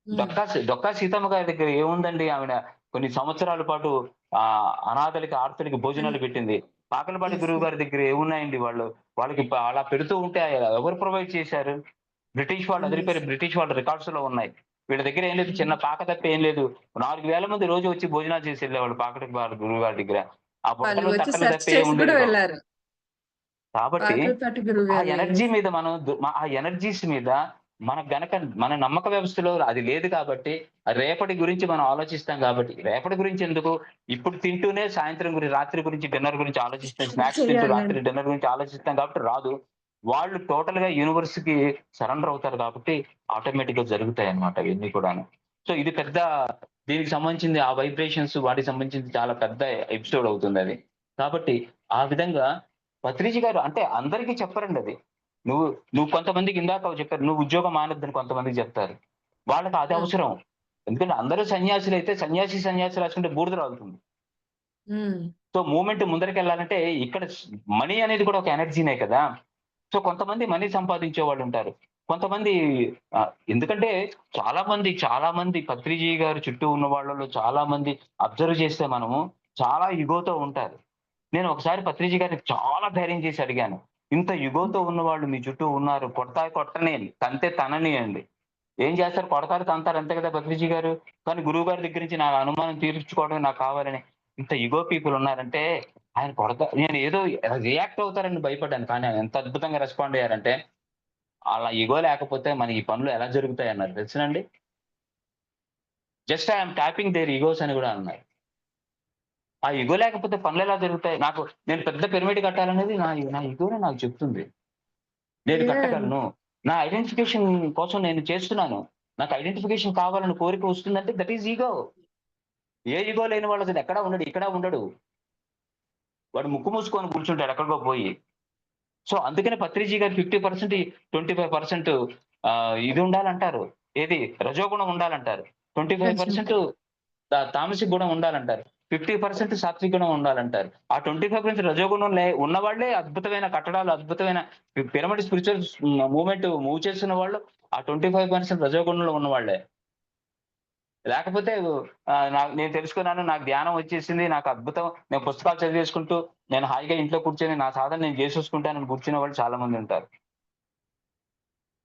హ్మ్. డొక్కా సీతమ్మ గారి దగ్గర ఏముందండి ఆవిడ కొన్ని సంవత్సరాల పాటు అనాథలకి, ఆర్తులకి అన్ భోజనాలు పెట్టింది. పాకలపాటి యెస్. గురువు యెస్. గారి దగ్గర ఏమున్నాయండి వాళ్ళకి అలా పెడుతూ ఉంటే ఎవరు ప్రొవైడ్ చేశారు? బ్రిటిష్ వాళ్ళు యెస్. అదిరిపోయారు. బ్రిటిష్ వాళ్ళ రికార్డ్స్‌లో ఉన్నాయి. వీళ్ళ దగ్గర ఏం లేదు. చిన్న హ్మ్. పాక తప్ప ఏం లేదు. 4000 మంది రోజు వచ్చి భోజనాలు చేసి ఎళ్ళేవాళ్ళు గురువు గారి దగ్గర. ఆ వాళ్ళు బుట్టలు, వచ్చి తట్టలు సెర్చ్ తప్ప ఏమి చేసి గూడా ఉండేవి కావు. వెళ్లారు. కాబట్టి పాకలపాటి ఆ గురువుగారు. Energy yes. మీద మనం ఆ ఎనర్జీస్ మీద మనకు గనక మన నమ్మక వ్యవస్థలో అది లేదు కాబట్టి, రేపటి గురించి మనం ఆలోచిస్తాం కాబట్టి, రేపటి గురించి ఎందుకు? ఇప్పుడు తింటూనే సాయంత్రం రాత్రి గురించి, డిన్నర్ గురించి ఆలోచిస్తాం. స్నాక్స్ తింటూ చేయాలని. రాత్రి డిన్నర్ గురించి ఆలోచిస్తాం కాబట్టి రాదు. వాళ్ళు టోటల్‌గా యూనివర్స్‌కి సరెండర్ అవుతారు కాబట్టి ఆటోమేటిక్‌గా జరుగుతాయన్నమాట ఇవన్నీ కూడాను. సో, ఇది పెద్ద దీనికి సంబంధించింది ఆ వైబ్రేషన్స్ వాటికి సంబంధించింది చాలా పెద్ద ఎపిసోడ్ అవుతుందది. కాబట్టి ఆ విధంగా పత్రిజీ గారు అంటే అందరికీ చెప్పరండి అది. నువ్వు నువ్వు కొంతమందికి ఇందాక చెప్పారు. నువ్వు ఉద్యోగం మానొద్దని కొంతమందికి చెప్తారు. వాళ్ళకి అది హ్మ్. అవసరం. ఎందుకంటే అందరూ సన్యాసులైతే సన్యాసి రాసుకుంటే బూడిద రాలుతుంది. హ్మ్. సో, మూవ్‌మెంట్ ముందరికెళ్ళాలంటే ఇక్కడ మనీ అనేది కూడా ఒక ఎనర్జీనే కదా! సో, కొంతమంది మనీ సంపాదించే వాళ్ళుంటారు. కొంతమంది ఎందుకంటే చాలా మంది పత్రిజీ గారి చుట్టూ ఉన్న వాళ్ళలో చాలా మంది అబ్జర్వ్ చేస్తే మనము చాలా ఇగోతో ఉంటారు. నేను ఒకసారి పత్రిజీ గారిని చాలా ధైర్యం చేసి అడిగాను. ఇంత ఇగోతో ఉన్నవాళ్ళు మీ చుట్టూ ఉన్నారు. కొట్టనియండి. తంతే తననీయండి. ఏం చేస్తారు? కొడతారు, తంతారు అంతే కదా పత్రిజీ గారు. కానీ గురువు గారి దగ్గర నుంచి నా అనుమానం తీర్చుకోవడమే నాకు కావాలని ఇంత ఇగో పీపుల్ ఉన్నారంటే ఆయన నేను ఏదో రియాక్ట్ అవుతారని భయపడ్డాను. కానీ ఆయన ఎంత అద్భుతంగా రెస్పాండ్ అయ్యారంటే, అలా ఇగో లేకపోతే మన ఈ పనులు ఎలా జరుగుతాయన్నారు తెలుసునండి. Just I am tapping their egos అని కూడా అన్నారు. ఆ ఇగో లేకపోతే పనులెలా జరుగుతాయి? నేను పెద్ద పిరమిడ్ కట్టాలనేది నా ఇగోనే నాకు చెప్తుంది. నేను యాహ్! కట్టగలను. నా ఐడెంటిఫికేషన్ కోసం నేను చేస్తున్నాను. నాకు ఐడెంటిఫికేషన్ కావాలని కోరిక వస్తుందంటే that is ego. A ego లేని వాడు అసలు ఎక్కడా ఉండడు, ఇక్కడ ఉండడు. వాడు ముక్కు మూసుకొని కూర్చుంటాడు ఎక్కడికో పోయి. సో అందుకనే పత్రిజీ గారు 50%, 25% ఇది ఉండాలంటారు. ఏది రజోగుణం ఉండాలంటారు. 25% తామసిక గుణం ఉండాలంటారు. 50% సాత్విక గుణం ఉండాలంటారు. ఆ 25% రజోగుణం ఉన్నవాళ్లే అద్భుతమైన కట్టడాలు, అద్భుతమైన పిరమిడ్ స్పిరిచువల్ మూవ్‌మెంట్ మూవ్ చేస్తున్న వాళ్ళు ఆ 25% రజోగుణంలో ఉన్నవాళ్లే. లేకపోతే నేను తెలుసుకున్నాను, నాకు ధ్యానం వచ్చేసింది, నాకు అద్భుతం, నేను పుస్తకాలు చదివేసుకుంటూ నేను హాయిగా ఇంట్లో కూర్చొని నా సాధన నేను చేసేసుకుంటానని కూర్చునే వాళ్ళు చాలా మంది ఉంటారు.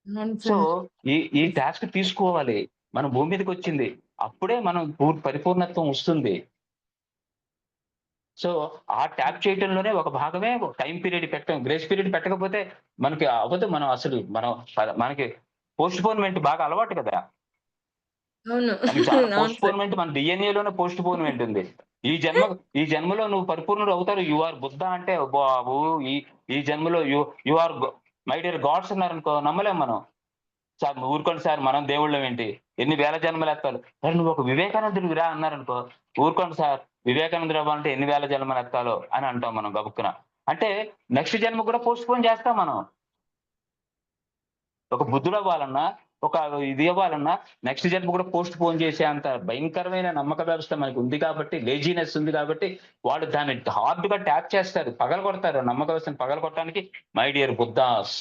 అవును సో సార్. ఈ టాస్క్ తీసుకోవాలి. మనం భూమి మీదకి వచ్చింది. అప్పుడే మనం పరిపూర్ణత్వం వస్తుంది. సో ఆ ట్యాప్ చేయటంలోనే ఒక భాగమే టైం పీరియడ్ పెట్టడం. గ్రేస్ పీరియడ్ పెట్టకపోతే మనకి అవ్వదు. మనకి పోస్ట్ పోన్‌మెంట్ బాగా అలవాటు కదా! అవును. మనకి చాలా అవును పోస్ట్ సార్. పోన్‌మెంట్ మన డీఎన్ఏలోనే పోస్ట్ పోన్‌మెంట్ ఉంది. ఈ జన్మలో నువ్వు పరిపూర్ణుడు అవుతారు. యు ఆర్ బుద్ధ అంటే బాబు ఈ ఈ జన్మలో you are my dear gods అన్నారనుకో నమ్మలేం మనం. సార్ ఊరుకోండి సార్, మనం దేవుళ్ళం ఏంటి? ఎన్ని వేల జన్మలు ఎత్తాలి. సరే నువ్వు ఒక వివేకానందుడివిరా అన్నారనుకో, ఊరుకోండి సార్, వివేకానందుడు అవ్వాలంటే ఎన్ని వేల జన్మలు ఎత్తాలో అని అంటాం మనం గబుక్కున. అంటే నెక్స్ట్ జన్మ కూడా పోస్ట్ పోన్ చేస్తాం మనం. ఒక బుద్ధుడు అవ్వాలన్నా, ఒక ఇది అవ్వాలన్నా నెక్స్ట్ జన్మ కూడా పోస్ట్ పోన్ చేసే అంత భయంకరమైన నమ్మక వ్యవస్థ మనకు ఉంది కాబట్టి, లేజీనెస్ ఉంది కాబట్టి వాళ్ళు దాన్ని హార్డ్‌గా ట్యాప్ చేస్తారు. పగలగొడతారు. నమ్మక వ్యవస్థను పగలగొట్టడానికి my dear Buddhas,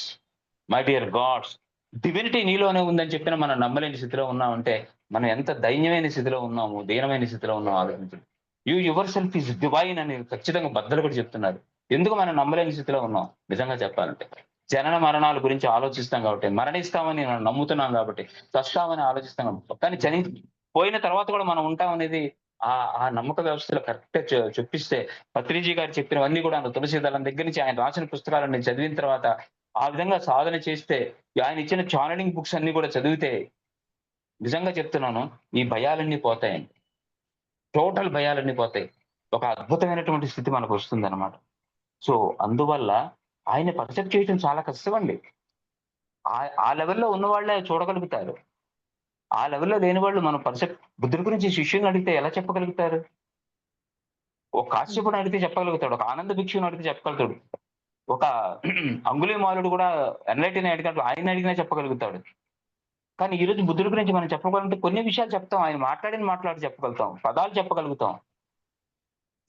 my dear gods, divinity నీలోనే ఉందని చెప్పిన మనం నమ్మలేని స్థితిలో ఉన్నామంటే మనం ఎంత దైన్యమైన స్థితిలో ఉన్నాము, దీనమైన స్థితిలో ఉన్నాము ఆలోచించండి. యువర్ సెల్ఫ్ ఈజ్ డివైన్ అని ఖచ్చితంగా బద్దలు కూడా చెప్తున్నారు. ఎందుకు మనం నమ్మలేని స్థితిలో ఉన్నాం నిజంగా చెప్పాలంటే? జనన మరణాల గురించి ఆలోచిస్తాం కాబట్టి, మరణిస్తామని మనం నమ్ముతున్నాం కాబట్టి, చస్తామని ఆలోచిస్తాం కాబట్టి. కానీ పోయిన తర్వాత కూడా మనం ఉంటాం అనేది ఆ నమ్మక వ్యవస్థలో కరెక్ట్‌గా చొప్పిస్తే పత్రిజీ గారు చెప్పినవన్నీ కూడా తులసి దళం దగ్గర నుంచి ఆయన రాసిన పుస్తకాలన్నీ చదివిన తర్వాత ఆ విధంగా సాధన చేస్తే, ఆయన ఇచ్చిన ఛానెలింగ్ బుక్స్ అన్నీ కూడా చదివితే నిజంగా చెప్తున్నాను, ఈ భయాలన్నీ పోతాయండి. టోటల్ భయాలన్నీ పోతాయి. ఒక అద్భుతమైనటువంటి స్థితి మనకొస్తుందన్నమాట. సో, అందువల్ల ఆయన్ని పర్సెప్ట్ చేయటం చాలా కష్టమండి. ఆ లెవెల్‌లో ఉన్నవాళ్ళే చూడగలుగుతారు. ఆ లెవెల్‌లో లేని వాళ్ళు మనం బుద్ధుడి గురించి శిష్యుల్ని అడిగితే ఎలా చెప్పగలుగుతారు? ఒక కాశ్యపుని అడిగితే చెప్పగలుగుతాడు. ఒక ఆనంద భిక్షువుని అడిగితే చెప్పగలుగుతాడు. ఒక అంగుళీమాలుడు కూడా ఎన్‌లైటెన్ అయ్యాడు. ఆయన్ని అడిగినా చెప్పగలుగుతాడు. కానీ ఈరోజు బుద్ధుడి గురించి మనం చెప్పగలంటే కొన్ని విషయాలు చెప్తాం. ఆయన మాట్లాడిన మాటలు చెప్పగలుగుతాం. పదాలు చెప్పగలుగుతాం.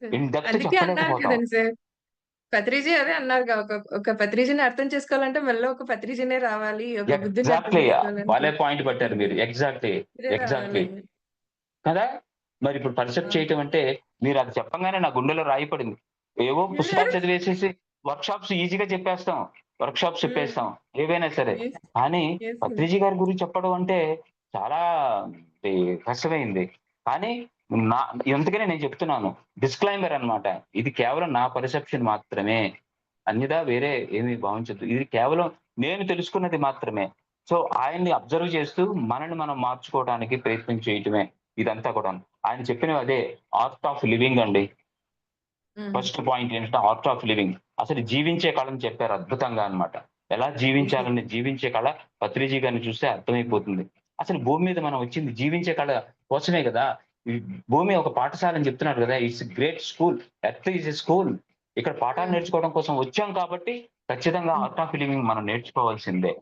ఇన్ డెప్త్ అందుకే అన్నారు చెప్పలేకపోతాం. కదండీ సార్. పత్రిజీ అదే అన్నారుగా. ఒక పత్రిజీని అర్థం చేసుకోవాలంటే మనలో ఒక పత్రిజీనే రావాలి. ఒక బుద్ధుడిని అర్థం ఎగ్జాక్ట్‌లీ. చేసుకోవాలంటే భలే పాయింట్ పట్టారు మీరు. ఎగ్జాక్ట్‌లీ. మీరే ఎగ్జాక్ట్‌లీ. రావాలి. కదా! మరి ఇప్పుడు పర్సెప్ట్ ఆ! చేయటం అంటే మీరు అది చెప్పంగానే నా గుండెలో రాయి పడింది. ఏవో పుస్తకాలు చదివేసేసి వర్క్‌షాప్స్ ఈజీగా చెప్పేస్తాం. వర్క్‌షాప్స్ చెప్పేస్తాం. హ్మ్. ఏవైనా సరే. యెస్. కానీ యెస్. పత్రిజీ గారి గురించి చెప్పడం అంటే చాలా ఈ కష్టమైంది. కానీ నా అందుకనే నేను చెప్తున్నాను. డిస్క్లైమర్ అన్నమాట. ఇది కేవలం నా పర్సెప్షన్ మాత్రమే. అన్యథా వేరే ఏమి భావించొద్దు. ఇది కేవలం నేను తెలుసుకున్నది మాత్రమే. సో, ఆయన్ని అబ్జర్వ్ చేస్తూ మనల్ని మనం మార్చుకోవడానికి ప్రయత్నం చేయటమే ఇదంతా కూడాను. ఆయన చెప్పినవి అదే ఆర్ట్ ఆఫ్ లివింగ్ అండి. హ్మ్. ఫస్ట్ పాయింట్ ఏంటంటే ఆర్ట్ ఆఫ్ లివింగ్. అసలు జీవించే కళని చెప్పారు అద్భుతంగా అన్నమాట. ఎలా జీవించాలని జీవించే కళ పత్రిజీ గారిని చూస్తే అర్థమైపోతుంది. అసలు భూమి మీద మనం వచ్చింది జీవించే కళ కోసమే గదా! ఈ భూమి ఒక పాఠశాల అని చెప్తున్నారు గదా! It's great school. Earth is a school. ఇక్కడ పాఠాలు హ్మ్. నేర్చుకోవడం కోసం వచ్చాం కాబట్టి ఖచ్చితంగా హ్మ్. ఆర్ట్ ఆఫ్ లివింగ్ మనం నేర్చుకోవాల్సిందే.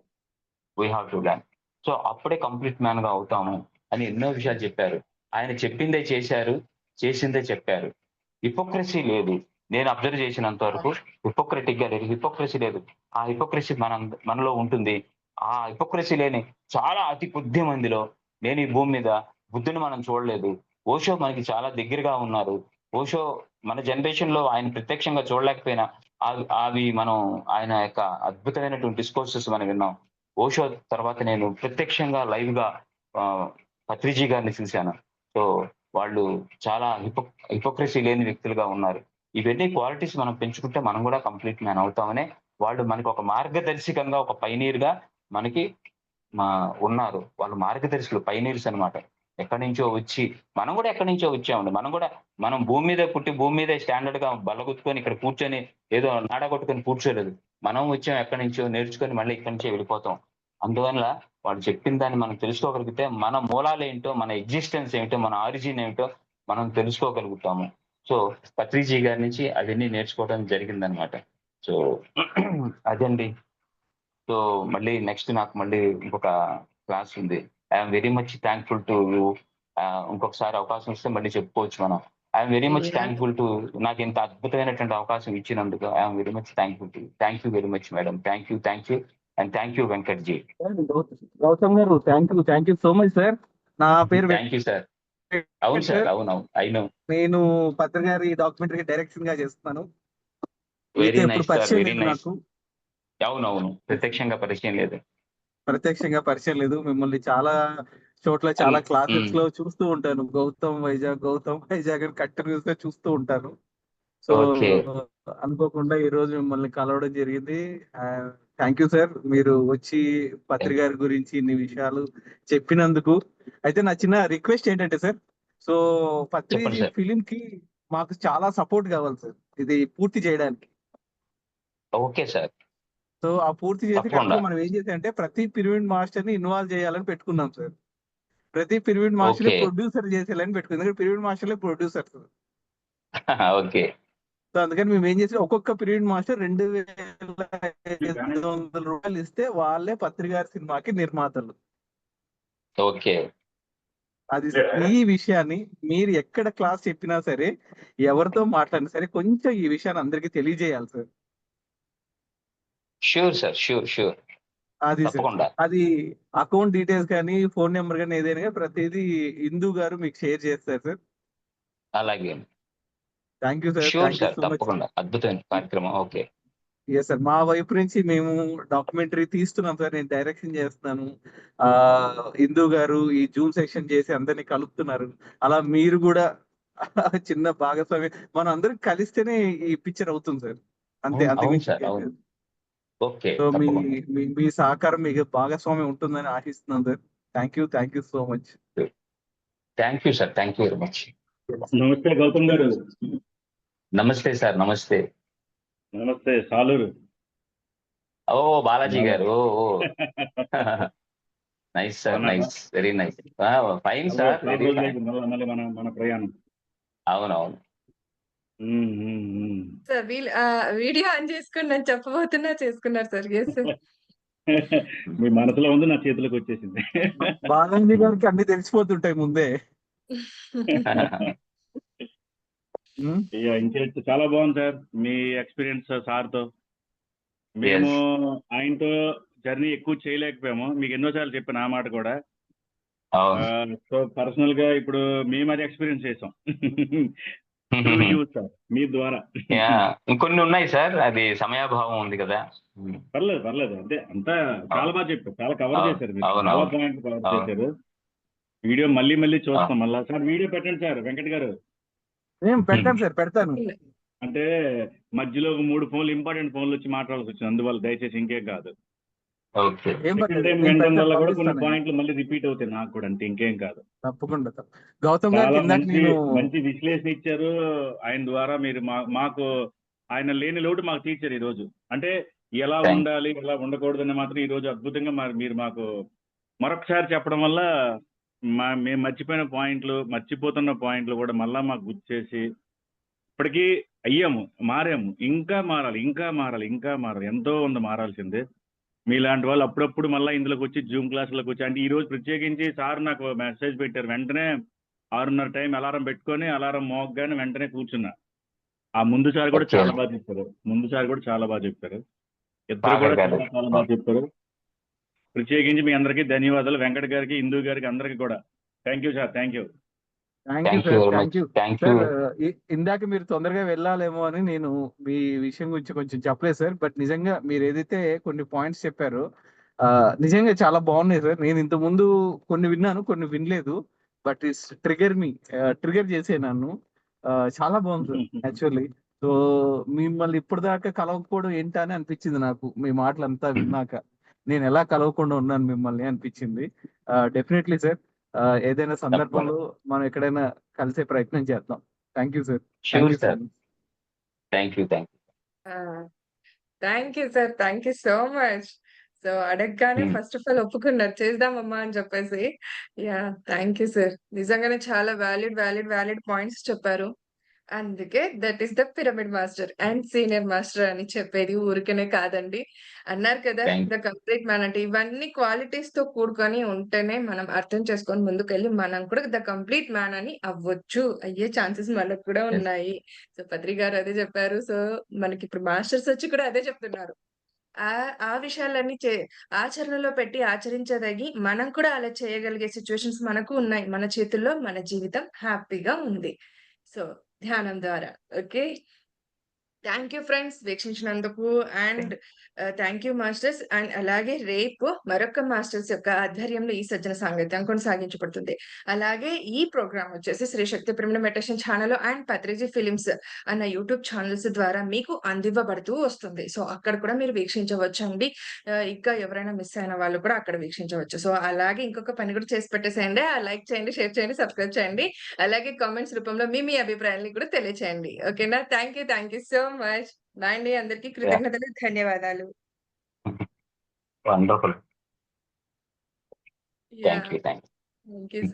We have to learn. So, అప్పుడే కంప్లీట్ మ్యాన్‌గా అవుతాము అని ఎన్నో విషయాలు చెప్పారు. ఆయన చెప్పిందే చేశారు. చేసిందే చెప్పారు. హిపోక్రసీ లేదు. నేను అబ్జర్వ్ చేసినంత వరకు హిపోక్రటిక్‌గా లేదు. హిపోక్రసీ లేదు. ఆ హిపోక్రసీ మనలో ఉంటుంది. ఆ హిపోక్రసీ లేని చాలా అతి కొద్ది మందిలో నేను ఈ భూమి మీద బుద్ధుని మనం చూడలేదు. ఓషో మనకి చాలా దగ్గరగా ఉన్నారు. ఓషో మన జనరేషన్‌లో ఆయన ప్రత్యక్షంగా చూడలేకపోయినా అవి మనం ఆయన యొక్క అద్భుతమైనటువంటి డిస్కోర్సెస్ మనం విన్నాం. ఓషో తర్వాత నేను ప్రత్యక్షంగా లైవ్‌గా ఆహ్, పత్రిజీ గారిని చూసాను. సో, వాళ్ళు చాలా హిపోక్రసీ లేని వ్యక్తులుగా ఉన్నారు. ఇవన్నీ క్వాలిటీస్ మనం పెంచుకుంటే మనం గూడా కంప్లీట్ మ్యాన్ అవుతామనే వాళ్ళు మనకు ఒక మార్గదర్శకంగా, ఒక పైనీర్‌గా మనకి ఉన్నారు. వాళ్ళు మార్గదర్శులు, పైనీర్స్ అన్నమాట. ఎక్కడి నుంచో వచ్చి మనం గూడా ఎక్కడి నుంచో వచ్చామండి. మనం భూమి మీదే పుట్టి, భూమి మీదే స్టాండర్డ్‌గా బల్లగుద్దుకొని ఇక్కడ కూర్చొని ఏదో నాడ కొట్టుకొని కూర్చోలేదు. మనం వచ్చాం ఎక్కడి నుంచో నేర్చుకొని మళ్ళీ ఇక్కడి నుంచే వెళ్ళిపోతాం. అందువల్ల వాళ్ళు చెప్పిన దాన్ని మనం తెలుసుకోగలిగితే మన మూలాలు ఏంటో, మన ఎగ్జిస్టెన్స్ ఏంటో, మన ఆరిజిన్ ఏంటో మనం తెలుసుకోగలుగుతాము. సో పత్రిజీ గారి నుంచి అవన్నీ నేర్చుకోవడం జరిగిందనమాట. సో అదండి. సో మళ్ళీ నెక్స్ట్ నాకు మళ్ళీ ఇంకొక క్లాస్ ఉంది. I'm very much thankful to you. ఇంకొకసారి అవకాశం ఇస్తే మళ్ళీ చెప్పుకోవచ్చు మనం. I'm very much thankful to నాకు ఇంత అద్భుతమైనటువంటి అవకాశం ఇచ్చినందుకు I'm very much thankful to. Thank you very much madam. Thank you and thank you Venkat ji. Gautam గారు thank you so much sir. నా పేరు థ్యాంక్ యూ సార్. అవును సార్, అవును ఐ నో. నేను పత్రి గారి డాక్యుమెంటరీ డైరెక్షన్ గా చేస్తున్నాను. వెరీ ఎప్పుడు నైస్ సార్, పరిచయం వెరీ లేదు నైస్. నాకు, అవునవును, ప్రత్యక్షంగా పరిచయం లేదు. ప్రత్యక్షంగా పరిచయం లేదు. మిమ్మల్ని చాలా చోట్ల చాలా క్లాసెస్ లో చూస్తూ ఉంటాను. గౌతమ్ వైజాగ్ అని కంటిన్యూస్ గా చూస్తూ ఉంటాను. So okay. అనుకోకుండా ఈ రోజు మిమ్మల్ని కలవడం జరిగింది. థ్యాంక్ యూ సార్, మీరు వచ్చి పత్రి గారి గురించి ఇన్ని విషయాలు చెప్పినందుకు. అయితే నా చిన్న రిక్వెస్ట్ ఏంటంటే సార్, సో పత్రి చెప్పండి సార్. ఫిలిం కి మాకు చాలా సపోర్ట్ కావాలి సార్, ఇది పూర్తి చేయడానికి. Okay sir. సో ఆ పూర్తి చేసి తప్పకుండా. కరెక్ట్గా మనం ఏం చేసామంటే ప్రతి పిరమిడ్ మాస్టర్ ని ఇన్వాల్వ్ చేయాలని పెట్టుకున్నాం సార్. ప్రతి పిరమిడ్ మాస్టర్ ఓకే. ప్రొడ్యూసర్ చేసేయాలని పెట్టుకుంది. ఎందుకంటే పిరమిడ్ మాస్టర్లే ప్రొడ్యూసర్. ఓకే. సో అందుకని మేము ఏం చేసాం, ఒక్కొక్క పిరమిడ్ మాస్టర్ 2,500 రూపాయలు ఇస్తే వాళ్ళే పత్రి గారి సినిమాకి నిర్మాతలు. ఓకే. అది ఈ విషయాన్ని మీరు ఎక్కడ క్లాస్ చెప్పినా సరే, ఎవరితో మాట్లాడినా సరే, కొంచెం ఈ విషయాన్ని అందరికీ తెలియజేయాలి సార్. Sure sir, sure. అది సార్, తప్పకుండా. అది అకౌంట్ డీటెయిల్స్ కానీ ఫోన్ నెంబర్ కానీ ఏదైనా కానీ ప్రతిదీ ఇందు గారు మీకు షేర్ చేస్తారు సార్. అలాగే. Thank you sir. Sure thank you sir, so much. తప్పకుండా. అద్భుతమైన కార్యక్రమం. ఓకే. ఎస్ సార్, మా వైపు నుంచి మేము డాక్యుమెంటరీ తీస్తున్నాం సార్. నేను డైరెక్షన్ చేస్తున్నాను. ఇందు గారు ఈ జూమ్ సెక్షన్ చేసి అందరినీ కలుపుతున్నారు. అలా మీరు కూడా చిన్న భాగస్వామి, మనం అందరం కలిస్తేనే ఈ పిక్చర్ అవుతుంది సార్. అంతే, అవును అంతకుమించి సార్, ఇంకేం అవును. లేదు. ఓకే, సో మీ తప్పకుండా. మీ- మీ సహకారం, మీకు భాగస్వామ్యం ఉంటుందని ఆశిస్తున్నాం sir. Thank you so much. Thank you sir, thank you very much. నమస్తే గౌతమ్ గారు. నమస్తే సార్, నమస్తే. నమస్తే సాలూరు. ఓ బాలాజీ గారు, oh nice sir, nice, very nice. Fine sir, very fine. మళ్ళీ మన ప్రయాణం. అవునవును సార్ వీళ్ళు వీడియో ఆన్ చేసుకుని నేను చెప్పబోతున్నా చేసుకున్నారు సార్. Yes sir. మీ మనసులో ఉంది, నా చేతిలోకి వచ్చేసింది. బాలాజీ గారికి అన్ని తెలిసిపోతుంటాయి ముందే. ఇంకేంటి, చాలా బాగుంది సార్ మీ ఎక్స్పీరియన్స్ సార్తో. మేము ఆయనతో జర్నీ ఎక్కువ చేయలేకపోయాము, మీకు ఎన్నోసార్లు చెప్పాను ఆ మాట కూడా. సో పర్సనల్ గా ఇప్పుడు మేము అది ఎక్స్పీరియన్స్ చేసాం సార్ మీ ద్వారా. ఇంకొన్ని ఉన్నాయి సార్, అది సమయాభావం ఉంది కదా. పర్లేదు అంటే అంతా చాలా బాగా చెప్పారు, చాలా కవర్ చేశారు మీరు, అవును, చాలా అవును. పాయింట్లు కవర్ చేశారు. వీడియో మళ్ళీ చూస్తాం మళ్ళా. సార్ వీడియో పెట్టండి సార్ వెంకట్ గారు. పెడతాను సార్, పెడతాను. అంటే మధ్యలో 3 ఫోన్లు, ఇంపార్టెంట్ ఫోన్లు వచ్చి మాట్లాడాల్సి వచ్చింది, అందువల్ల దయచేసి ఇంకేం కాదు. ఓకే. వినడం వల్ల కూడా కొన్ని పాయింట్లు మళ్ళీ రిపీట్ అవుతాయి నాకు కూడా, అంటే ఇంకేం కాదు. తప్పకుండా. గౌతమ్ చాలా గారు మంచి విశ్లేషణ ఇచ్చారు ఆయన ద్వారా. మీరు మాకు ఆయన లేని లోటు మాకు తీర్చారు ఈ రోజు. అంటే ఎలా ఉండాలి, ఎలా ఉండకూడదని మాత్రం ఈ రోజు అద్భుతంగా మీరు మాకు మరొకసారి చెప్పడం వల్ల మేము మర్చిపోతున్న పాయింట్లు కూడా మళ్ళా మాకు గుర్తు చేసి, ఇప్పటికీ మారాము, ఇంకా మారాలి, ఎంతో ఉంది మారాల్సిందే. మీలాంటి వాళ్ళు అప్పుడప్పుడు మళ్ళీ ఇందులోకి వచ్చి జూమ్ క్లాసులకు వచ్చి, అంటే ఈ రోజు ప్రత్యేకించి సార్ నాకు మెసేజ్ పెట్టారు, వెంటనే 6:30 టైం అలారం పెట్టుకొని అలారం మోగగానే వెంటనే కూర్చున్నా. ఆ ముందు సార్ కూడా చాలా బాగా చెప్పారు. ఇద్దరు కూడా చాలా బాగా చెప్పారు. ప్రత్యేకించి మీ అందరికీ ధన్యవాదాలు, వెంకట్ గారికి, ఇందు గారికి, అందరికి కూడా. Thank you sir, thank you. ఇందాక మీరు తొందరగా వెళ్ళాలేమో అని నేను మీ విషయం గురించి కొంచెం చెప్పలేదు సార్. బట్ నిజంగా మీరు ఏదైతే కొన్ని పాయింట్స్ చెప్పారో నిజంగా చాలా బాగున్నాయి సార్. నేను ఇంత ముందు కొన్ని విన్నాను, కొన్ని వినలేదు. బట్ ఇట్స్ ట్రిగర్ చేసే నన్ను. చాలా బాగుంది సార్ యాక్చువల్లీ. సో మిమ్మల్ని ఇప్పటిదాకా కలవకపోవడం ఏంటా అని అనిపించింది నాకు, మీ మాటలంతా విన్నాక. నేను ఎలా కలవకుండా ఉన్నాను మిమ్మల్ని అనిపించింది. డెఫినెట్లీ సార్, ఏదైనా సందర్భంలో మనం ఎక్కడైనా కలిసే ప్రయత్నం చేద్దాం. Thank you sir. Thank you sir. Thank you so much. So అడగగానే హ్మ్. ఫస్ట్ ఆఫ్ ఆల్ ఒప్పుకున్నారు. చేద్దామమ్మా అని చెప్పేసి. యాహ్! Thank you sir. నిజంగానే చాలా వాలిడ్ పాయింట్స్ చెప్పారు. అందుకే that is the pyramid master and senior master అని చెప్పేది ఊరికనే కాదండి. అన్నారు కదా! థాంక్ ద కంప్లీట్ మ్యాన్ అంటే ఇవన్నీ క్వాలిటీస్‌తో కూడుకొని ఉంటేనే మనం అర్థం చేసుకొని ముందుకెళ్ళి మనం కూడా ద కంప్లీట్ మ్యాన్ అని అవ్వచ్చు. అయ్యే ఛాన్సెస్ మనకు కూడా యెస్. ఉన్నాయి. సో పత్రి గారు అదే చెప్పారు. సో మనకిప్పుడు మాస్టర్స్ వచ్చి కూడా అదే చెప్తున్నారు. ఆ విషయాలన్నీ ఆచరణలో పెట్టి ఆచరించదగి మనం కూడా అలా చేయగలిగే సిట్యుయేషన్స్ మనకు ఉన్నాయి. మన చేతుల్లో మన జీవితం హ్యాపీగా ఉంది. సో ధ్యానం ద్వారా. ఓకే. థాంక్ యూ ఫ్రెండ్స్ వీక్షించినందుకు. And thank you masters. And అలాగే రేపు మరొక మాస్టర్స్ యొక్క ఆధ్వర్యంలో ఈ సజ్జన సాంగత్యం కొనసాగించబడుతుంది. అలాగే ఈ ప్రోగ్రామ్ వచ్చేసి Shri Shakti pyramid meditation channel and Patriji films అన్న యూట్యూబ్ ఛానల్స్ ద్వారా మీకు అందివ్వబడుతూ వస్తుంది. సో అక్కడ కూడా మీరు వీక్షించవచ్చండి. ఇంకా ఎవరైనా మిస్ అయిన వాళ్ళు కూడా అక్కడ వీక్షించవచ్చు. సో అలాగే ఇంకొక పని కూడా చేసి పెట్టేసేయండి. లైక్ చేయండి, షేర్ చేయండి, సబ్స్క్రైబ్ చేయండి. అలాగే కామెంట్స్ రూపంలో మీ అభిప్రాయాల్ని కూడా తెలియచేయండి. ఓకేనా? Thank you so much. Bye అండి. అందరికీ యాహ్! కృతజ్ఞతలు, ధన్యవాదాలు. Wonderful. Thank yeah! You. Thank you. Thank you so